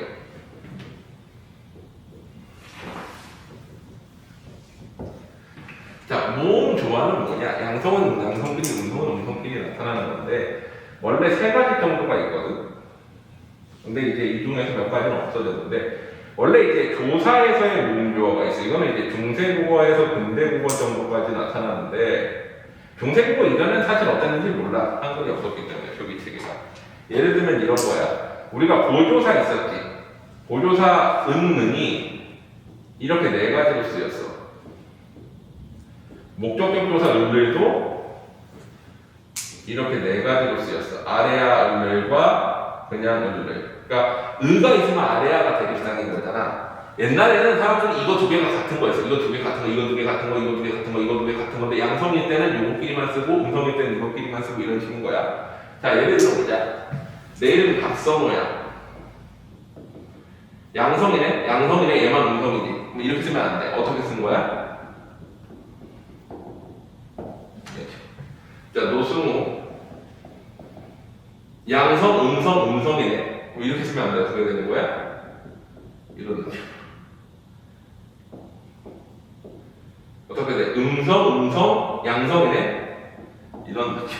자, 모음조화는 뭐냐? 양성은 양성끼리, 음성은 음성끼리 나타나는 건데 원래 세 가지 정도가 있거든. 근데 이제 이 중에서 몇 가지는 없어졌는데 원래 이제 조사에서의 모음조화가 있어. 이거는 이제 중세국어에서 근대국어 정도까지 나타나는데 중세국어 이전엔 사실 어땠는지 몰라. 한글이 없었기 때문에 표기체계가. 예를 들면 이런 거야. 우리가 보조사 있었지. 보조사 은능이 이렇게 네 가지로 쓰였어. 목적격 조사 을들도 이렇게 네 가지로 쓰였어. 아래아 을과 그냥 을들. 그러니까 의가 있으면 아래아가 대립상인 거잖아. 옛날에는 사람들이 이거 두 개가 같은 거였어. 이거 두 개 같은 거, 이거 두 개 같은 거, 이거 두 개 같은 거, 이거 두 개 같은 건데 양성일 때는 요거끼리만 쓰고 음성일 때는 이거끼리만 쓰고 이런 식인 거야. 자 예를 들어보자. 내 이름이 박선호야. 양성이네? 양성이네? 얘만 음성이지. 뭐 이렇게 쓰면 안 돼. 어떻게 쓴 거야? 자, 노승우. 양성, 음성, 음성이네. 뭐 이렇게 쓰면 안 돼. 어떻게 되는 거야? 이런 느낌. 어떻게 돼? 음성, 양성이네? 이런 느낌.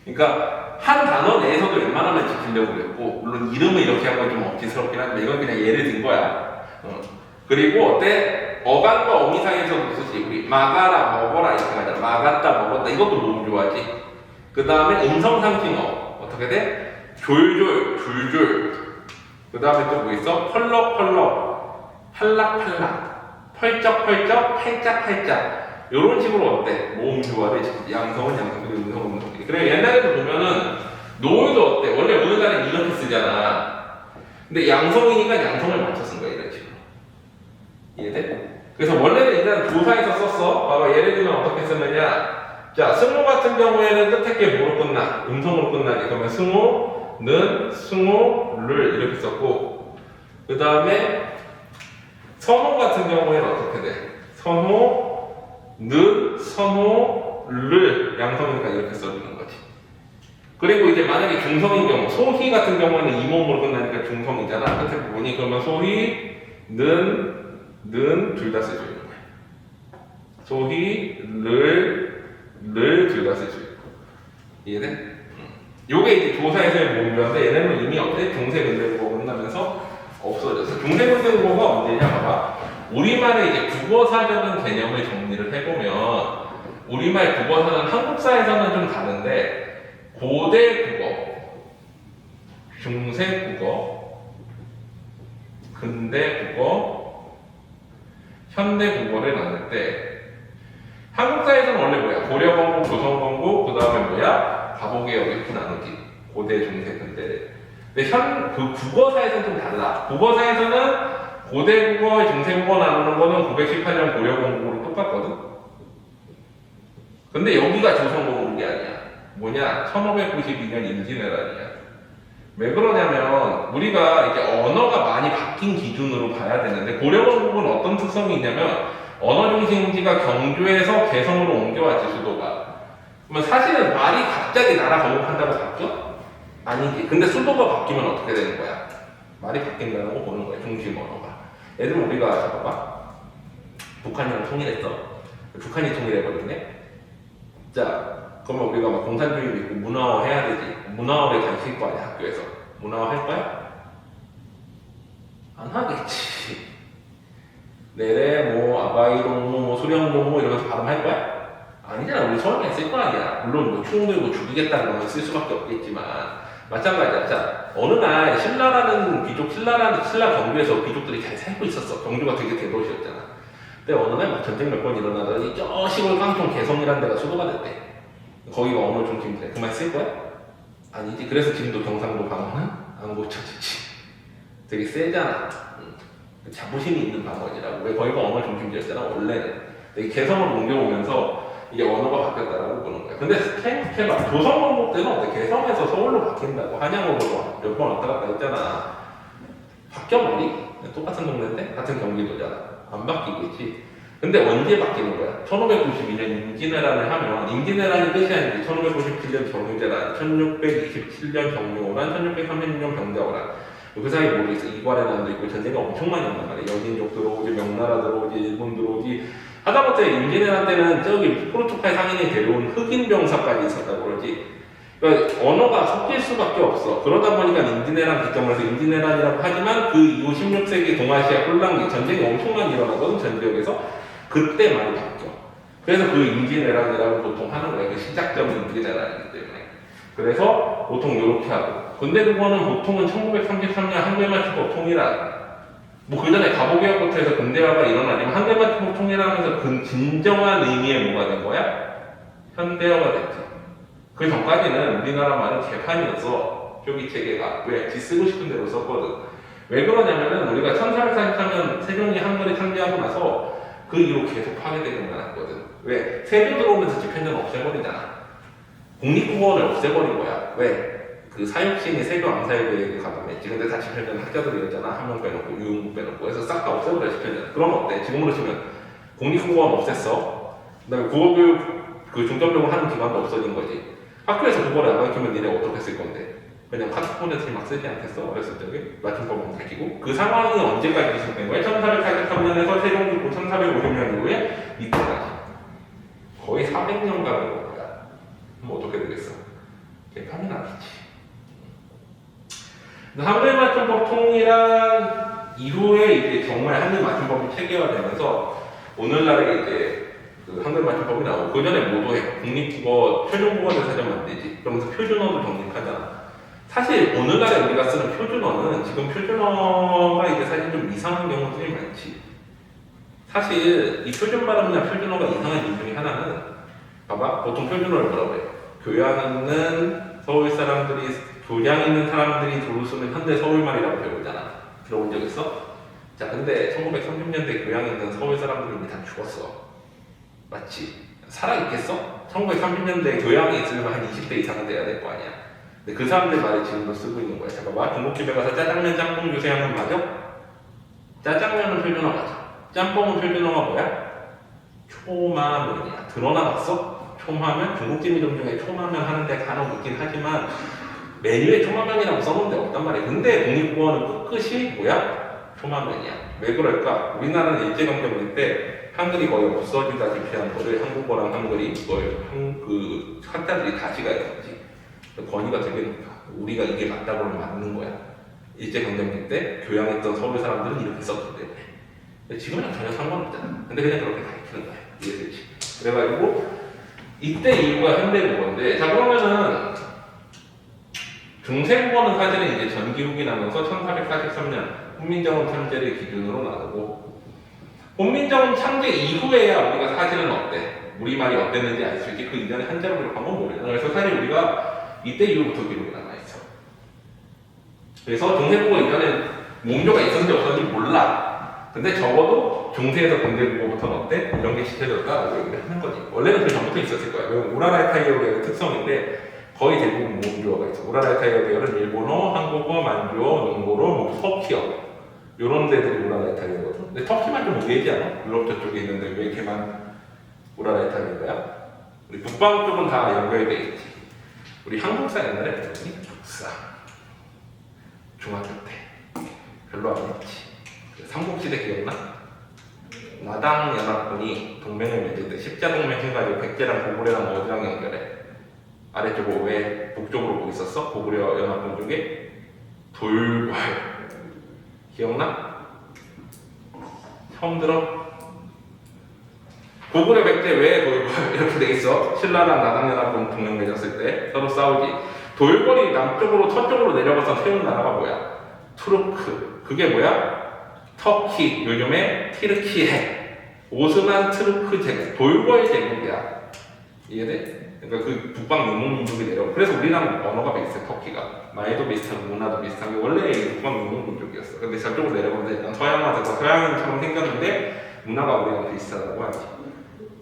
그러니까 한 단어 내에서도 웬만하면 지키려고 그랬고 물론 이름을 이렇게 한 건 좀 억지스럽긴 한데 이건 그냥 예를 든 거야. 그리고 어때? 어간과 어미 사이에서도 쓰지. 우리 마가라 먹어라 이렇게 하잖아. 마갔다 먹었다 이것도 너무 좋아하지. 그 다음에 음성상징어 어떻게 돼? 졸졸 줄줄. 그 다음에 또 뭐 있어? 펄럭펄럭 팔락팔락 펄쩍펄쩍 팔짝팔짝 이런 식으로 어때? 모음 조화를 양성은 양성 그리고 음성은 음성 거지. 그래 옛날에도 보면은 노을도 어때? 원래 오늘날은 이렇게 쓰잖아. 근데 양성이니까 양성을 맞춰 쓴 거야 이런 식으로. 이해돼? 그래서 원래는 일단 조사에서 썼어. 봐봐 예를 들면 어떻게 쓰느냐. 자 승호 같은 경우에는 끝에 게 뭐로 끝나? 음성으로 끝나지. 그러면 승호는 승호를 이렇게 썼고 그 다음에 선호 같은 경우에는 어떻게 돼? 선호는 선호를 양성이니까 이렇게 써주는 거지. 그리고 이제 만약에 중성인 경우, 소희 같은 경우에는 이모음으로 끝나니까 중성이잖아. 끝에 부분이 그러면 소희는 둘 다 쓸 수 있는 거야. 소희를 둘 다 쓸 수 있고. 이해돼? 요게 이제 조사에서의 모음인데 얘네는 이미 어때? 중세근대국어 끝나면서 없어졌어. 중세근대국어가 언제냐 봐봐. 우리말의 이제 국어사적인 개념을 정리를 해보면 우리말 국어사는 한국사에서는 좀 다른데 고대 국어, 중세 국어, 근대 국어, 현대 국어를 나눌 때 한국사에서는 원래 뭐야? 고려건국, 조선건국, 그 다음에 뭐야? 가보개혁 이렇게 나누지. 고대, 중세, 근대를. 근데 그 국어사에서는 좀 달라. 국어사에서는 고대 국어, 중세 국어 나누는 거는 918년 고려건국으로 똑같거든. 근데 여기가 조선건국이 아니야. 뭐냐? 1592년 임진왜란이야. 왜 그러냐면 우리가 이제 언어가 많이 바뀐 기준으로 봐야 되는데 고려건국은 어떤 특성이 있냐면 언어 중심지가 경주에서 개성으로 옮겨왔지 수도가. 그러면 사실은 말이 갑자기 나라 건국한다고 바뀌어? 아니지. 근데 수도가 바뀌면 어떻게 되는 거야? 말이 바뀐다는 거 보는 거야. 중심 언어가. 예를 들면 우리가 봐봐. 북한이랑 통일했어. 북한이 통일해버리네. 자. 그러면 우리가 막 공산주의도 있고 문화어 해야 되지. 문화어를 가르칠 거 아니야 학교에서. 문화어 할 거야? 안 하겠지. 내래 뭐 아바이동무 뭐 수령동무 이러면서 발음할 거야? 아니잖아. 우리 처음에 쓸 거 아니야. 물론 뭐 총 들고 죽이겠다는 거는 쓸 수밖에 없겠지만 마찬가지야. 자 어느 날 신라라는 귀족 신라 경주에서 귀족들이 잘 살고 있었어. 경주가 되게 대도시였잖아. 근데 어느 날 막 전쟁 몇 번 일어나더니 저 시골 깡통 개성이라는 데가 수도가 됐대. 거기가 언어 중심지래. 그 말 쓸 거야? 아니지. 그래서 지금도 경상도 방언은 안 고쳐지지. 되게 세잖아. 자부심이 있는 방언이라고. 왜 거기가 언어 중심지였잖아 원래는. 되게 개성을 옮겨오면서 이게 언어가 바뀌었다라고 보는 거야. 근데 생각해봐. 조선건국 때는 어때? 개성에서 서울로 바뀐다고. 한양으로 몇 번 왔다 갔다 했잖아. 바뀌어버리? 똑같은 동네인데? 같은 경기도잖아. 안 바뀌겠지. 근데 언제 바뀌는 거야? 1592년 임진왜란을 하면 임진왜란이 끝이 아니지. 1597년 정유재란, 1627년 정유호란, 1636년 병자호란. 그 사이에 뭐 있어? 이괄해난도 있고 전쟁이 엄청 많이 온단 말이야. 여진족 들어오지, 명나라 들어오지, 일본 들어오지. 하다못해 임진왜란 때는 저기 포르투갈 상인이 데려온 흑인 병사까지 있었다고 그러지. 그러니까 언어가 섞일 수밖에 없어. 그러다 보니까 임진왜란 기점을 해서 임진왜란이라고 하지만 그 이후 16세기 동아시아 혼란기 전쟁이 엄청 많이 일어나거든 전 지역에서. 그때 많이 바뀌어. 그래서 그 임진왜란이라고 보통 하는 거야. 그 시작점이 임진왜란이기 때문에. 그래서 보통 이렇게 하고. 근데 그거는 보통은 1933년 한글맞춤법 통일한. 뭐 그 전에 가보개혁부터 해서 근대화가 일어나지만 한글맞춤법 통일하면서 그 진정한 의미의 뭐가 된 거야? 현대화가 됐지. 그 전까지는 우리나라 말은 개판이었어. 표기 체계가. 왜? 지 쓰고 싶은 대로 썼거든. 왜 그러냐면은 우리가 1443년 세종이 한글을 창제하고 나서 그 이후 계속 파괴되는 건 않거든. 왜? 세조 들어오면서 집현전 없애버리잖아. 국립국어원을 없애버린 거야. 왜? 그 사육신이 세조 암사회에 가담했지. 근데 다 집현전 학자들이었잖아. 한 명 빼놓고 유흥국 빼놓고. 그래서 싹 다 없애버려 집현전. 그럼 어때? 지금으로 치면 국립국어원 없앴어. 그다음에 국어교육 그 중점적으로 하는 기관도 없어진 거지. 학교에서 국어를 안 가르치면 니네 어떻게 쓸 건데? 그냥 카톡폰에서 막 쓰지 않겠어? 어렸을 적에? 맞춤법은 가지고. 그 상황이 언제까지 지속된 거야? 1483년에서 세종 죽고 1450년 이후에 이때까지. 거의 400년간 온 거야. 그럼 어떻게 되겠어? 개판이 나겠지. 한글 맞춤법 통일한 이후에 이제 정말 한글 맞춤법이 체계화되면서 오늘날에 이제 그 한글 맞춤법이 나오고 그 전에 뭐도 해. 국립국어 표준국어를 사전 만들지. 그러면서 표준어도 정립하잖아. 사실 오늘날에 우리가 쓰는 표준어는 지금 표준어가 이제 사실 좀 이상한 경우들이 많지. 사실 이 표준 발음이나 표준어가 이상한 이유 중에 하나는 봐봐. 보통 표준어를 뭐라고 해? 교양 있는 서울 사람들이, 교양 있는 사람들이 두루 쓰는 현대 서울말이라고 배우잖아. 들어본 적 있어? 자, 근데 1930년대 교양 있는 서울 사람들이 이미 다 죽었어. 맞지? 살아있겠어? 1930년대 교양이 있으면 한 20대 이상은 돼야 될 거 아니야. 근데 그 사람들 말을 지금도 쓰고 있는 거야. 잠깐만, 중국집에 가서 짜장면 짬뽕 주세요 하면 맞아? 짜장면은 표준어 맞아. 짬뽕은 표준어가 뭐야? 초마면이야. 들어나봤어? 초마면? 중국집 이름 중에 초마면 하는데 간혹 있긴 하지만 메뉴에 초마면이라고 써놓은 데 없단 말이야. 근데 국립국어는 끝끝이 뭐야? 초마면이야. 왜 그럴까? 우리나라는 일제강점기 때 한글이 거의 없어지다시피 한 거를 한국어랑 한글이 거의 그 한자들이 다시가 있었지. 권위가 되게 높아. 우리가 이게 맞다고 하면 맞는 거야. 일제강점기 때 교양했던 서울 사람들은 이렇게 썼기 때문에. 근데 지금은 전혀 상관없잖아. 근데 그냥 그렇게 가르치는 거야. 이해되지? 그래가지고 이때 이유가 현대국어인데, 자 그러면은 중세국어는 사실은 이제 전기후기 나면서 1443년 훈민정음 창제를 기준으로 나누고, 훈민정음 창제 이후에야 우리가 사실은 어때? 우리말이 어땠는지 알 수 있지. 그 이전에 한자로 기록한 건 모르겠어. 그래서 사실 우리가 이때 이후부터 기록이 남아있어. 그래서 중세국어 이전에 모음조가 있었는지 없었는지 몰라. 근데 적어도 중세에서 근대국어부터는 어때? 이런 게 시켜졌다라고 얘기를 하는 거지. 원래는 그 전부터 있었을 거야. 왜냐면 우라라이타이어 특성인데 거의 대부분 모음조어가 있어. 우라라이타이어 계열은 일본어, 한국어, 만주어, 몽골어, 터키어 이런 데들이 우라라이타이어거든. 근데 터키만 좀 우회지 않아? 유럽 저쪽에 있는데 왜 걔만 우라라이타이어야? 우리 북방 쪽은 다 연결돼 있지. 우리 한국사 옛날에 배웠니? 북사 중학교 때 별로 안 했지. 삼국시대 기억나? 나당 연합군이 동맹을 맺을 때 십자동맹 해가지고 백제랑 고구려랑 어디랑 연결해? 아래쪽으로 왜 북쪽으로 뭐 있었어? 고구려 연합군 쪽에 돌궐 기억나? 처음 들어? 고구려 백제 왜 돌궐 이렇게 돼 있어? 신라랑 나당 연합군 동맹 맺었을 때 서로 싸우지. 돌궐이 남쪽으로 서쪽으로 내려가서 세운 나라가 뭐야? 투르크. 그게 뭐야? 터키, 요즘에 티르키예, 오스만 트루크 제국, 돌궐 제국이야. 이해돼? 그러니까 그 북방游牧민족이 내려오고, 그래서 우리랑 언어가 비슷해. 터키가 말도 비슷하고 문화도 비슷하고 원래 북방游牧민족이었어. 근데 저쪽으로 내려오는데 서양화돼서 서양처럼 생겼는데 문화가 우리랑 비슷하다고 하지.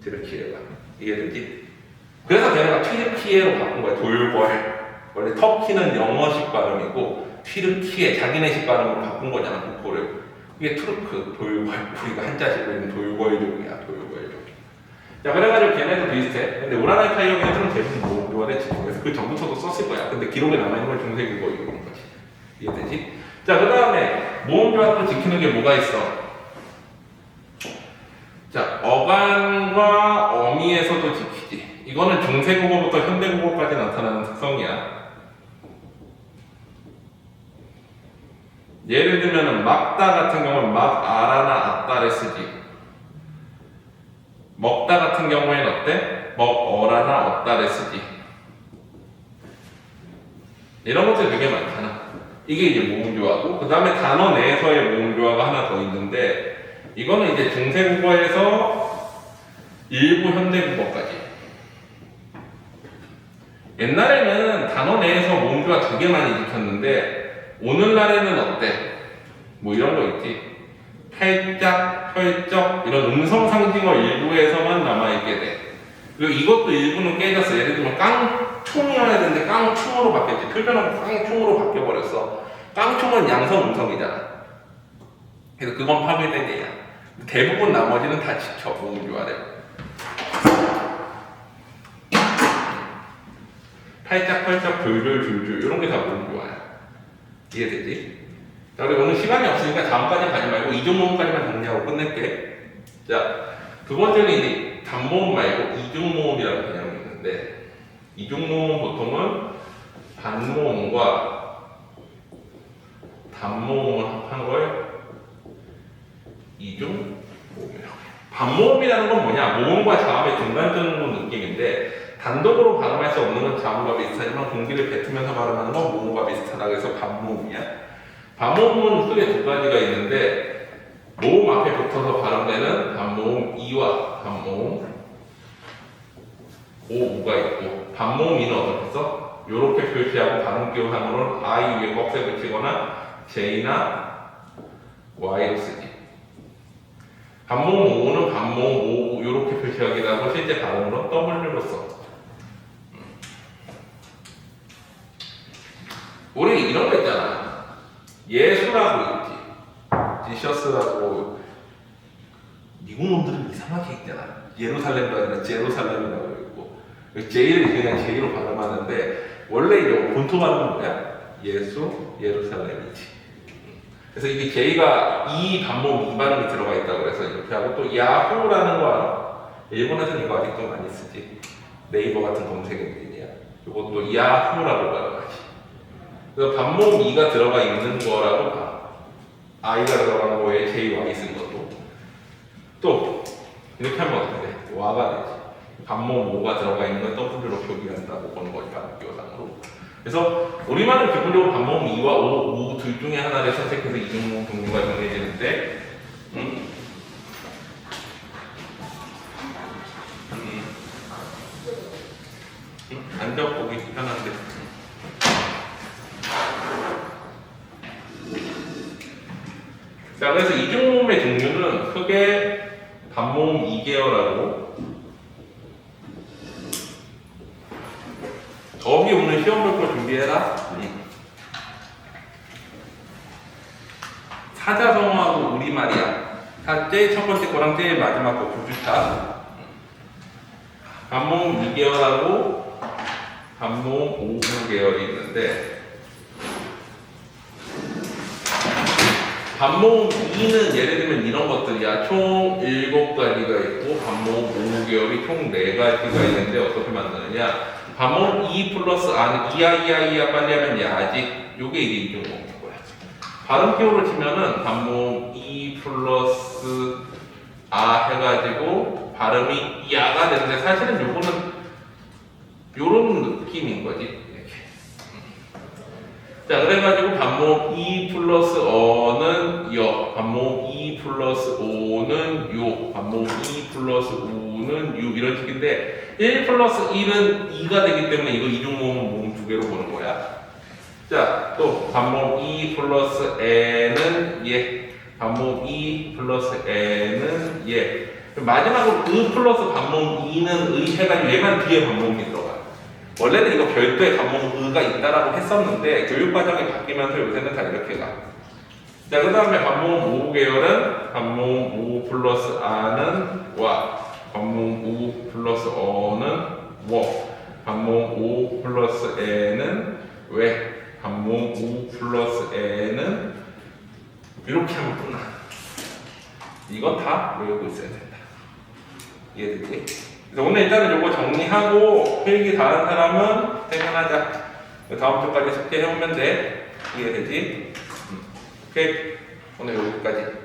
티르키예가. 이해되지? 그래서 걔네가 티르키예로 바꾼 거야. 돌궐. 원래 터키는 영어식 발음이고 티르키예 자기네식 발음으로 바꾼 거잖아. 국호를. 이게 투르크, 돌궐, 우리가 한자식으로 있는 돌궐족이야, 돌궐족. 자, 그래가지고 걔네도 비슷해. 근데 우라라이타이어에서는 대부분 모음조어를 지금 그래서 그 전부터도 썼을 거야. 근데 기록에 남아있는 걸 중세국어 이러는 거지. 이해되지? 자, 그 다음에 모음조어를 지키는 게 뭐가 있어? 자, 어간과 어미에서도 지키지. 이거는 중세국어부터 현대국어까지 나타나는 특성이야. 예를 들면 막다 같은 경우는 막, 아라나, 아따를 쓰지. 먹다 같은 경우에는 어때? 먹, 어라나, 어따를 쓰지. 이런 것들 되게 많잖아. 이게 이제 모음조화고, 그 다음에 단어 내에서의 모음조화가 하나 더 있는데, 이거는 이제 중세국어에서 일부 현대국어까지. 옛날에는 단어 내에서 모음조화 되게 많이 지켰는데, 오늘날에는 어때? 뭐 이런 거 있지. 팔짝, 펄쩍 이런 음성 상징어 일부에서만 남아있게 돼. 그리고 이것도 일부는 깨졌어. 예를 들면 깡총이어야 되는데 깡충으로 바뀌었지. 표준어가 깡충으로 바뀌어버렸어. 깡충은 양성 음성이잖아. 그래서 그건 파괴된 예야. 대부분 나머지는 다 지켜. 모음조화를. 팔짝, 펄쩍, 졸졸, 줄줄 이런 게 다 모음조화야. 이해되지? 자, 그리고 오늘 시간이 없으니까 다음까지 가지 말고 이중모음까지만 정리하고 끝낼게. 자, 두 번째는 이제 단모음 말고 이중모음이라는 개념이 있는데, 이중모음은 보통은 반모음과 단모음을 합한 걸 이중모음이라고 해요. 반모음이라는 건 뭐냐? 모음과 자음의 중간적인 느낌인데, 단독으로 발음할 수 없는 건 자음과 비슷하지만 공기를 뱉으면서 발음하는 건 모음과 비슷하다. 그래서 반모음이야. 반모음은 크게 두 가지가 있는데, 모음 앞에 붙어서 발음되는 반모음 이와 반모음 우가 있고 반모음 이는 어떻게 써? 요렇게 표시하고 발음 기호상으로는 I 위에 꺽쇠 붙이거나 J나 Y로 쓰지. 반모음 O는 반모음 O 요렇게 표시하기도 하고 실제 발음으로 W로 써. 우리 이런 거 있잖아. 예수라고 있지. 지셔스라고. 미국 놈들은 이상하게 있잖아. 예루살렘도 아니라 제루살렘이라고 있고. J를 그냥 J로 발음하는데 원래 이제 본토 발음은 뭐야? 예수, 예루살렘이지. 그래서 이게 J가 이 반모음 이 발음이 들어가 있다고 그래서 이렇게 하고 또 야후라는 거 알아? 일본에서는 이거 아직도 많이 쓰지. 네이버 같은 검색 엔진이야. 이것도 야후라고 발음하지. 그래서 반모음 이가 들어가 있는 거라고 봐. I가 들어가는 거에 JY 쓴 것도. 또 이렇게 하면 어떻게 돼? 와가 되지. 반모음 오가 들어가 있는 건 W로 표기한다고 보는 거니까 기호상으로. 그래서 우리말은 기본적으로 반모음 이와 오 둘 중에 하나를 선택해서 이중모음 동류가 정해지는데 앉아보기 편한데. 자, 그래서 이중모음의 종류는 크게 반모음 2계열하고 저기 오늘 시험 볼 거 준비해라. 사자성어하고 우리말이야. 제일 첫 번째 거랑 제일 마지막 거 구주차. 반모음 2계열하고 반모음 5계열이 있는데 반모음 2는 예를 들면 이런 것들이야. 총 7가지가 있고 반모음 5계열이 총 4가지가 있는데 어떻게 만드느냐. 반모음 2 플러스 아는 이야 빨리 하면 야지. 요게 이게 이중모음인 거야. 발음 기호로 치면은 반모음 2 플러스 아 해가지고 발음이 야가 되는데 사실은 요거는 요런 느낌인 거지. 이렇게. 자, 그래가지고 반모음 2 플러스 어는 여, 반모음 2 플러스 오는 요, 반모음 2 플러스 우는 유 이런 식인데 1 플러스 1은 2가 되기 때문에 이거 이중모음은 모음 2개로 보는 거야. 자, 또 반모음 2 플러스 에는 예, 반모음 2 플러스 에는 예. 마지막으로 플러스 반모음 2는 의 해가지고 얘만 뒤에 반모음이 들어가. 원래는 이거 별도의 반모음 의가 있다라고 했었는데 교육과정이 바뀌면서 요새는 다 이렇게 가. 자, 그 다음에 반모음 5 계열은 반모음 5 플러스 아는 와, 반모음 5 플러스 어는 워, 반모음 5 플러스 에는 왜, 반모음 5 플러스 에는 이렇게 하면 끝나. 이건 다 외우고 있어야 된다. 이해되지? 그래서 오늘 일단은 요거 정리하고 필기 다 한 사람은 퇴근하자. 다음 주까지 숙제해오면 돼. 이해되지? 오케이. 오늘 여기까지.